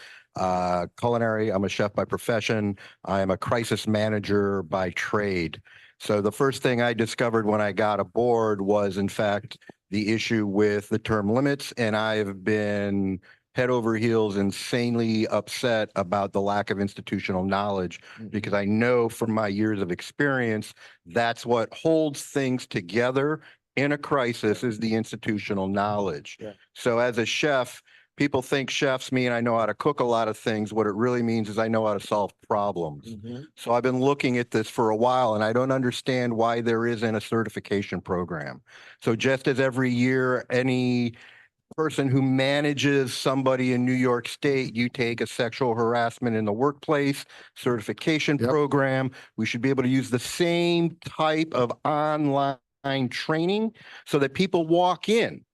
Speaker 2: culinary. I'm a chef by profession. I am a crisis manager by trade. So the first thing I discovered when I got aboard was, in fact, the issue with the term limits, and I have been head over heels insanely upset about the lack of institutional knowledge, because I know from my years of experience, that's what holds things together in a crisis is the institutional knowledge.
Speaker 4: Yeah.
Speaker 2: So as a chef, people think chefs mean I know how to cook a lot of things. What it really means is I know how to solve problems. So I've been looking at this for a while, and I don't understand why there isn't a certification program. So just as every year, any person who manages somebody in New York State, you take a sexual harassment in the workplace certification program. We should be able to use the same type of online training so that people walk in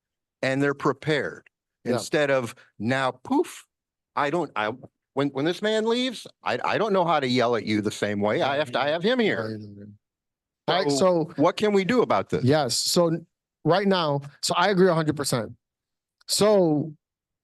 Speaker 2: and they're prepared instead of now poof. When this man leaves, I don't know how to yell at you the same way. I have him here.
Speaker 4: All right, so
Speaker 2: what can we do about this?
Speaker 4: yes, so right now, so I agree 100%. So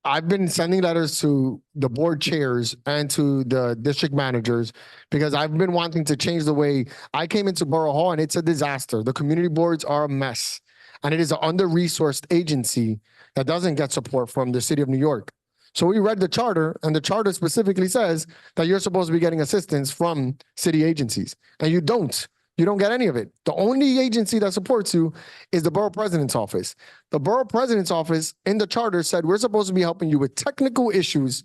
Speaker 4: I've been sending letters to the board chairs and to the district managers because I've been wanting to change the way I came into Borough Hall, and it's a disaster. The community boards are a mess, and it is an under-resourced agency that doesn't get support from the city of New York. So we read the charter, and the charter specifically says that you're supposed to be getting assistance from city agencies, and you don't. You don't get any of it. The only agency that supports you is the borough president's office. The borough president's office in the charter said we're supposed to be helping you with technical issues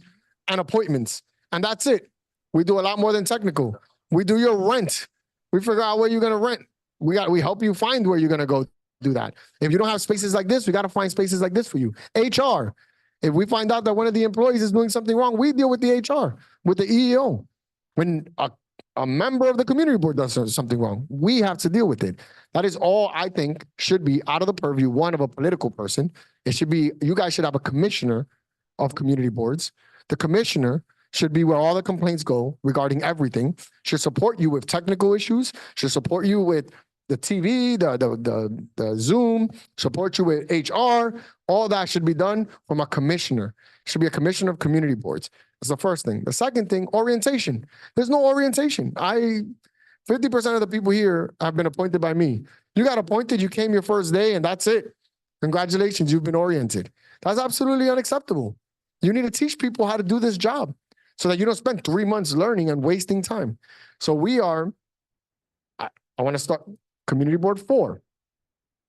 Speaker 4: and appointments. And that's it. We do a lot more than technical. We do your rent. We figure out where you're going to rent. We help you find where you're going to go do that. If you don't have spaces like this, we got to find spaces like this for you. HR. If we find out that one of the employees is doing something wrong, we deal with the HR, with the EEO. When a member of the community board does something wrong, we have to deal with it. That is all I think should be out of the purview, one, of a political person. It should be, you guys should have a commissioner of community boards. The commissioner should be where all the complaints go regarding everything, should support you with technical issues, should support you with the TV, the Zoom, support you with HR. All that should be done from a commissioner. It should be a commissioner of community boards. That's the first thing. The second thing, orientation. There's no orientation. 50% of the people here have been appointed by me. You got appointed, you came your first day, and that's it. Congratulations, you've been oriented. That's absolutely unacceptable. You need to teach people how to do this job so that you don't spend 3 months learning and wasting time. So we are, I want to start Community Board 4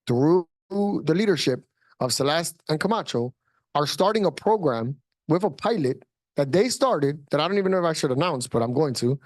Speaker 4: through the leadership of Celeste and Camacho are starting a program with a pilot that they started, that I don't even know if I should announce, but I'm going to.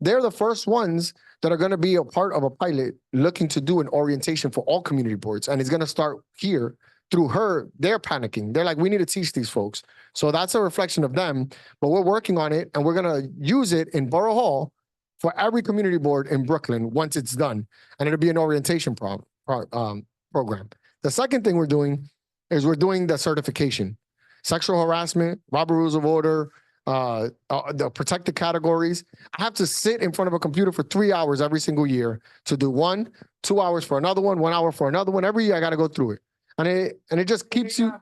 Speaker 4: They're the first ones that are going to be a part of a pilot looking to do an orientation for all community boards. And it's going to start here through her. They're panicking. They're like, we need to teach these folks. So that's a reflection of them, but we're working on it and we're going to use it in Borough Hall for every community board in Brooklyn once it's done. And it'll be an orientation program. The second thing we're doing is we're doing the certification. Sexual harassment, robbery rules of order, the protected categories. I have to sit in front of a computer for 3 hours every single year to do 1, 2 hours for another one, 1 hour for another one. Every year I got to go through it. And it just keeps you,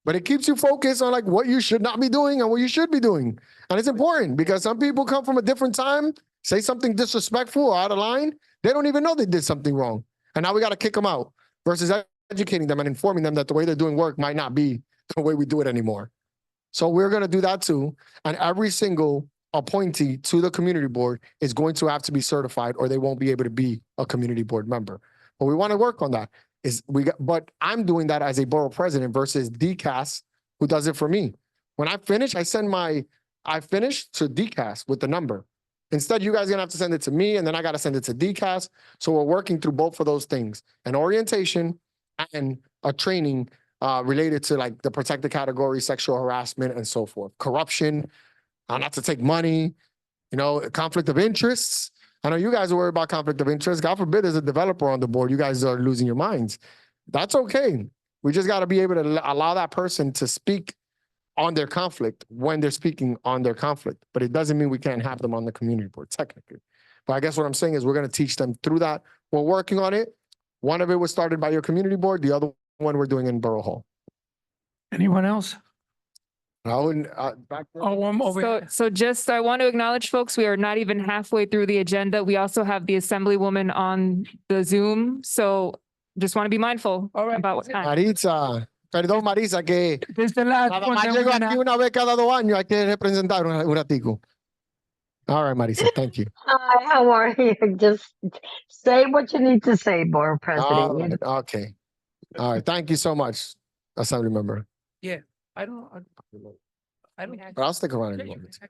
Speaker 4: but it keeps you focused on like what you should not be doing and what you should be doing. And it's important because some people come from a different time, say something disrespectful or out of line. They don't even know they did something wrong. And now we got to kick them out versus educating them and informing them that the way they're doing work might not be the way we do it anymore. So we're going to do that too. And every single appointee to the community board is going to have to be certified or they won't be able to be a community board member. But we want to work on that. But I'm doing that as a borough president versus DCAS, who does it for me. When I finish, I finish to DCAS with the number. Instead, you guys are gonna have to send it to me and then I gotta send it to DCAS. So we're working through both of those things, an orientation and a training related to like the protected category, sexual harassment and so forth. Corruption, not to take money, conflict of interests. I know you guys are worried about conflict of interest. God forbid there's a developer on the board. You guys are losing your minds. That's okay. We just got to be able to allow that person to speak on their conflict when they're speaking on their conflict. But it doesn't mean we can't have them on the community board technically. But I guess what I'm saying is we're going to teach them through that. We're working on it. One of it was started by your community board. The other one we're doing in Borough Hall.
Speaker 6: Anyone else?
Speaker 4: I wouldn't, back there.
Speaker 6: Oh, one over.
Speaker 1: So just, I want to acknowledge, folks, we are not even halfway through the agenda. We also have the Assemblywoman on the Zoom. So just want to be mindful about what time.
Speaker 4: Maritza, perdón Marisa, que
Speaker 6: This is the last
Speaker 4: nada
Speaker 6: one.
Speaker 4: más
Speaker 6: then
Speaker 4: llego
Speaker 6: we're
Speaker 4: aquí
Speaker 6: gonna-
Speaker 4: una vez cada 2 años, hay que representar un ratico. All right, Marisa, thank you.
Speaker 3: Hi, how are you? Just say what you need to say, Board President.
Speaker 4: All right, okay. All right, thank you so much, Assembly Member.
Speaker 6: Yeah, I don't.
Speaker 4: But I'll stick around if you want me to.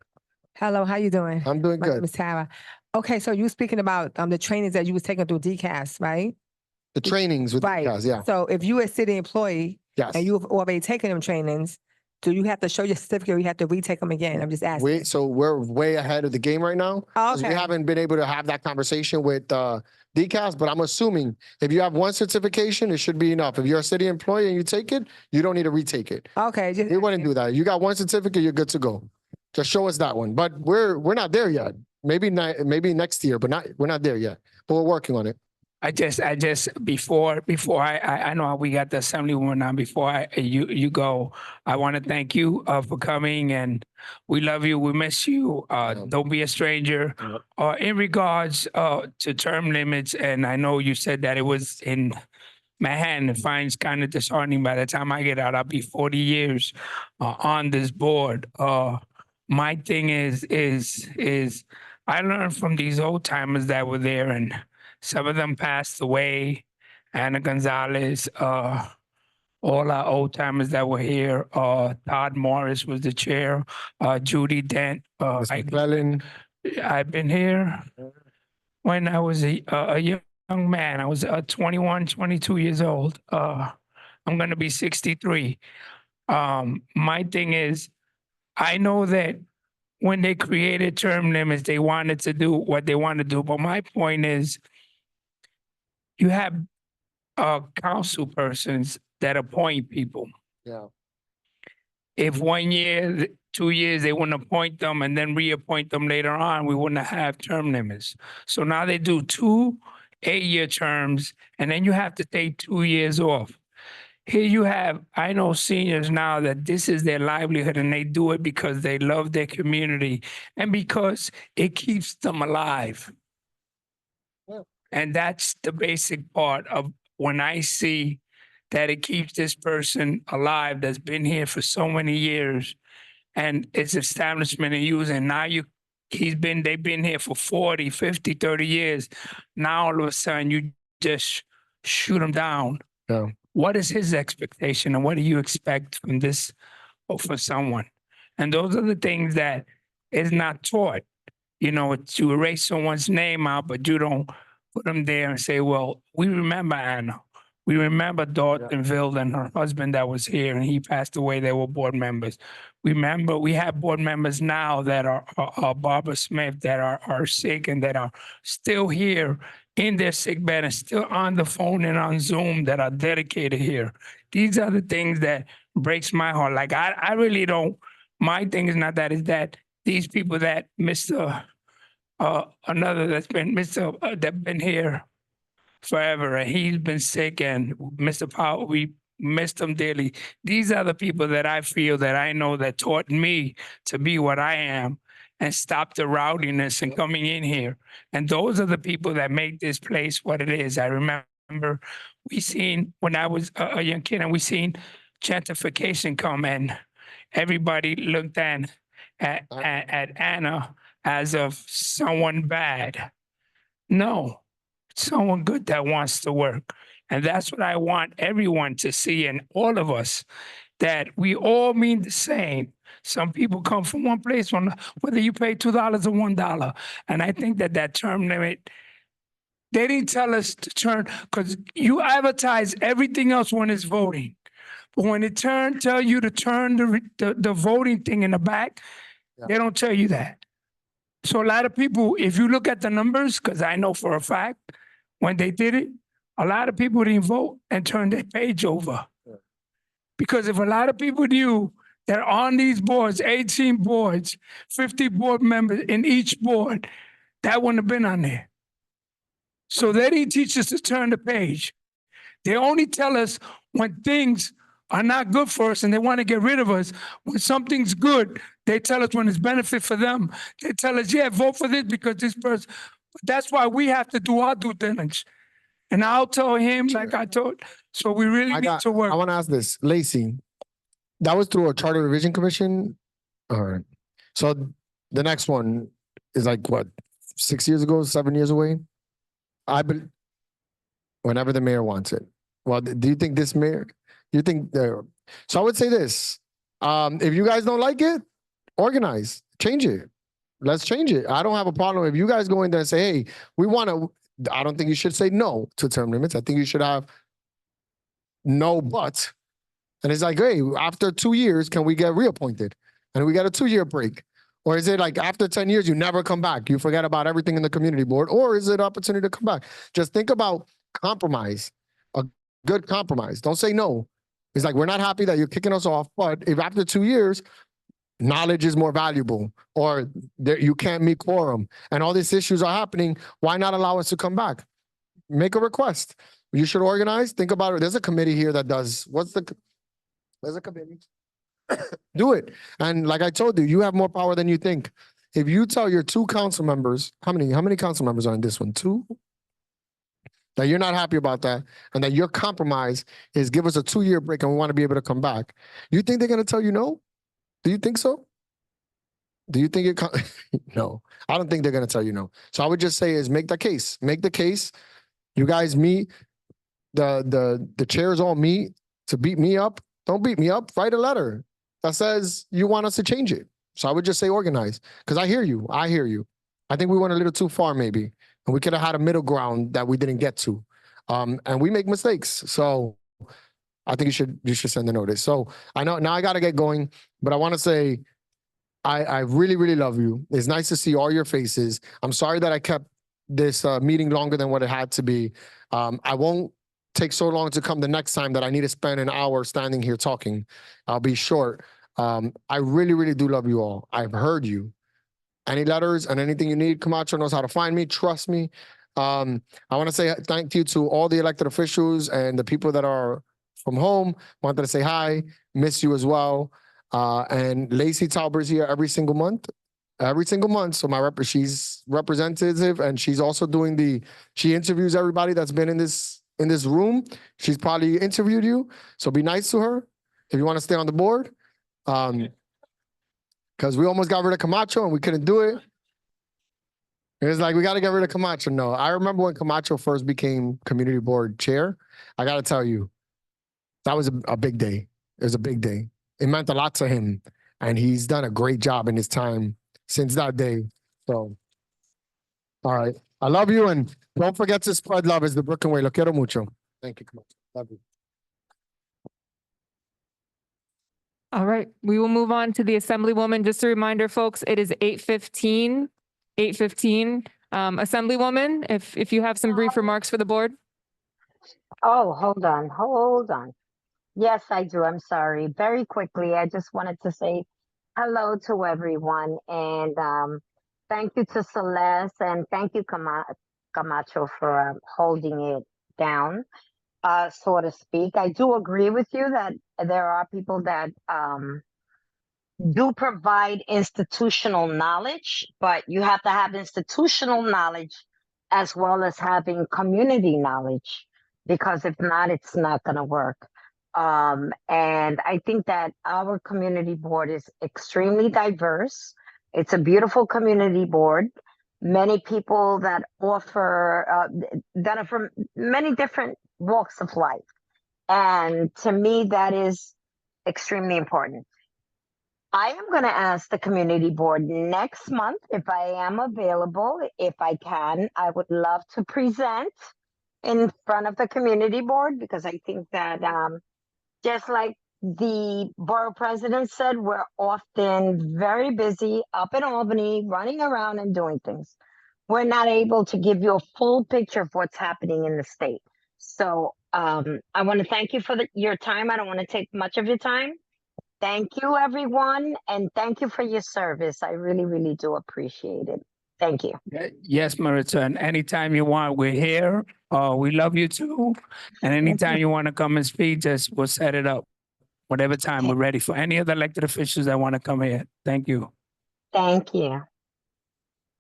Speaker 18: Hello, how you doing?
Speaker 4: I'm doing
Speaker 18: My name
Speaker 4: good.
Speaker 18: is Tara. Okay, so you were speaking about the trainings that you was taking through DCAS, right?
Speaker 4: The trainings with
Speaker 18: Right.
Speaker 4: you guys, yeah.
Speaker 18: So if you a city employee
Speaker 4: Yes.
Speaker 18: and you've already taken them trainings, do you have to show your certificate or you have to retake them again? I'm just asking.
Speaker 4: So we're way ahead of the game right now. 'Cause We
Speaker 18: Okay.
Speaker 4: haven't been able to have that conversation with DCAS, but I'm assuming if you have one certification, it should be enough. If you're a city employee and you take it, you don't need to retake it.
Speaker 18: Okay, just
Speaker 4: We wouldn't do that. You got one certificate, you're good to go. Just show us that one. But we're not there yet. Maybe next year, but we're not there yet. But we're working on it.
Speaker 6: I just before I know we got the Assemblywoman on. Before you go, I want to thank you for coming, and we love you. We miss you. Don't be a stranger. In regards to term limits, and I know you said that it was in Manhattan. It finds kind of disheartening. By the time I get out, I'll be 40 years on this board. My thing is I learned from these old timers that were there, and some of them passed away. Anna Gonzalez, all our old timers that were here. Todd Morris was the chair. Judy Dent. I've been here when I was a young man. I was 21, 22 years old. I'm going to be 63. My thing is, I know that when they created term limits, they wanted to do what they want to do. But my point is, you have council persons that appoint people.
Speaker 4: Yeah.
Speaker 6: If 1 year, 2 years, they wouldn't appoint them and then reappoint them later on, we wouldn't have term limits. So now they do 2 8-year terms, and then you have to take 2 years off. Here you have, I know seniors now that this is their livelihood and they do it because they love their community and because it keeps them alive. And that's the basic part of when I see that it keeps this person alive that's been here for so many years and it's establishment and use. And now they've been here for 40, 50, 30 years. Now all of a sudden you just shoot them down.
Speaker 4: Yeah.
Speaker 6: What is his expectation and what do you expect from this or for someone? And those are the things that is not taught. You know, it's you erase someone's name out, but you don't put them there and say, well, we remember Anna. We remember Daltonville and her husband that was here and he passed away. They were board members. Remember, we have board members now that are Barbara Smith that are sick and that are still here in their sick bed and still on the phone and on Zoom that are dedicated here. These are the things that breaks my heart. Like I really don't, my thing is not that, is that these people that Mr. Another that's been Mr. That been here forever and he's been sick and Mr. Powell, we missed him dearly. These are the people that I feel that I know that taught me to be what I am and stop the rowdiness and coming in here. And those are the people that make this place what it is. I remember we seen when I was a young kid and we seen gentrification come and everybody looked at Anna as of someone bad. No, someone good that wants to work. And that's what I want everyone to see and all of us, that we all mean the same. Some people come from one place, whether you pay $2 or $1. And I think that term limit, they didn't tell us to turn, because you advertise everything else when it's voting. But when it tell you to turn the voting thing in the back, they don't tell you that. So a lot of people, if you look at the numbers, because I know for a fact, when they did it, a lot of people didn't vote and turned their page over. Because if a lot of people knew that on these boards, 18 boards, 50 board members in each board, that wouldn't have been on there. So they didn't teach us to turn the page. They only tell us when things are not good for us and they want to get rid of us. When something's good, they tell us when it's benefit for them. They tell us, yeah, vote for this because this person. But that's why we have to do our due diligence. And I'll tell him like I told. So we really need to work.
Speaker 4: I want to ask this, Lacey. That was through a charter revision commission. All right. So the next one is like what, 6 years ago, 7 years away? Whenever the mayor wants it. Well, do you think this mayor? You think so I would say this. If you guys don't like it, organize, change it. Let's change it. I don't have a problem if you guys go in there and say, hey, we want to. I don't think you should say no to term limits. I think you should have no but. And it's like, hey, after 2 years, can we get reappointed? And we get a 2-year break. Or is it like after 10 years, you never come back? You forget about everything in the community board? Or is it an opportunity to come back? Just think about compromise, a good compromise. Don't say no. It's like, we're not happy that you're kicking us off, but if after 2 years, knowledge is more valuable, or you can't meet quorum, and all these issues are happening, why not allow us to come back? Make a request. You should organize. Think about it. There's a committee here that does, there's a committee. Do it. And like I told you, you have more power than you think. If you tell your 2 council members, how many council members are in this one? 2? That you're not happy about that, and that your compromise is give us a 2-year break and we want to be able to come back. You think they're going to tell you no? Do you think so? Do you think no, I don't think they're going to tell you no. So I would just say is make the case. Make the case. You guys meet, the chairs all meet to beat me up. Don't beat me up. Write a letter that says you want us to change it. So I would just say organize, because I hear you. I hear you. I think we went a little too far maybe, and we could have had a middle ground that we didn't get to. And we make mistakes. So I think you should send the notice. So I know now I got to get going, but I want to say I really, really love you. It's nice to see all your faces. I'm sorry that I kept this meeting longer than what it had to be. I won't take so long to come the next time that I need to spend an hour standing here talking. I'll be short. I really, really do love you all. I've heard you. Any letters and anything you need, Camacho knows how to find me. Trust me. I want to say thank you to all the elected officials and the people that are from home. Wanted to say hi, miss you as well. And Lacey Tauber's here every single month. So she's representative, and she's also doing she interviews everybody that's been in this room. She's probably interviewed you. So be nice to her if you want to stay on the board. Because we almost got rid of Camacho and we couldn't do it. It's like, we got to get rid of Camacho. No, I remember when Camacho first became community board chair. I got to tell you, that was a big day. It was a big day. It meant a lot to him. and he's done a great job in his time since that day. So, all right. I love you, and don't forget to spread love. It's the Brooklyn way. Lo quiero mucho. Thank you. Love you.
Speaker 1: All right, we will move on to the Assemblywoman. Just a reminder, folks, it is 8:15. 8:15. Assemblywoman, if you have some brief remarks for the board.
Speaker 3: Oh, hold on. Yes, I do. I'm sorry. Very quickly, I just wanted to say hello to everyone, and thank you to Celeste, and thank you, Camacho, for holding it down, so to speak. I do agree with you that there are people that do provide institutional knowledge, but you have to have institutional knowledge as well as having community knowledge, because if not, it's not going to work. And I think that our community board is extremely diverse. It's a beautiful community board. Many people that offer, that are from many different walks of life. And to me, that is extremely important. I am going to ask the community board next month if I am available. If I can, I would love to present in front of the community board, because I think that just like the borough president said, we're often very busy up in Albany, running around and doing things. We're not able to give you a full picture of what's happening in the state. So I want to thank you for your time. I don't want to take much of your time. Thank you, everyone, and thank you for your service. I really, really do appreciate it. Thank you.
Speaker 6: Yes, Maritza, and anytime you want, we're here. We love you too. And anytime you want to come and speak, we'll set it up. Whatever time we're ready for any of the elected officials that want to come here. Thank you.
Speaker 3: Thank you.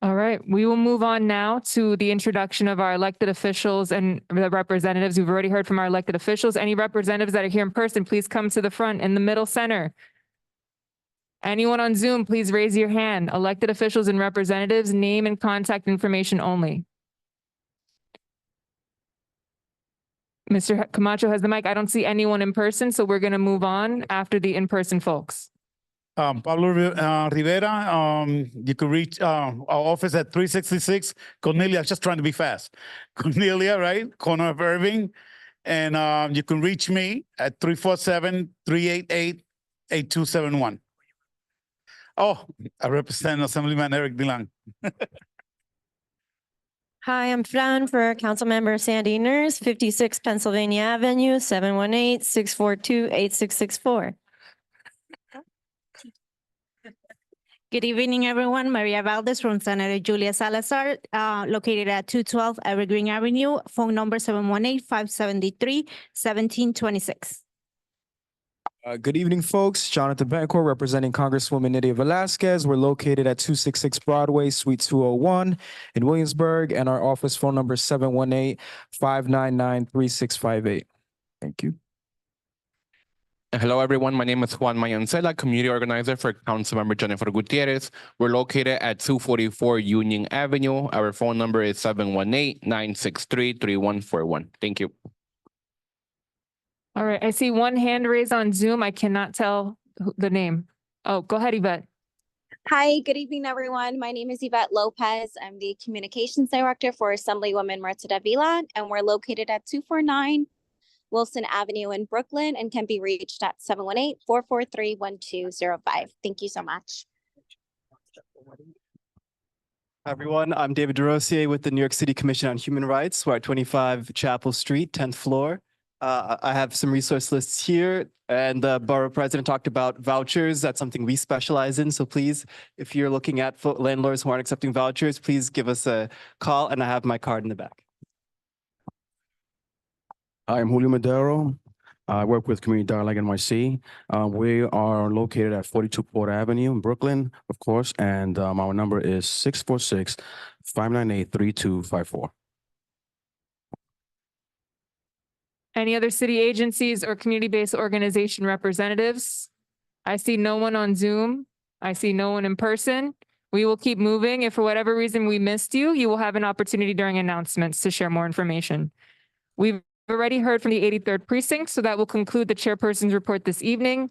Speaker 1: All right, we will move on now to the introduction of our elected officials and the representatives. We've already heard from our elected officials. Any representatives that are here in person, please come to the front in the middle center. Anyone on Zoom, please raise your hand. Elected officials and representatives, name and contact information only. Mr. Camacho has the mic. I don't see anyone in person, so we're going to move on after the in-person folks.
Speaker 20: Pablo Rivera, you can reach our office at 366 Cornelia. Just trying to be fast. Cornelia, right? Corner of Irving. And you can reach me at 347-388-8271. Oh, I represent Assemblyman Eric DeLong.
Speaker 11: Hi, I'm Fran for Councilmember Sandy Nurse, 56 Pennsylvania Avenue, 718-642-8664.
Speaker 9: Good evening, everyone. Maria Valdez from Senator Julia Salazar, located at 212 Evergreen Avenue, phone number 718-573-1726.
Speaker 22: Good evening, folks. Jonathan Bencourt representing Congresswoman Nydia Velasquez. We're located at 266 Broadway, Suite 201 in Williamsburg, and our office phone number is 718-599-3658. Thank you.
Speaker 23: Hello, everyone. My name is Juan Mayoncela, community organizer for Councilmember Jennifer Gutierrez. We're located at 244 Union Avenue. Our phone number is 718-963-3141. Thank you.
Speaker 1: All right, I see one hand raised on Zoom. I cannot tell the name. Oh, go ahead, Yvette.
Speaker 24: Hi, good evening, everyone. My name is Yvette Lopez. I'm the Communications Director for Assemblywoman Maritza Davila, and we're located at 249 Wilson Avenue in Brooklyn and can be reached at 718-443-1205. Thank you so much.
Speaker 25: Hi, everyone. I'm David DeRosier with the New York City Commission on Human Rights. We're at 25 Chapel Street, 10th floor. I have some resource lists here, and the borough president talked about vouchers. That's something we specialize in. So please, if you're looking at landlords who aren't accepting vouchers, please give us a call, and I have my card in the back.
Speaker 22: I'm Julio Madero. I work with Community Dialogue NYC. We are located at 42 Port Avenue in Brooklyn, of course, and our number is 646-598-3254.
Speaker 1: Any other city agencies or community-based organization representatives? I see no one on Zoom. I see no one in person. We will keep moving. If for whatever reason we missed you, you will have an opportunity during announcements to share more information. We've already heard from the 83rd Precinct, so that will conclude the chairperson's report this evening.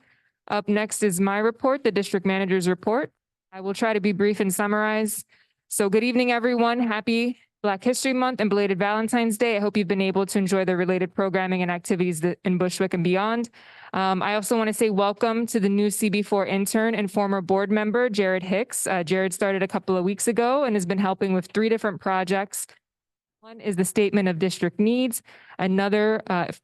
Speaker 1: Up next is my report, the district manager's report. I will try to be brief and summarize. So good evening, everyone. Happy Black History Month and belated Valentine's Day. I hope you've been able to enjoy the related programming and activities in Bushwick and beyond. I also want to say welcome to the new CB4 intern and former board member, Jared Hicks. Jared started a couple of weeks ago and has been helping with 3 different projects. One is the Statement of District Needs. Another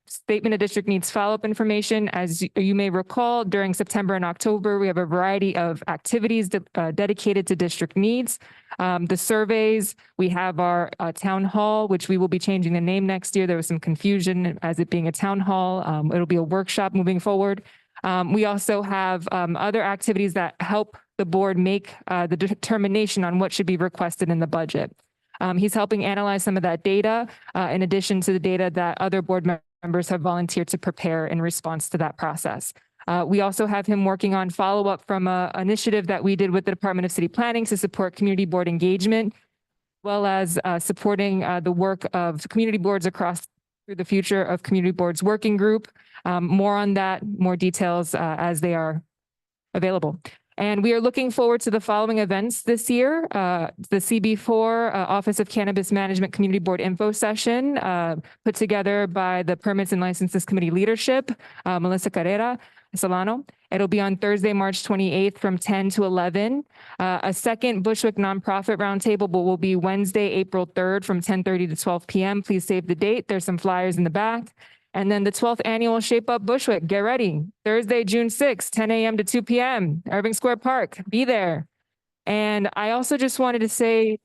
Speaker 1: Statement of District Needs follow-up information. As you may recall, during September and October, we have a variety of activities dedicated to district needs. The surveys, we have our town hall, which we will be changing the name next year. There was some confusion as it being a town hall. It'll be a workshop moving forward. We also have other activities that help the board make the determination on what should be requested in the budget. He's helping analyze some of that data, in addition to the data that other board members have volunteered to prepare in response to that process. We also have him working on follow-up from an initiative that we did with the Department of City Planning to support community board engagement, as well as supporting the work of community boards across through the Future of Community Boards Working Group. More on that, more details as they are available. And we are looking forward to the following events this year. The CB4 Office of Cannabis Management Community Board Info Session put together by the Permits and Licenses Committee leadership, Melissa Carrera Solano. It'll be on Thursday, March 28th from 10 to 11. A second Bushwick Nonprofit Roundtable will be Wednesday, April 3rd from 10:30 to 12 p.m. Please save the date. There's some flyers in the back. And then the 12th annual Shape Up Bushwick, get ready. Thursday, June 6th, 10 a.m. to 2 p.m., Irving Square Park, be there. And I also just wanted to say,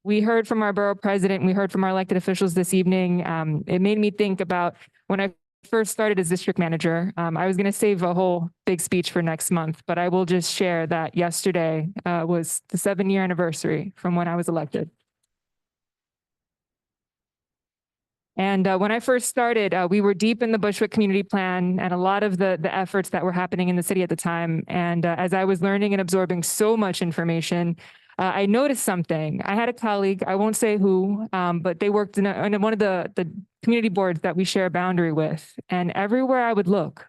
Speaker 1: we heard from our borough president, we heard from our elected officials this evening. It made me think about when I first started as district manager. I was going to save a whole big speech for next month, but I will just share that yesterday was the 7-year anniversary from when I was elected. And when I first started, we were deep in the Bushwick Community Plan and a lot of the efforts that were happening in the city at the time. And as I was learning and absorbing so much information, I noticed something. I had a colleague, I won't say who, but they worked in one of the community boards that we share a boundary with. And everywhere I would look,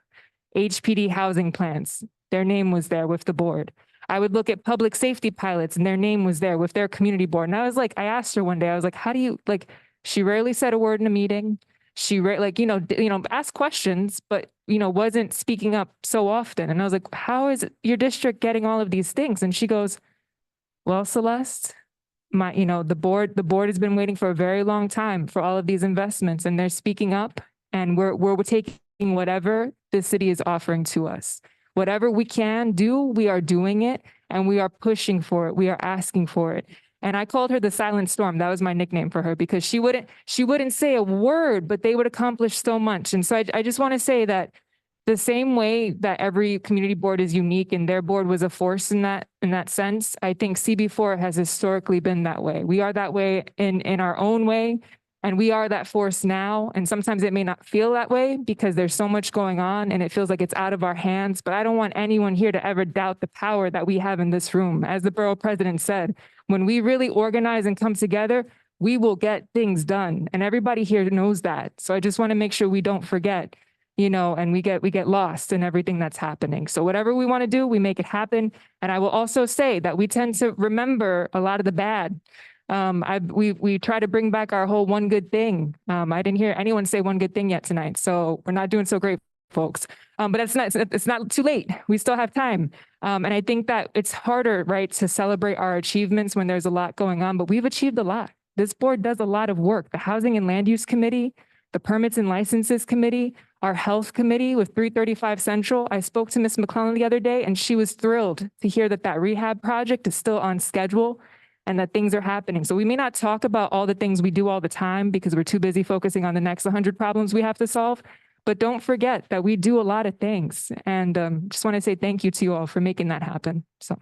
Speaker 1: HPD housing plans, their name was there with the board. I would look at public safety pilots and their name was there with their community board. And I was like, I asked her one day, I was like, how do you, like, she rarely said a word in a meeting. She asked questions, but, wasn't speaking up so often. And I was like, how is your district getting all of these things? And she goes, well, Celeste, the board has been waiting for a very long time for all of these investments and they're speaking up and we're taking whatever the city is offering to us. Whatever we can do, we are doing it and we are pushing for it. We are asking for it. And I called her the Silent Storm. That was my nickname for her because she wouldn't say a word, but they would accomplish so much. And so I just want to say that the same way that every community board is unique and their board was a force in that sense, I think CB4 has historically been that way. We are that way in our own way, and we are that force now. And sometimes it may not feel that way because there's so much going on and it feels like it's out of our hands. But I don't want anyone here to ever doubt the power that we have in this room. As the borough president said, when we really organize and come together, we will get things done. And everybody here knows that. So I just want to make sure we don't forget, and we get lost in everything that's happening. So whatever we want to do, we make it happen. And I will also say that we tend to remember a lot of the bad. We try to bring back our whole one good thing. I didn't hear anyone say one good thing yet tonight. So we're not doing so great, folks. But it's not too late. We still have time. And I think that it's harder, right, to celebrate our achievements when there's a lot going on, but we've achieved a lot. This board does a lot of work. The Housing and Land Use Committee, the Permits and Licenses Committee, our Health Committee with 335 Central. I spoke to Ms. McClellan the other day, and she was thrilled to hear that rehab project is still on schedule and that things are happening. So we may not talk about all the things we do all the time because we're too busy focusing on the next 100 problems we have to solve. But don't forget that we do a lot of things. And just want to say thank you to you all for making that happen. So.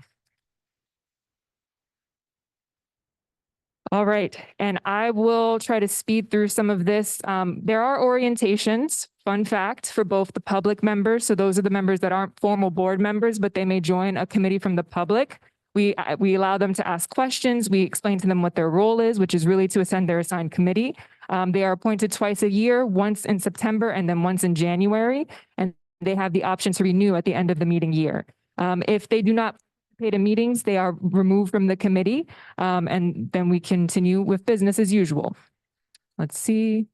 Speaker 1: All right, and I will try to speed through some of this. There are orientations, fun fact, for both the public members. So those are the members that aren't formal board members, but they may join a committee from the public. We allow them to ask questions. We explain to them what their role is, which is really to attend their assigned committee. They are appointed twice a year, once in September and then once in January. And they have the option to renew at the end of the meeting year. If they do not participate in meetings, they are removed from the committee, and then we continue with business as usual. Let's see.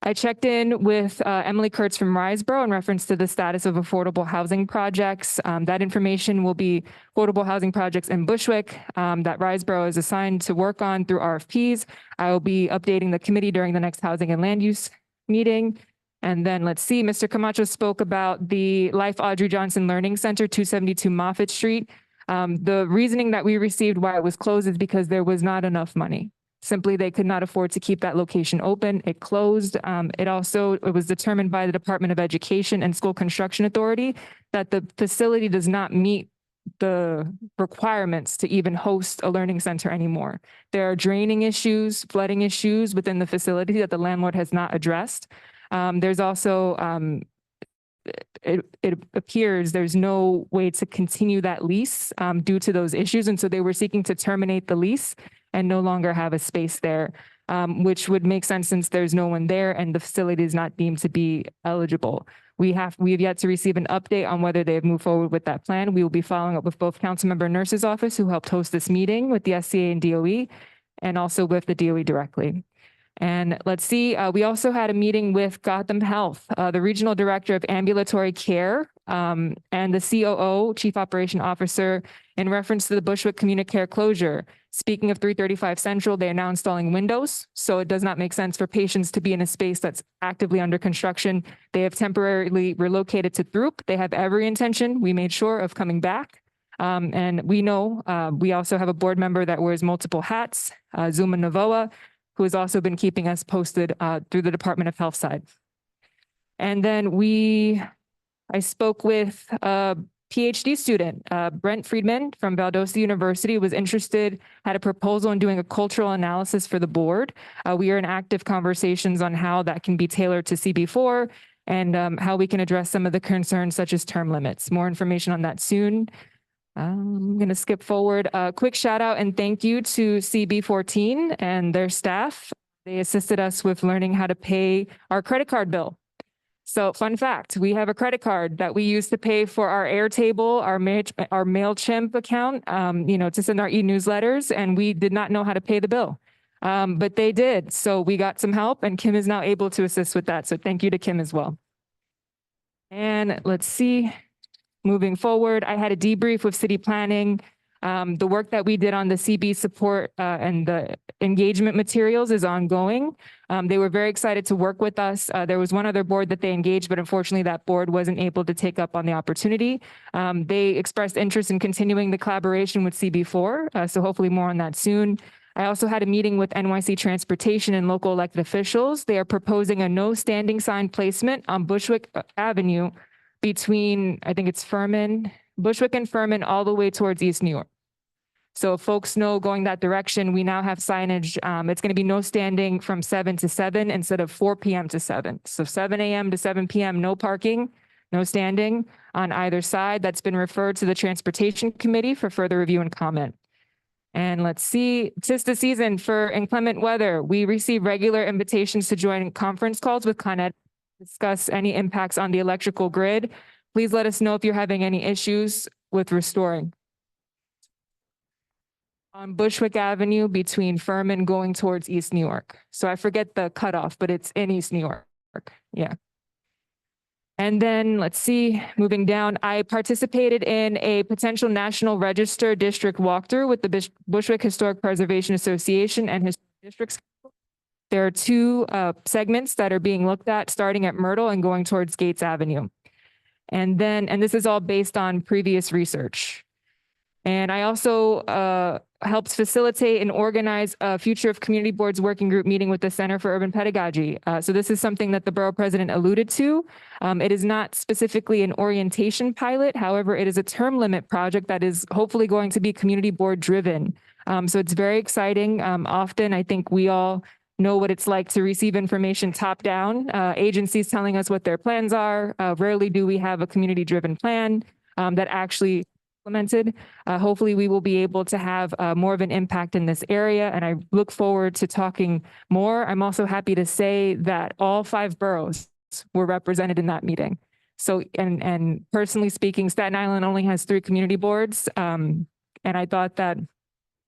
Speaker 1: I checked in with Emily Kurtz from Riseboro in reference to the status of affordable housing projects. That information will be affordable housing projects in Bushwick that Riseboro is assigned to work on through RFPs. I will be updating the committee during the next housing and land use meeting. And then let's see, Mr. Camacho spoke about the Life Audrey Johnson Learning Center, 272 Moffett Street. The reasoning that we received why it was closed is because there was not enough money. Simply, they could not afford to keep that location open. It closed. It was determined by the Department of Education and School Construction Authority that the facility does not meet the requirements to even host a learning center anymore. There are draining issues, flooding issues within the facility that the landlord has not addressed. There's also, it appears there's no way to continue that lease due to those issues. And so they were seeking to terminate the lease and no longer have a space there, which would make sense since there's no one there and the facility is not deemed to be eligible. We have yet to receive an update on whether they have moved forward with that plan. We will be following up with both Councilmember Nurse's office, who helped host this meeting with the SCA and DOE, and also with the DOE directly. And let's see, we also had a meeting with Gotham Health, the Regional Director of Ambulatory Care, and the COO, Chief Operation Officer, in reference to the Bushwick Communicare closure. Speaking of 335 Central, they are now installing windows, so it does not make sense for patients to be in a space that's actively under construction. They have temporarily relocated to Throop. They have every intention, we made sure, of coming back. And we know we also have a board member that wears multiple hats, Zuma Novoa, who has also been keeping us posted through the Department of Health side. And then I spoke with a PhD student, Brent Friedman from Valdosta University, was interested, had a proposal in doing a cultural analysis for the board. We are in active conversations on how that can be tailored to CB4 and how we can address some of the concerns such as term limits. More information on that soon. I'm going to skip forward. A quick shout out and thank you to CB14 and their staff. They assisted us with learning how to pay our credit card bill. So fun fact, we have a credit card that we use to pay for our Airtable, our MailChimp account, to send our e-newsletters, and we did not know how to pay the bill. But they did. So we got some help and Kim is now able to assist with that. So thank you to Kim as well. And let's see. Moving forward, I had a debrief with city planning. The work that we did on the CB support and the engagement materials is ongoing. They were very excited to work with us. There was one other board that they engaged, but unfortunately that board wasn't able to take up on the opportunity. They expressed interest in continuing the collaboration with CB4, so hopefully more on that soon. I also had a meeting with NYC Transportation and local elected officials. They are proposing a no standing sign placement on Bushwick Avenue between, I think it's Bushwick and Furman, all the way towards East New York. So if folks know going that direction, we now have signage. It's going to be no standing from 7 to 7 instead of 4 p.m. to 7. So 7 a.m. to 7 p.m., no parking, no standing on either side. That's been referred to the Transportation Committee for further review and comment. And let's see, 'tis the season for inclement weather. We receive regular invitations to join conference calls with Con Ed, discuss any impacts on the electrical grid. Please let us know if you're having any issues with restoring. On Bushwick Avenue between Furman going towards East New York. So I forget the cutoff, but it's in East New York. Yeah. And then let's see, moving down, I participated in a potential National Register district walkthrough with the Bushwick Historic Preservation Association and Historic Districts. There are two segments that are being looked at, starting at Myrtle and going towards Gates Avenue. And this is all based on previous research. And I also helped facilitate and organize a Future of Community Boards working group meeting with the Center for Urban Pedagogy. So this is something that the borough president alluded to. It is not specifically an orientation pilot. However, it is a term limit project that is hopefully going to be community board driven. So it's very exciting. Often I think we all know what it's like to receive information top down, agencies telling us what their plans are. Rarely do we have a community driven plan that actually implemented. Hopefully we will be able to have more of an impact in this area, and I look forward to talking more. I'm also happy to say that all 5 boroughs were represented in that meeting. So, and personally speaking, Staten Island only has 3 community boards. And I thought that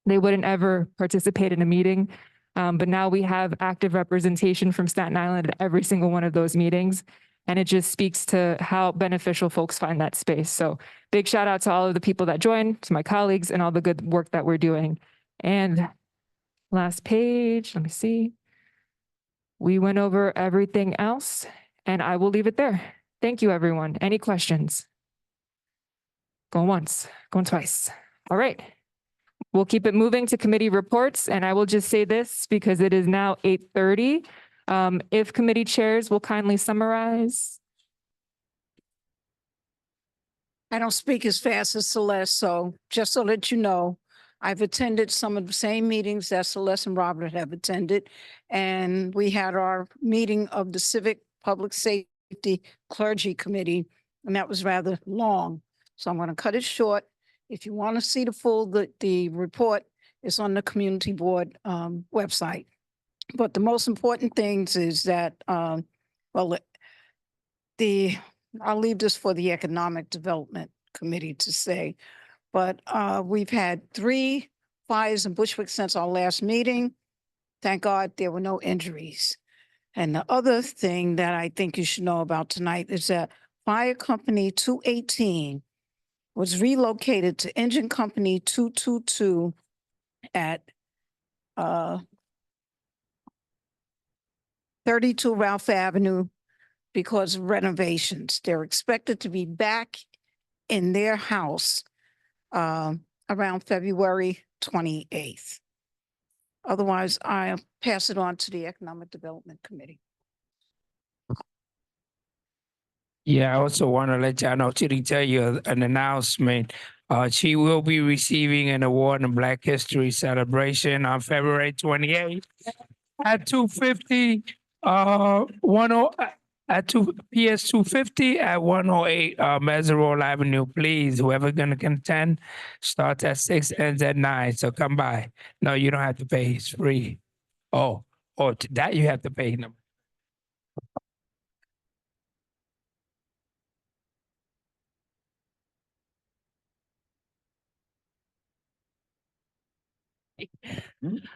Speaker 1: they wouldn't ever participate in a meeting. But now we have active representation from Staten Island at every single one of those meetings. And it just speaks to how beneficial folks find that space. So big shout out to all of the people that joined, to my colleagues, and all the good work that we're doing. And last page, let me see. We went over everything else, and I will leave it there. Thank you, everyone. Any questions? Going once, going twice. All right. We'll keep it moving to committee reports, and I will just say this because it is now 8:30. If committee chairs will kindly summarize.
Speaker 13: I don't speak as fast as Celeste, so just to let you know, I've attended some of the same meetings that Celeste and Robert have attended. And we had our meeting of the Civic Public Safety Clergy Committee, and that was rather long. So I'm going to cut it short. If you want to see the report is on the community board website. But the most important things is that, I'll leave this for the Economic Development Committee to say, but we've had 3 fires in Bushwick since our last meeting. Thank God there were no injuries. And the other thing that I think you should know about tonight is that Fire Company 218 was relocated to Engine Company 222 at 32 Ralph Avenue because of renovations. They're expected to be back in their house around February 28th. Otherwise, I'll pass it on to the Economic Development Committee.
Speaker 6: Yeah, I also want to let y'all know, to tell you an announcement. She will be receiving an award in Black History Celebration on February 28th at 250, at PS 250 at 108 Meserole Avenue. Please, whoever gonna attend, starts at 6, ends at 9. So come by. No, you don't have to pay. It's free. Oh, that you have to pay. No.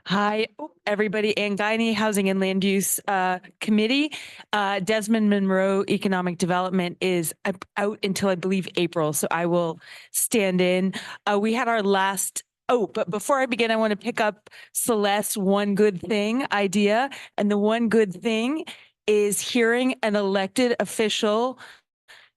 Speaker 15: Hi, everybody. Ann Guiney, Housing and Land Use Committee. Desmond Monroe Economic Development is out until I believe April, so I will stand in. We had our last, but before I begin, I want to pick up Celeste's one good thing idea. And the one good thing is hearing an elected official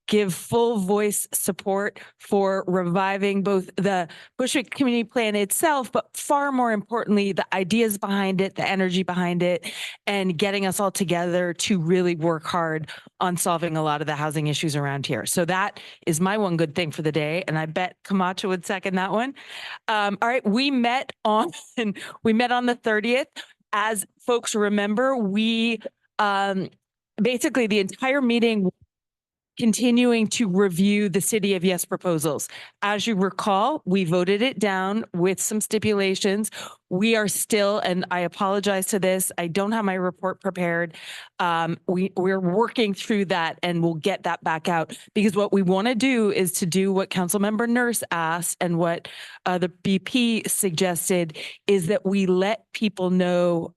Speaker 15: give full voice support for reviving both the Bushwick Community Plan itself, but far more importantly, the ideas behind it, the energy behind it, and getting us all together to really work hard on solving a lot of the housing issues around here. So that is my one good thing for the day. And I bet Camacho would second that one. All right, we met on the 30th. As folks remember, we basically the entire meeting continuing to review the City of Yes proposals. As you recall, we voted it down with some stipulations. We are still, and I apologize to this, I don't have my report prepared. We're working through that and we'll get that back out because what we want to do is to do what Councilmember Nurse asked and what the BP suggested is that we let people know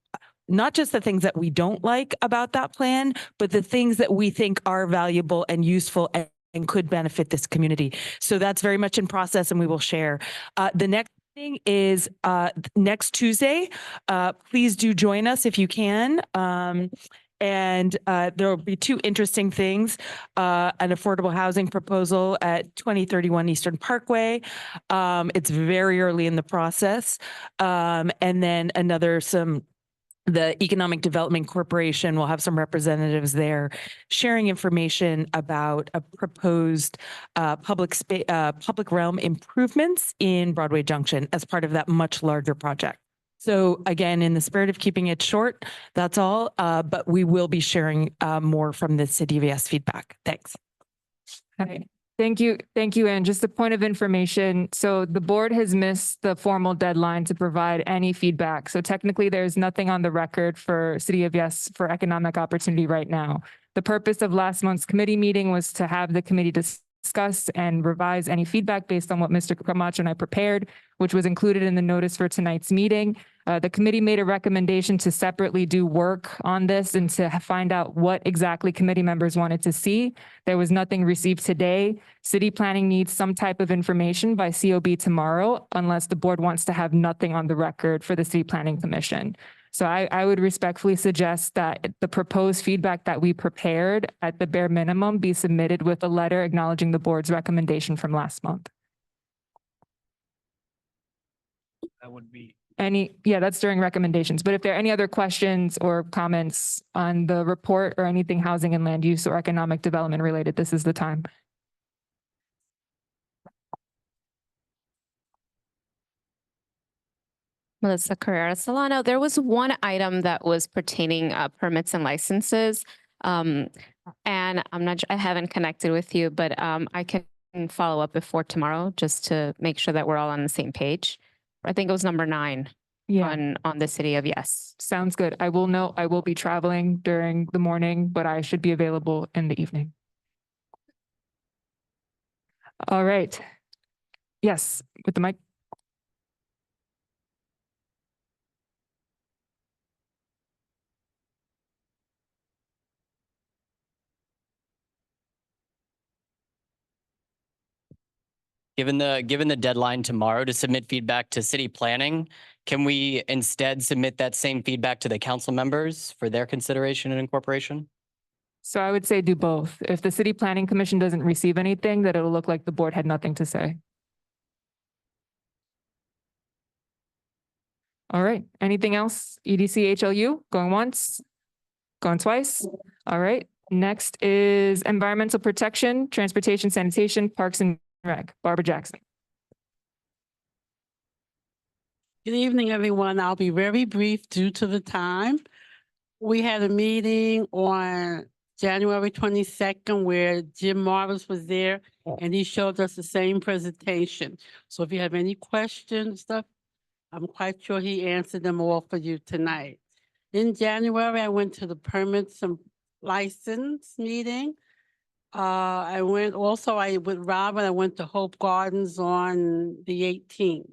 Speaker 15: not just the things that we don't like about that plan, but the things that we think are valuable and useful and could benefit this community. So that's very much in process and we will share. The next thing is next Tuesday. Please do join us if you can. And there will be 2 interesting things, an affordable housing proposal at 2031 Eastern Parkway. It's very early in the process. And then the Economic Development Corporation will have some representatives there sharing information about a proposed public realm improvements in Broadway Junction as part of that much larger project. So again, in the spirit of keeping it short, that's all, but we will be sharing more from the City of Yes feedback. Thanks.
Speaker 1: Okay. Thank you. Thank you. And just a point of information. So the board has missed the formal deadline to provide any feedback. So technically there's nothing on the record for City of Yes for economic opportunity right now. The purpose of last month's committee meeting was to have the committee discuss and revise any feedback based on what Mr. Camacho and I prepared, which was included in the notice for tonight's meeting. The committee made a recommendation to separately do work on this and to find out what exactly committee members wanted to see. There was nothing received today. City planning needs some type of information by COB tomorrow, unless the board wants to have nothing on the record for the City Planning Commission. So I would respectfully suggest that the proposed feedback that we prepared at the bare minimum be submitted with a letter acknowledging the board's recommendation from last month.
Speaker 8: That would be.
Speaker 1: That's during recommendations. But if there are any other questions or comments on the report or anything housing and land use or economic development related, this is the time.
Speaker 12: Melissa Carrera Solano. There was one item that was pertaining permits and licenses. And I haven't connected with you, but I can follow up before tomorrow just to make sure that we're all on the same page. I think it was number 9 on the city of Yes.
Speaker 1: Sounds good. I will note I will be traveling during the morning, but I should be available in the evening. All right. Yes, with the mic.
Speaker 8: Given the deadline tomorrow to submit feedback to city planning, can we instead submit that same feedback to the council members for their consideration and incorporation?
Speaker 1: So I would say do both. If the City Planning Commission doesn't receive anything, that it'll look like the board had nothing to say. All right. Anything else? EDC HLU going once, going twice. All right. Next is environmental protection, transportation, sanitation, parks and rec. Barbara Jackson.
Speaker 16: Good evening, everyone. I'll be very brief due to the time. We had a meeting on January 22nd where Jim Morris was there and he showed us the same presentation. So if you have any questions, stuff, I'm quite sure he answered them all for you tonight. In January, I went to the permits and license meeting. I went also, with Robin, I went to Hope Gardens on the 18th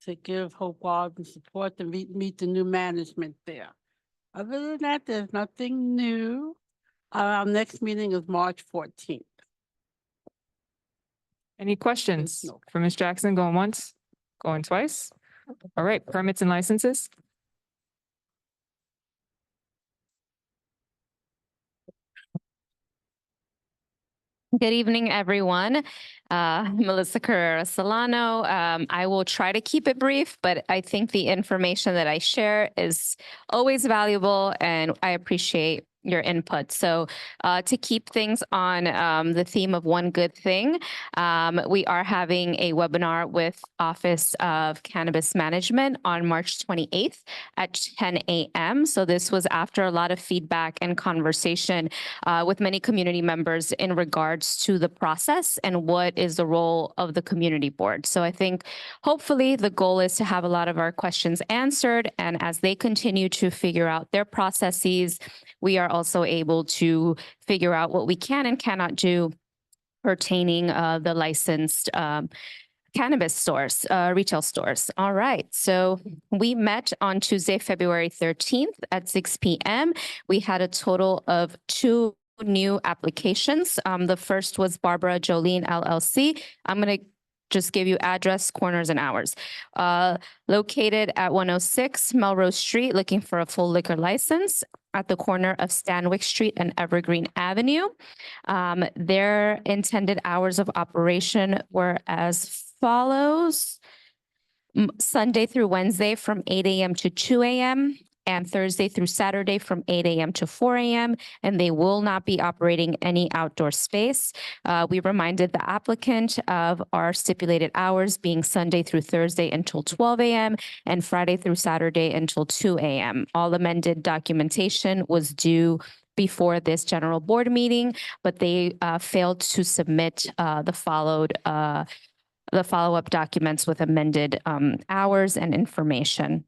Speaker 16: to give Hope Gardens support to meet the new management there. Other than that, there's nothing new. Our next meeting is March 14th.
Speaker 1: Any questions for Ms. Jackson? Going once, going twice. All right, permits and licenses.
Speaker 12: Good evening, everyone. Melissa Carrera Solano. I will try to keep it brief, but I think the information that I share is always valuable and I appreciate your input. So to keep things on the theme of one good thing, we are having a webinar with Office of Cannabis Management on March 28th at 10 a.m. So this was after a lot of feedback and conversation with many community members in regards to the process and what is the role of the community board. So I think hopefully the goal is to have a lot of our questions answered, and as they continue to figure out their processes, we are also able to figure out what we can and cannot do pertaining the licensed cannabis stores, retail stores. All right. So we met on Tuesday, February 13th at 6 p.m. We had a total of 2 new applications. The first was Barbara Jolene LLC. I'm going to just give you address, corners, and hours. Located at 106 Melrose Street, looking for a full liquor license at the corner of Stanwick Street and Evergreen Avenue. Their intended hours of operation were as follows. Sunday through Wednesday from 8 a.m. to 2 a.m. and Thursday through Saturday from 8 a.m. to 4 a.m. And they will not be operating any outdoor space. We reminded the applicant of our stipulated hours being Sunday through Thursday until 12 a.m. and Friday through Saturday until 2 a.m. All amended documentation was due before this general board meeting, but they failed to submit the follow-up documents with amended hours and information.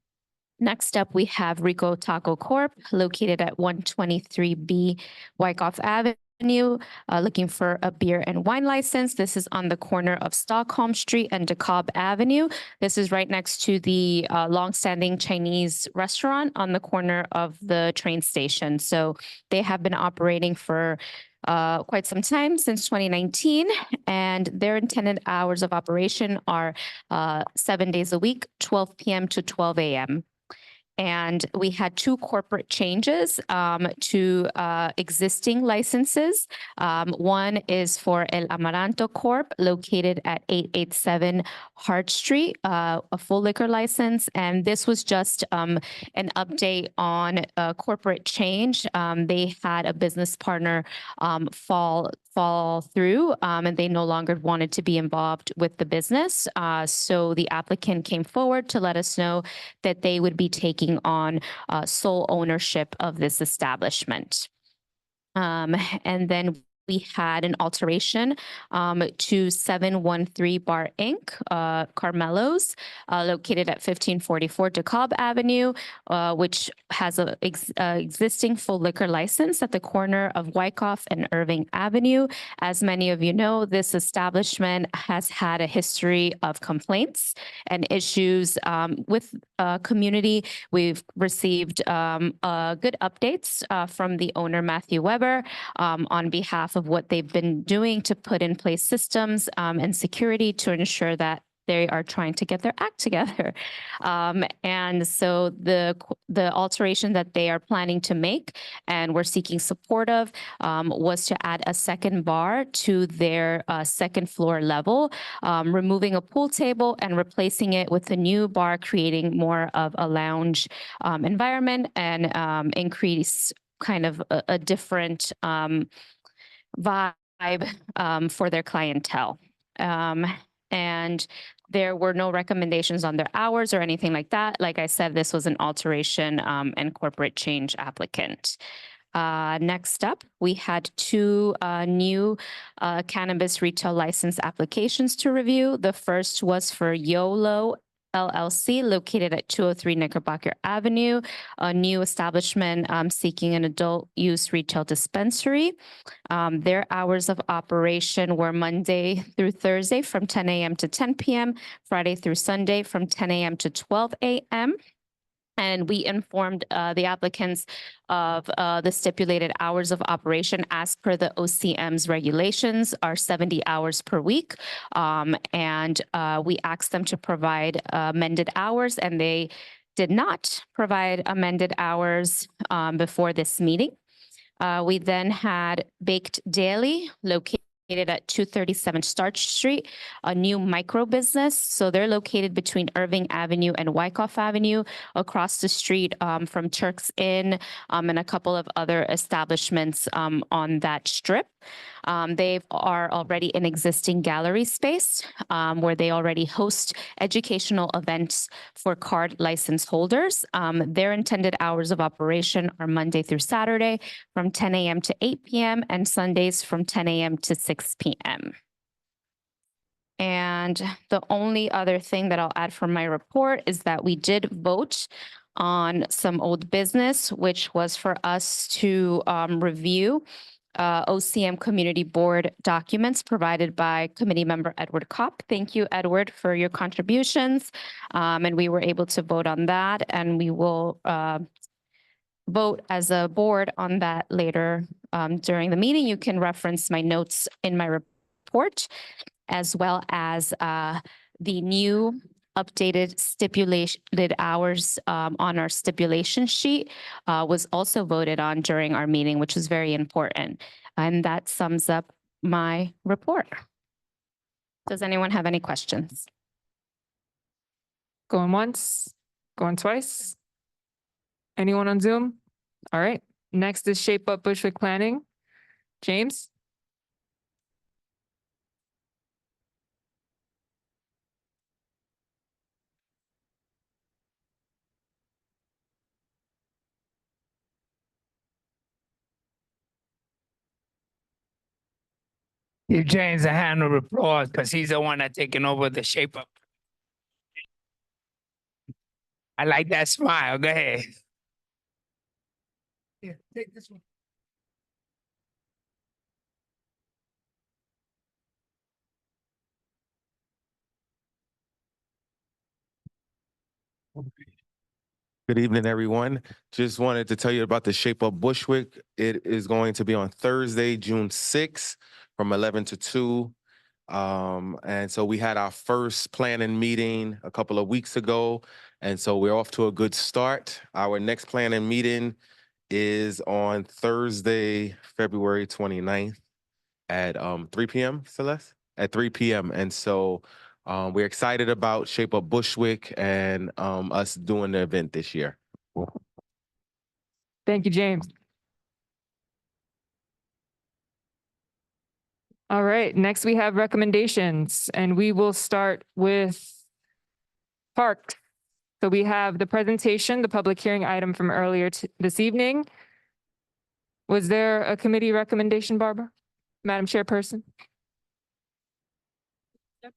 Speaker 12: Next up, we have Rico Taco Corp. located at 123B Wyckoff Avenue, looking for a beer and wine license. This is on the corner of Stockholm Street and DeKalb Avenue. This is right next to the longstanding Chinese restaurant on the corner of the train station. So they have been operating for quite some time, since 2019, and their intended hours of operation are 7 days a week, 12 p.m. to 12 a.m. And we had two corporate changes to existing licenses. One is for El Amaranto Corp. located at 887 Hart Street, a full liquor license. And this was just an update on a corporate change. They had a business partner fall through, and they no longer wanted to be involved with the business. So the applicant came forward to let us know that they would be taking on sole ownership of this establishment. And then we had an alteration to 713 Bar Inc., Carmelo's, located at 1544 DeKalb Avenue, which has a existing full liquor license at the corner of Wyckoff and Irving Avenue. As many of you know, this establishment has had a history of complaints and issues with community. We've received good updates from the owner, Matthew Weber, on behalf of what they've been doing to put in place systems and security to ensure that they are trying to get their act together. And so the alteration that they are planning to make and we're seeking support of was to add a second bar to their second floor level, removing a pool table and replacing it with a new bar, creating more of a lounge environment and increase kind of a different vibe for their clientele. And there were no recommendations on their hours or anything like that. Like I said, this was an alteration and corporate change applicant. Next up, we had two new cannabis retail license applications to review. The first was for YOLO LLC, located at 203 Knickerbocker Avenue, a new establishment seeking an adult use retail dispensary. Their hours of operation were Monday through Thursday from 10 a.m. to 10 p.m., Friday through Sunday from 10 a.m. to 12 a.m. And we informed the applicants of the stipulated hours of operation as per the OCM's regulations are 70 hours per week. And we asked them to provide amended hours, and they did not provide amended hours before this meeting. We then had Baked Daily, located at 237 Starch Street, a new micro business. So they're located between Irving Avenue and Wyckoff Avenue, across the street from Turk's Inn and a couple of other establishments on that strip. They are already in existing gallery space where they already host educational events for card license holders. Their intended hours of operation are Monday through Saturday from 10 a.m. to 8 p.m. and Sundays from 10 a.m. to 6 p.m. And the only other thing that I'll add from my report is that we did vote on some old business, which was for us to review OCM Community Board documents provided by committee member Edward Kopp. Thank you, Edward, for your contributions. And we were able to vote on that, and we will vote as a board on that later during the meeting. You can reference my notes in my report, as well as the new updated stipulated hours on our stipulation sheet was also voted on during our meeting, which was very important. And that sums up my report. Does anyone have any questions?
Speaker 1: Going once, going twice. Anyone on Zoom? All right. Next is Shape Up Bushwick Planning. James?
Speaker 6: Give James a hand of applause because he's the one that's taking over the Shape Up. I like that smile. Go ahead.
Speaker 4: Here, take this one.
Speaker 5: Good evening, everyone. Just wanted to tell you about the Shape Up Bushwick. It is going to be on Thursday, June 6th from 11 to 2. And so we had our first planning meeting a couple of weeks ago. And so we're off to a good start. Our next planning meeting is on Thursday, February 29th at 3 p.m., Celeste? At 3 p.m. And so we're excited about Shape Up Bushwick and us doing the event this year.
Speaker 1: Thank you, James. All right, next we have recommendations, and we will start with Parks. So we have the presentation, the public hearing item from earlier this evening. Was there a committee recommendation, Barbara? Madam Chairperson?
Speaker 16: If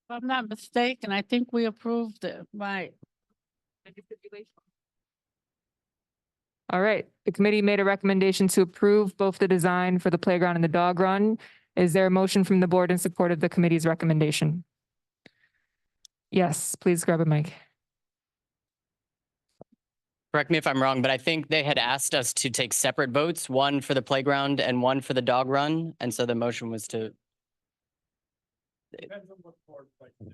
Speaker 16: I'm not mistaken, I think we approved it, right?
Speaker 1: All right, the committee made a recommendation to approve both the design for the playground and the dog run. Is there a motion from the board in support of the committee's recommendation? Yes, please grab a mic.
Speaker 8: Correct me if I'm wrong, but I think they had asked us to take separate votes, one for the playground and one for the dog run. And so the motion was to.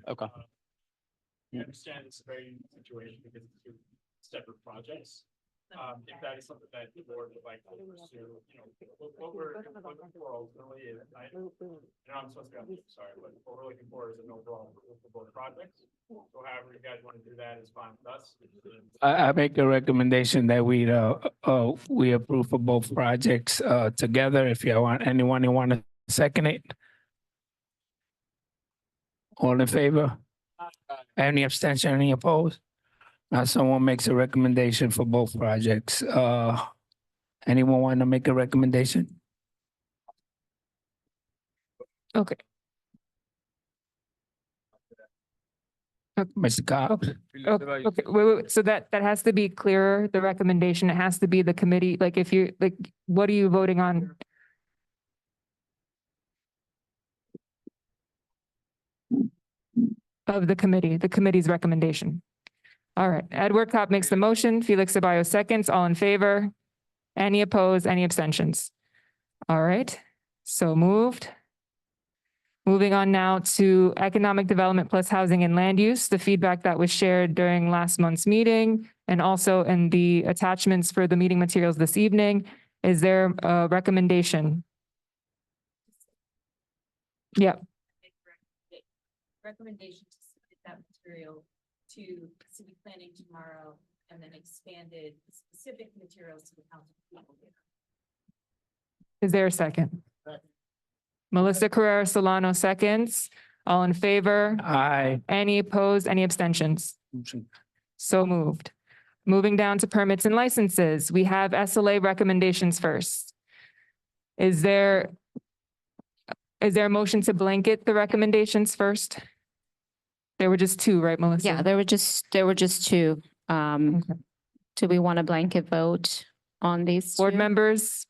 Speaker 8: Okay.
Speaker 10: I understand it's a very unique situation because it's two separate projects. If that is something that the board would like to pursue, what we're looking for ultimately is, I'm supposed to be, sorry, but what we're looking for is an overall approval for both projects. So however you guys want to do that is fine with us.
Speaker 6: I make a recommendation that we approve for both projects together. If you want, anyone who want to second it? All in favor? Any abstention, any opposed? Now someone makes a recommendation for both projects. Anyone want to make a recommendation?
Speaker 1: Okay.
Speaker 6: Mr. Cobb?
Speaker 1: Okay, wait. So that has to be clearer, the recommendation. It has to be the committee. Like if you, like, what are you voting on? Of the committee's recommendation. All right, Edward Kopp makes the motion, Felix Ceballos seconds, all in favor? Any opposed, any abstentions? All right, so moved. Moving on now to economic development plus housing and land use, the feedback that was shared during last month's meeting and also in the attachments for the meeting materials this evening. Is there a recommendation? Yeah.
Speaker 14: Recommendation to submit that material to city planning tomorrow and then expanded specific materials to the council.
Speaker 1: Is there a second? Melissa Carrera Solano seconds. All in favor?
Speaker 6: Aye.
Speaker 1: Any opposed? Any abstentions? So moved. Moving down to permits and licenses, we have SLA recommendations first. Is there a motion to blanket the recommendations first? There were just two, right, Melissa?
Speaker 12: Yeah, there were just two. Do we want a blanket vote on these?
Speaker 1: Board
Speaker 12: two?
Speaker 1: members,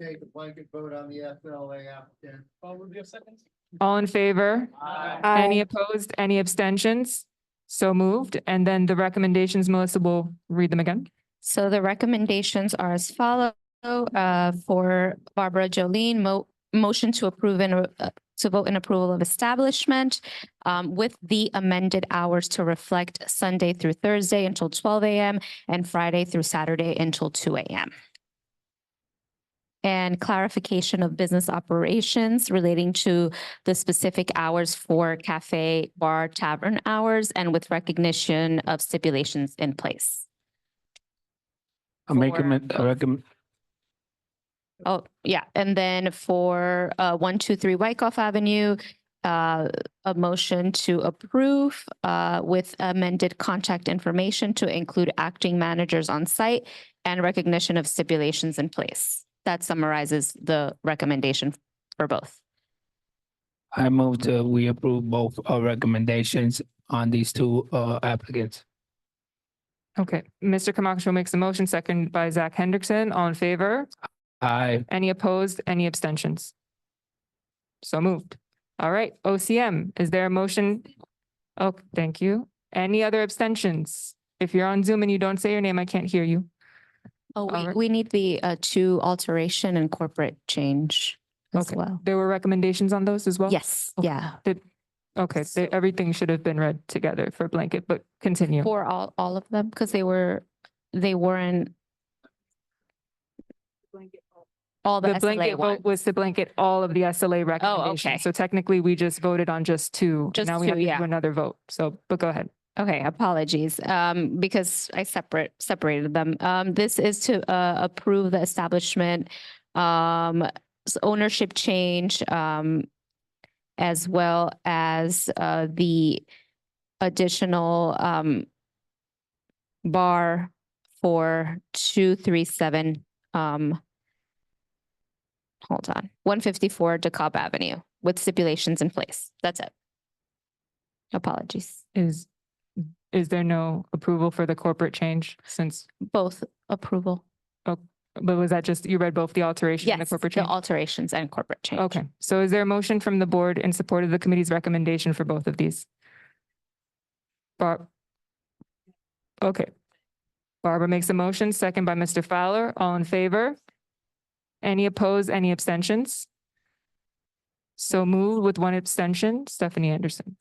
Speaker 4: Take a blanket vote on the SLA applicant.
Speaker 1: all in favor?
Speaker 11: Aye.
Speaker 1: Any opposed? Any abstentions? So moved. And then the recommendations, Melissa will read them again.
Speaker 12: So the recommendations are as follow, for Barbara Jolene, motion to approve and to vote in approval of establishment with the amended hours to reflect Sunday through Thursday until 12 a.m. and Friday through Saturday until 2 a.m. And clarification of business operations relating to the specific hours for cafe, bar, tavern hours, and with recognition of stipulations in place.
Speaker 6: I make a recommend.
Speaker 12: Oh, yeah, and then for 123 Wyckoff Avenue, a motion to approve with amended contact information to include acting managers on site and recognition of stipulations in place. That summarizes the recommendation for both.
Speaker 6: I move to we approve both recommendations on these two applicants.
Speaker 1: Okay, Mr. Camacho makes a motion, second by Zach Hendrickson. All in favor?
Speaker 6: Aye.
Speaker 1: Any opposed? Any abstentions? So moved. All right, OCM, is there a motion? Oh, thank you. Any other abstentions? If you're on Zoom and you don't say your name, I can't hear you.
Speaker 12: Oh,
Speaker 1: All right.
Speaker 12: we need the two alteration and corporate change as
Speaker 1: Okay,
Speaker 12: well.
Speaker 1: there were recommendations on those as well?
Speaker 12: Yes,
Speaker 1: Okay.
Speaker 12: yeah.
Speaker 1: Okay, everything should have been read together for blanket, but continue.
Speaker 12: For all of them, because they weren't all the
Speaker 1: The blanket
Speaker 12: SLA
Speaker 1: vote
Speaker 12: ones.
Speaker 1: was to blanket all of the SLA recommendations.
Speaker 12: okay.
Speaker 1: So technically, we just voted on just two.
Speaker 12: Just
Speaker 1: Now we
Speaker 12: two,
Speaker 1: have to
Speaker 12: yeah.
Speaker 1: do another vote. So, but go ahead.
Speaker 12: Okay, apologies, because I separated them. This is to approve the establishment, ownership change, as well as the additional bar for 237, hold on, 154 DeKalb Avenue with stipulations in place. That's it. Apologies.
Speaker 1: Is there no approval for the corporate change since,
Speaker 12: Both approval.
Speaker 1: but was that just, you read both the alteration and the
Speaker 12: Yes,
Speaker 1: corporate
Speaker 12: the
Speaker 1: change?
Speaker 12: alterations and corporate change.
Speaker 1: Okay, so is there a motion from the board in support of the committee's recommendation for both of these? Okay. Barbara makes a motion, second by Mr. Fowler. All in favor? Any opposed, any abstentions? So moved with one abstention, Stephanie Anderson.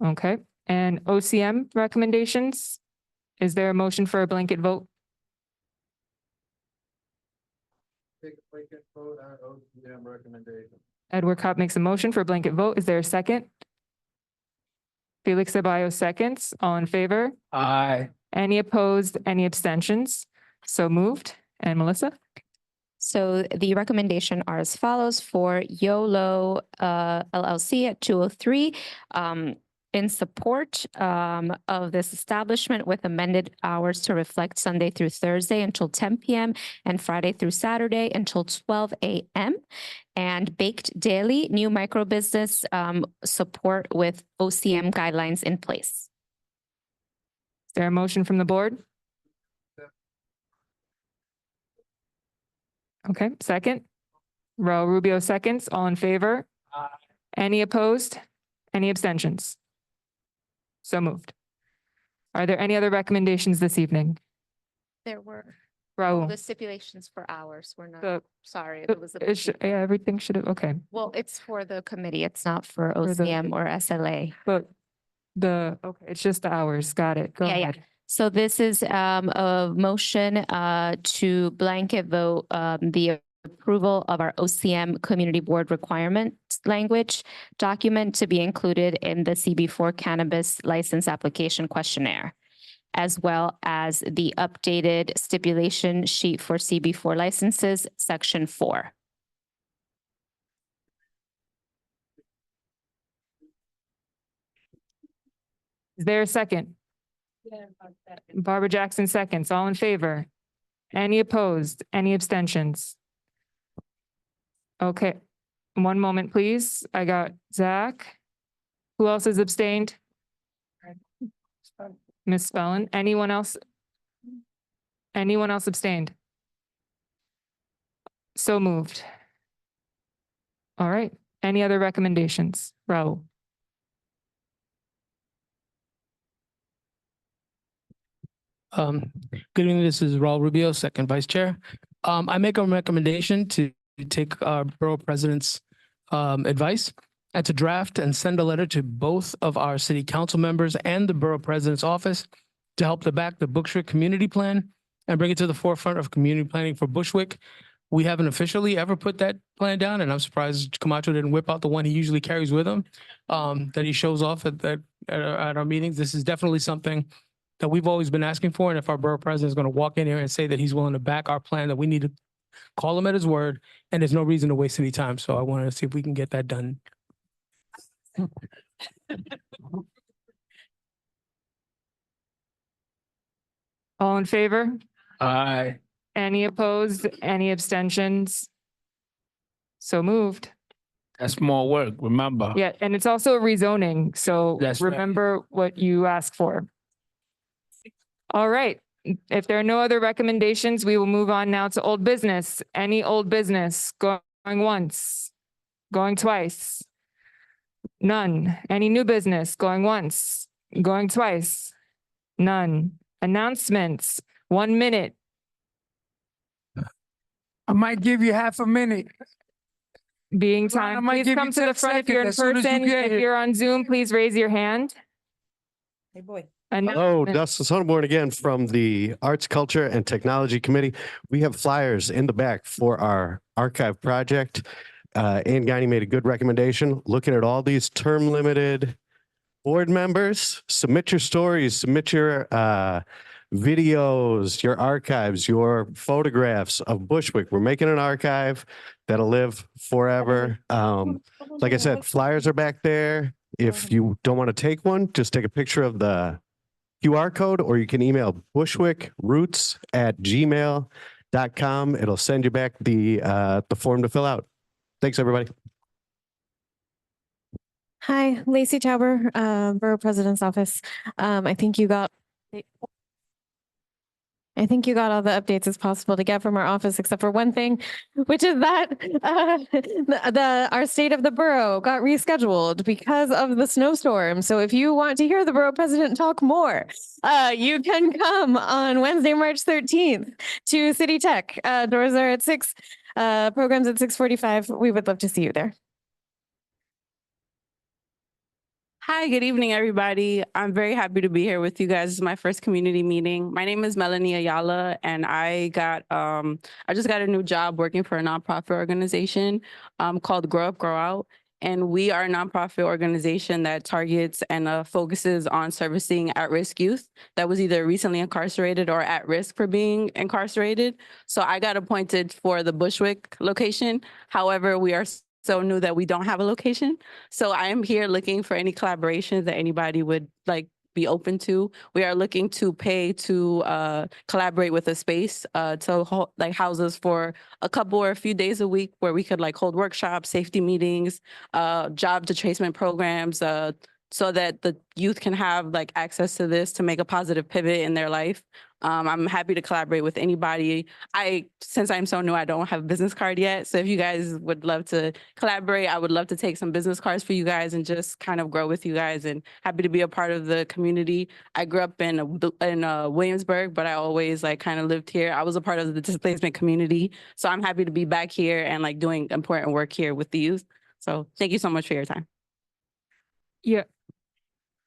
Speaker 1: Okay, and OCM recommendations? Is there a motion for a blanket vote?
Speaker 4: Take a blanket vote on OCM recommendation.
Speaker 1: Edward Cobb makes a motion for a blanket vote. Is there a second? Felix Ceballos seconds. All in favor?
Speaker 6: Aye.
Speaker 1: Any opposed, any abstentions? So moved. And Melissa?
Speaker 12: So the recommendation are as follows for YOLO LLC at 203. In support of this establishment with amended hours to reflect Sunday through Thursday until 10 p.m. and Friday through Saturday until 12 a.m. And Baked Daily, new micro business support with OCM guidelines in place.
Speaker 1: Is there a motion from the board? Okay, second. Raul Rubio seconds. All in favor? Any opposed? Any abstentions? So moved. Are there any other recommendations this evening?
Speaker 12: There were
Speaker 1: Raul?
Speaker 12: the stipulations for hours were not,
Speaker 1: The-
Speaker 12: sorry.
Speaker 1: the-
Speaker 12: It was
Speaker 1: Yeah, everything should have, okay.
Speaker 12: well, it's for the committee. It's not for
Speaker 1: For the-
Speaker 12: OCM or SLA.
Speaker 1: But okay, it's just the hours. Got it. Go
Speaker 12: Yeah, yeah.
Speaker 1: ahead.
Speaker 12: So this is a motion to blanket vote the approval of our OCM Community Board requirement language document to be included in the CB4 cannabis license application questionnaire, as well as the updated stipulation sheet for CB4 licenses, section 4.
Speaker 1: Is there a second? Barbara Jackson seconds. All in favor? Any opposed? Any abstentions? Okay, one moment, please. I got Zach. Who else has abstained? Ms. Spellin. Anyone else? Anyone else abstained? So moved. All right. Any other recommendations? Raul?
Speaker 6: Good evening, this is Raul Rubio, second vice chair. I make a recommendation to take our borough president's advice and to draft and send a letter to both of our city council members and the borough president's office to help to back the Bushwick Community Plan and bring it to the forefront of community planning for Bushwick. We haven't officially ever put that plan down, and I'm surprised Camacho didn't whip out the one he usually carries with him that he shows off at our meetings. This is definitely something that we've always been asking for. And if our borough president is going to walk in here and say that he's willing to back our plan, that we need to call him at his word, and there's no reason to waste any time. So I want to see if we can get that done.
Speaker 1: All in favor?
Speaker 6: Aye.
Speaker 1: Any opposed? Any abstentions? So moved.
Speaker 6: That's more work, remember?
Speaker 1: Yeah, and it's also a rezoning, so
Speaker 6: That's right.
Speaker 1: remember what you asked for. All right, if there are no other recommendations, we will move on now to old business. Any old business going once, going twice? None. Any new business going once, going twice? None. Announcements, 1 minute.
Speaker 6: I might give you half a minute.
Speaker 1: Being
Speaker 6: Ron, I
Speaker 1: time,
Speaker 6: might
Speaker 1: please
Speaker 6: give
Speaker 1: come
Speaker 6: you
Speaker 1: to the
Speaker 6: 10
Speaker 1: front if you're in
Speaker 6: seconds as soon as you
Speaker 1: person.
Speaker 6: get
Speaker 1: If
Speaker 6: here.
Speaker 1: you're on Zoom, please raise your hand.
Speaker 18: Hey, boy.
Speaker 2: Hello,
Speaker 1: Announcement.
Speaker 2: Dustin Sonneborn again from the Arts, Culture, and Technology Committee. We have flyers in the back for our archive project. Ann Guiney made a good recommendation. Looking at all these term-limited board members, submit your stories, submit your videos, your archives, your photographs of Bushwick. We're making an archive that'll live forever. Like I said, flyers are back there. If you don't want to take one, just take a picture of the QR code, or you can email bushwickroots@gmail.com. It'll send you back the form to fill out. Thanks, everybody.
Speaker 11: Hi, Lacey Tauber, Borough President's Office. I think you got all the updates as possible to get from our office, except for one thing, which is that our state of the borough got rescheduled because of the snowstorm. So if you want to hear the borough president talk more, you can come on Wednesday, March 13th to City Tech. Doors are at 6, programs at 6:45. We would love to see you there.
Speaker 7: Hi, good evening, everybody. I'm very happy to be here with you guys. This is my first community meeting. My name is Melanie Ayala, and I just got a new job working for a nonprofit organization called Grow Up, Grow Out. And we are a nonprofit organization that targets and focuses on servicing at-risk youth that was either recently incarcerated or at risk for being incarcerated. So I got appointed for the Bushwick location. However, we are so new that we don't have a location. So I am here looking for any collaborations that anybody would be open to. We are looking to pay to collaborate with a space to house us for a couple or a few days a week, where we could hold workshops, safety meetings, job detracement programs, so that the youth can have access to this to make a positive pivot in their life. I'm happy to collaborate with anybody. Since I'm so new, I don't have a business card yet. So if you guys would love to collaborate, I would love to take some business cards for you guys and just kind of grow with you guys, and happy to be a part of the community. I grew up in Williamsburg, but I always kind of lived here. I was a part of the displacement community. So I'm happy to be back here and doing important work here with the youth. So thank you so much for your time.
Speaker 1: Yeah.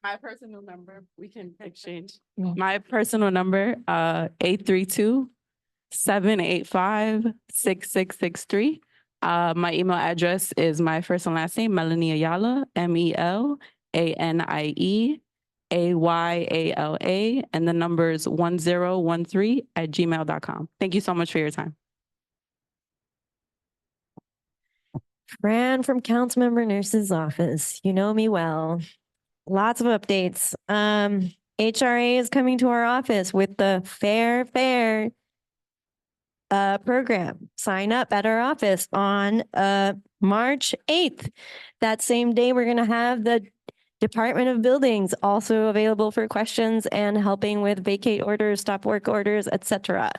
Speaker 7: My personal number, we can exchange. My personal number, 832-785-6663. My email address is my first and last name, Melanie Ayala, MELANIEAYALA, and the number is 1013@gmail.com. Thank you so much for your time.
Speaker 11: Fran from Councilmember Nurse's office. You know me well. Lots of updates. HRA is coming to our office with the Fair program. Sign up at our office on March 8th. That same day, we're going to have the Department of Buildings also available for questions and helping with vacate orders, stop work orders, etc.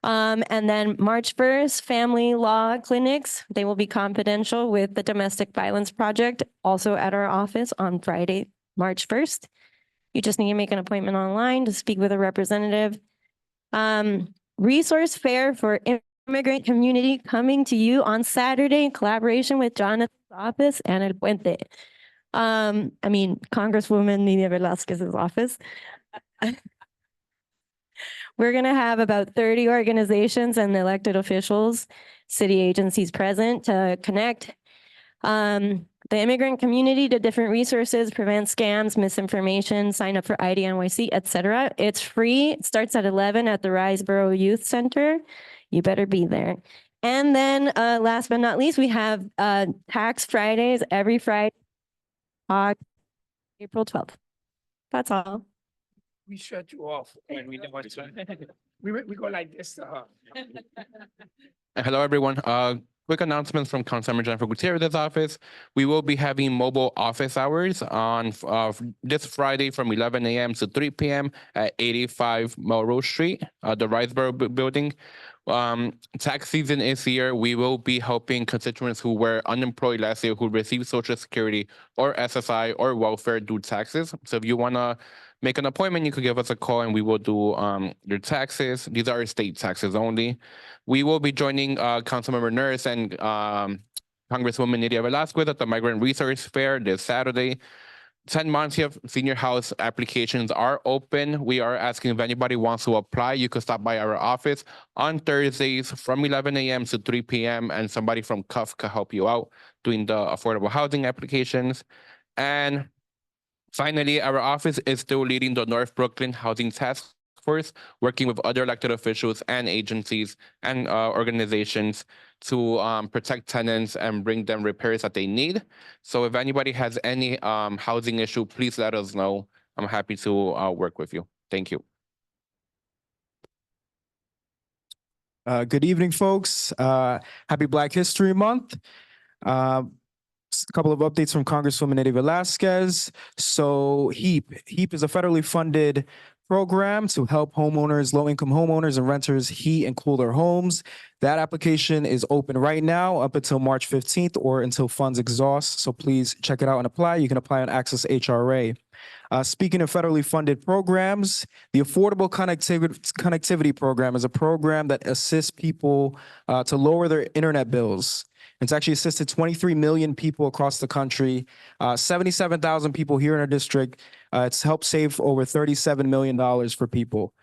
Speaker 11: And then March 1st, family law clinics. They will be confidential with the Domestic Violence Project, also at our office on Friday, March 1st. You just need to make an appointment online to speak with a representative. Resource fair for immigrant community coming to you on Saturday in collaboration with Jonathan's office and El Puente. Congresswoman Nidia Velasquez's office. We're going to have about 30 organizations and elected officials, city agencies present to connect the immigrant community to different resources, prevent scams, misinformation, sign up for IDNYC, etc. It's free. It starts at 11 at the Riseboro Youth Center. You better be there. And then last but not least, we have Tax Fridays every Friday on April 12th. That's all.
Speaker 6: We shut you off when we know what's on. We go like this to her.
Speaker 23: Hello, everyone. quick announcements from Councilmember Jennifer Gutierrez's office. We will be having mobile office hours on this Friday from 11 a.m. to 3 p.m. at 85 Melrose Street, the Riseboro building. Tax season is here. We will be helping constituents who were unemployed last year who received Social Security or SSI or welfare due taxes. So if you want to make an appointment, you could give us a call and we will do your taxes. These are state taxes only. We will be joining Councilmember Nurse and Congresswoman Nydia Velasquez at the Migrant Resource Fair this Saturday. 10 months of senior house applications are open. We are asking if anybody wants to apply. You could stop by our office on Thursdays from 11 a.m. to 3 p.m. and somebody from CUF could help you out doing the affordable housing applications. And finally, our office is still leading the North Brooklyn Housing Task Force, working with other elected officials and agencies and organizations to protect tenants and bring them repairs that they need. So if anybody has any housing issue, please let us know. I'm happy to work with you. Thank you.
Speaker 22: Good evening, folks. Happy Black History Month. A couple of updates from Congresswoman Nydia Velasquez. So HEAP is a federally funded program to help homeowners, low-income homeowners and renters heat and cool their homes. That application is open right now up until March 15th or until funds exhaust. So please check it out and apply. You can apply on Access HRA. Speaking of federally funded programs, the Affordable Connectivity Program is a program that assists people to lower their internet bills. It's actually assisted 23 million people across the country, 77,000 people here in our district. It's helped save over $37 million for people.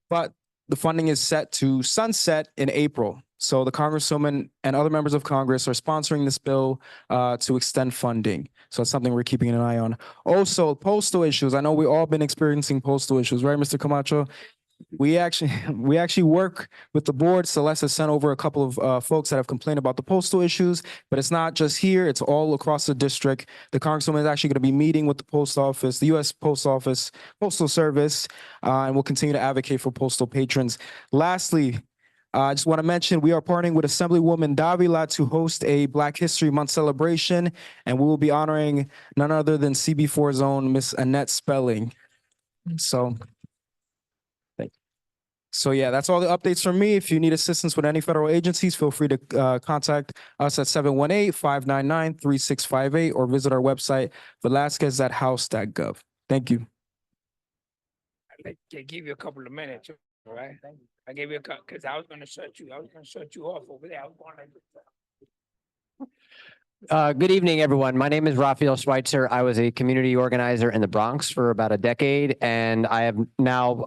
Speaker 22: But the funding is set to sunset in April. So the Congresswoman and other members of Congress are sponsoring this bill to extend funding. So it's something we're keeping an eye on. Also, postal issues. I know we've all been experiencing postal issues, right, Mr. Camacho? We actually work with the board. Celeste has sent over a couple of folks that have complained about the postal issues, but it's not just here, it's all across the district. The Congresswoman is actually going to be meeting with the post office, the U.S. Post Office, Postal Service, and we'll continue to advocate for postal patrons. Lastly, I just want to mention we are partnering with Assemblywoman Davila to host a Black History Month celebration, and we will be honoring none other than CB4's own Miss Annette Spelling. So yeah, that's all the updates from me. If you need assistance with any federal agencies, feel free to contact us at 718-599-3658 or visit our website, velasquez.house.gov. Thank you.
Speaker 6: I gave you a couple of minutes, all right? I gave you a couple, because I was gonna shut you off over there. I was going
Speaker 3: Good evening, everyone. My name is Raphael Schweitzer. I was a community organizer in the Bronx for about a decade, and I have now,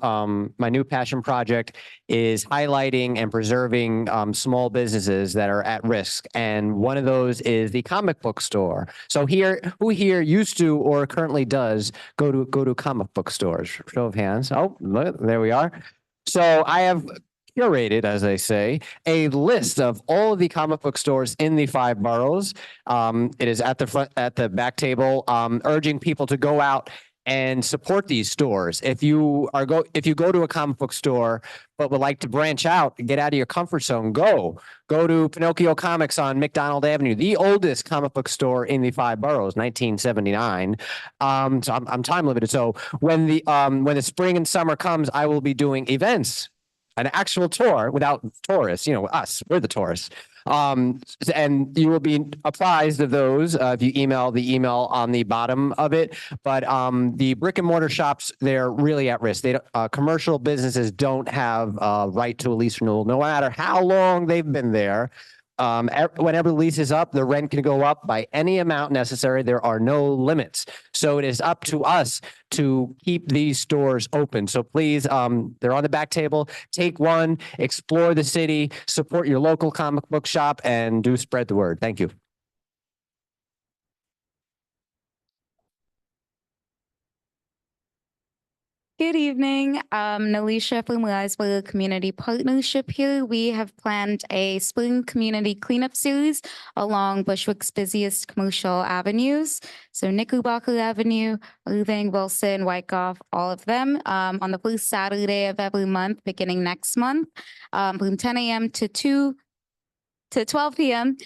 Speaker 3: my new passion project is highlighting and preserving small businesses that are at risk. And one of those is the comic book store. So who here used to or currently does go to comic book stores? Show of hands. Oh, look, there we are. So I have curated, as they say, a list of all of the comic book stores in the 5 boroughs. It is at the back table, urging people to go out and support these stores. If you go to a comic book store but would like to branch out and get out of your comfort zone, go to Pinocchio Comics on McDonald Avenue, the oldest comic book store in the 5 boroughs, 1979. So I'm time limited. So when the spring and summer comes, I will be doing events. An actual tour without tourists, us, we're the tourists. And you will be apprised of those if you email the email on the bottom of it. But the brick and mortar shops, they're really at risk. Commercial businesses don't have a right to a lease renewal, no matter how long they've been there. Whenever the lease is up, the rent can go up by any amount necessary. There are no limits. So it is up to us to keep these stores open. So please, they're on the back table. Take one, explore the city, support your local comic book shop, and do spread the word. Thank you.
Speaker 12: Good evening. Nalisha from Riseboro Community Partnership here. We have planned a spring community cleanup series along Bushwick's busiest commercial avenues. So Knickerbocker Avenue, Irving, Wilson, Wyckoff, all of them on the first Saturday of every month, beginning next month, from 10 a.m. to 2 to 12 p.m.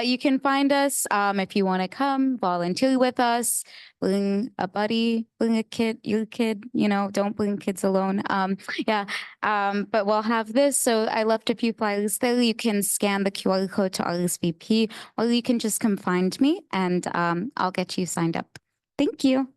Speaker 12: You can find us if you want to come volunteer with us, bring a buddy, bring a kid, your kid, don't bring kids alone. But we'll have this. So I left a few flyers there. You can scan the QR code to RSVP, or you can just come find me and I'll get you signed up. Thank you.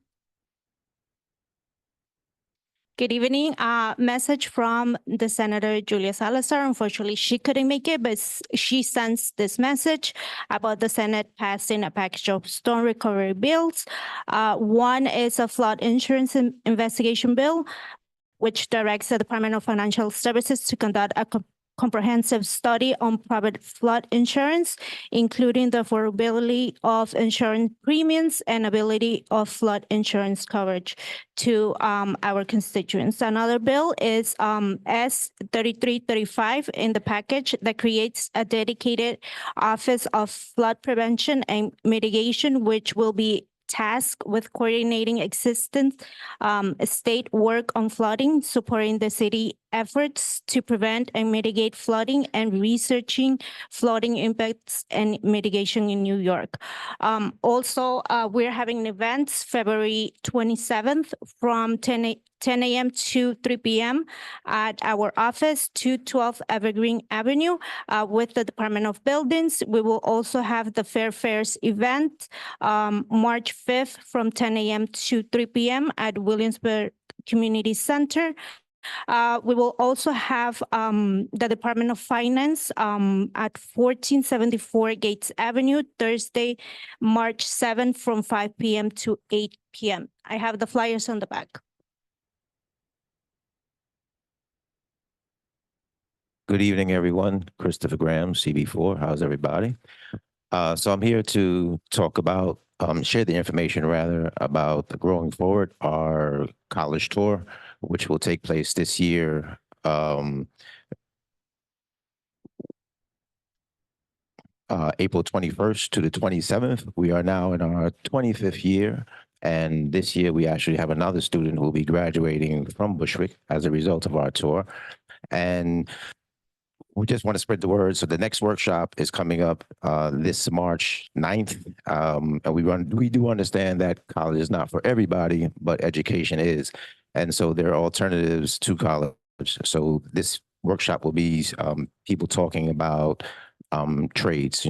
Speaker 9: Good evening. Message from the Senator Julia Salazar. Unfortunately, she couldn't make it, but she sends this message about the Senate passing a package of storm recovery bills. One is a flood insurance investigation bill, which directs the Department of Financial Services to conduct a comprehensive study on private flood insurance, including the affordability of insurance premiums and ability of flood insurance coverage to our constituents. Another bill is S 3335 in the package that creates a dedicated Office of Flood Prevention and Mitigation, which will be tasked with coordinating existing state work on flooding, supporting the city efforts to prevent and mitigate flooding, and researching flooding impacts and mitigation in New York. Also, we're having events February 27th from 10 a.m. to 3 p.m. at our office, 212 Evergreen Avenue, with the Department of Buildings. We will also have the Fair Fairs event March 5th from 10 a.m. to 3 p.m. at Williamsburg Community Center. We will also have the Department of Finance at 1474 Gates Avenue, Thursday, March 7th from 5 p.m. to 8 p.m. I have the flyers on the back.
Speaker 17: Good evening, everyone. Christopher Graham, CB4. How's everybody? So I'm here to talk about, share the information rather about the Growing Forward, our college tour, which will take place this year. April 21st to the 27th. We are now in our 25th year. And this year we actually have another student who will be graduating from Bushwick as a result of our tour. And we just want to spread the word. So the next workshop is coming up this March 9th. And we do understand that college is not for everybody, but education is. And so there are alternatives to college. So this workshop will be people talking about trades,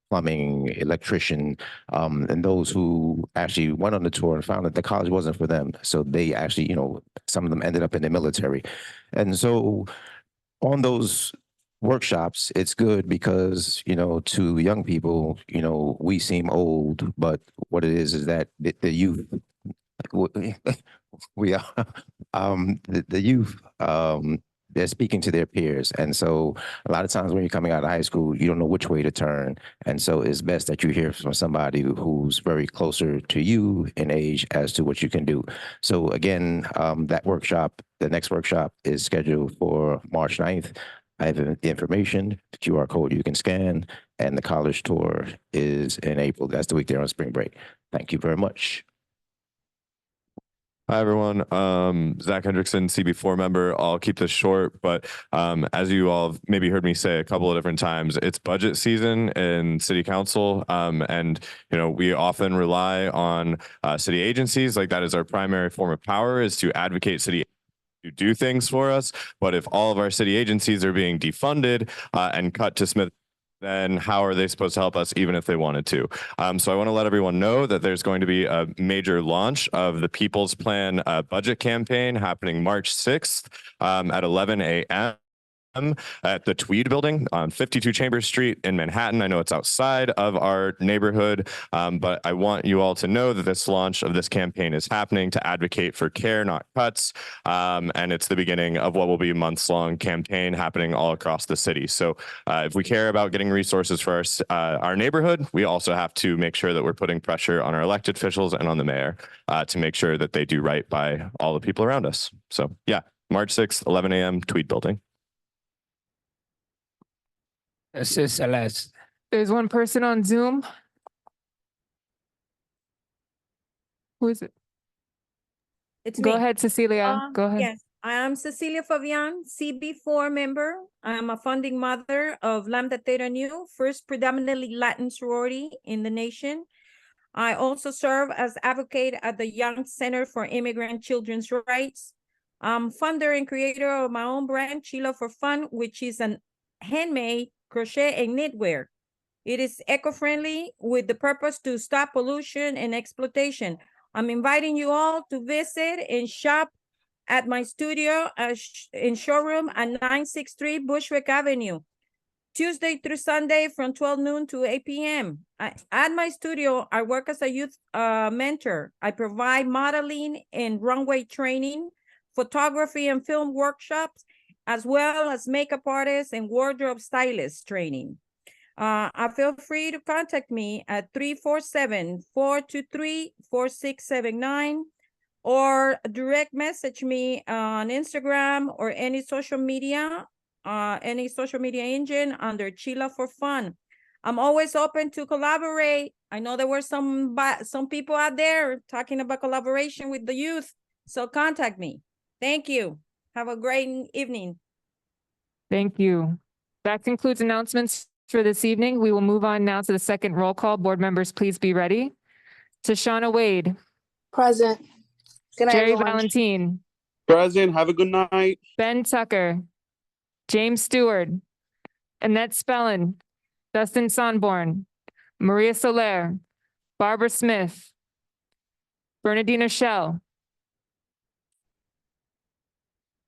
Speaker 17: plumbing, electrician, and those who actually went on the tour and found that the college wasn't for them. So they actually, some of them ended up in the military. And so on those workshops, it's good because, to young people, we seem old, but what it is that the youth, we are, the youth, they're speaking to their peers. And so a lot of times when you're coming out of high school, you don't know which way to turn. And so it's best that you hear from somebody who's very closer to you in age as to what you can do. So again, that workshop, the next workshop is scheduled for March 9th. I have the information, the QR code you can scan, and the college tour is in April. That's the week they're on spring break. Thank you very much.
Speaker 19: Hi, everyone. Zach Hendrickson, CB4 member. I'll keep this short, but as you all have maybe heard me say a couple of different times, it's budget season in city council. And, we often rely on city agencies. Like that is our primary form of power, is to advocate city to do things for us. But if all of our city agencies are being defunded and cut to Smith, then how are they supposed to help us even if they wanted to? So I want to let everyone know that there's going to be a major launch of the People's Plan budget campaign happening March 6th at 11 a.m. at the Tweed Building on 52 Chambers Street in Manhattan. I know it's outside of our neighborhood, but I want you all to know that this launch of this campaign is happening to advocate for care, not cuts. And it's the beginning of what will be a months-long campaign happening all across the city. So if we care about getting resources for our neighborhood, we also have to make sure that we're putting pressure on our elected officials and on the mayor to make sure that they do right by all the people around us. So yeah, March 6th, 11 a.m., Tweed Building.
Speaker 1: This is Celeste. There's one person on Zoom. Who is it?
Speaker 20: It's
Speaker 1: Go
Speaker 20: me.
Speaker 1: ahead, Cecilia. Go ahead.
Speaker 20: Yes,
Speaker 13: I am Cecilia Fabian, CB4 member. I am a founding mother of Lambda Theta Nu, first predominantly Latin sorority in the nation. I also serve as advocate at the Young Center for Immigrant Children's Rights. I'm founder and creator of my own brand, Chila for Fun, which is an handmade crochet and knitwear. It is eco-friendly with the purpose to stop pollution and exploitation. I'm inviting you all to visit and shop at my studio in showroom at 963 Bushwick Avenue, Tuesday through Sunday from 12 noon to 8 p.m. At my studio, I work as a youth mentor. I provide modeling and runway training, photography and film workshops, as well as makeup artist and wardrobe stylist training. I feel free to contact me at 347-423-4679 or direct message me on Instagram or any social media engine under Chila for Fun. I'm always open to collaborate. I know there were some people out there talking about collaboration with the youth, so contact me. Thank you. Have a great evening.
Speaker 1: Thank you. That concludes announcements for this evening. We will move on now to the second roll call. Board members, please be ready. Tashana Wade.
Speaker 20: Present. Good night,
Speaker 1: Jerry
Speaker 20: everyone.
Speaker 1: Valentine.
Speaker 21: Present. Have a good night.
Speaker 1: Ben Tucker. James Stewart. Annette Spellin. Dustin Sonborn. Maria Soler. Barbara Smith. Bernardina Shell.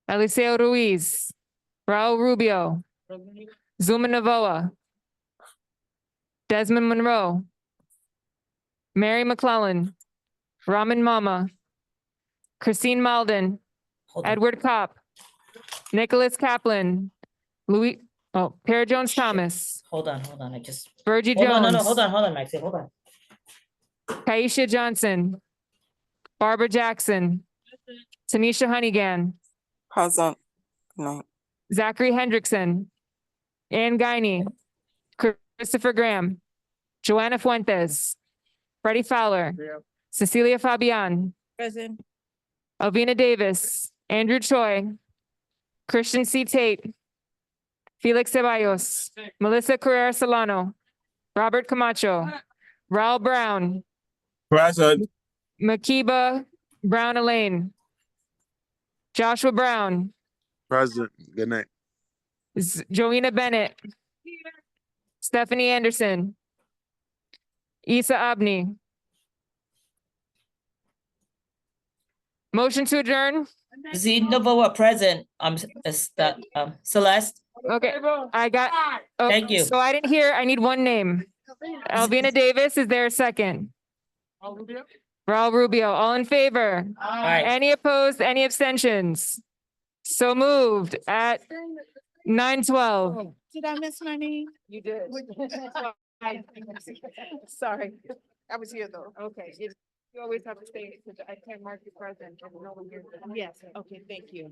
Speaker 1: Eliseo Ruiz. Raul Rubio. Zuma Navoa. Desmond Monroe. Mary McClellan. Raman Mama. Christine Malden. Edward Kopp. Nicholas Kaplan. Para Jones Thomas.
Speaker 24: Hold on, I just.
Speaker 1: Virgie
Speaker 24: Hold on,
Speaker 1: Jones.
Speaker 24: hold on, Maxie, hold on.
Speaker 1: Kaisha Johnson. Barbara Jackson. Tanisha Honeygan.
Speaker 20: Present. Good night.
Speaker 1: Zachary Hendrickson. Ann Guiney. Christopher Graham. Joanna Fuentes. Freddie Fowler. Cecilia Fabian.
Speaker 13: Present.
Speaker 1: Alvina Davis. Andrew Choi. Christian C. Tate. Felix Ceballos. Melissa Carrera Solano. Robert Camacho. Raul Brown.
Speaker 21: Present.
Speaker 1: Makiba Brown Elaine. Joshua Brown.
Speaker 21: Present. Good night.
Speaker 1: Joanna Bennett. Stephanie Anderson. Isa Abni. Motion to adjourn.
Speaker 24: Z Novoa present. Celeste.
Speaker 1: Okay, I got. Oh,
Speaker 24: Thank you.
Speaker 1: So I didn't hear, I need one name. Alvina Davis, is there a second? Raul Rubio, all in favor?
Speaker 24: Aye.
Speaker 1: Any opposed, any abstentions? So moved at 9:12.
Speaker 20: Did I miss my name?
Speaker 1: You did.
Speaker 20: Sorry, I was here though.
Speaker 1: Okay, you always have to stay, I can't mark you present.
Speaker 20: Yes, okay, thank you.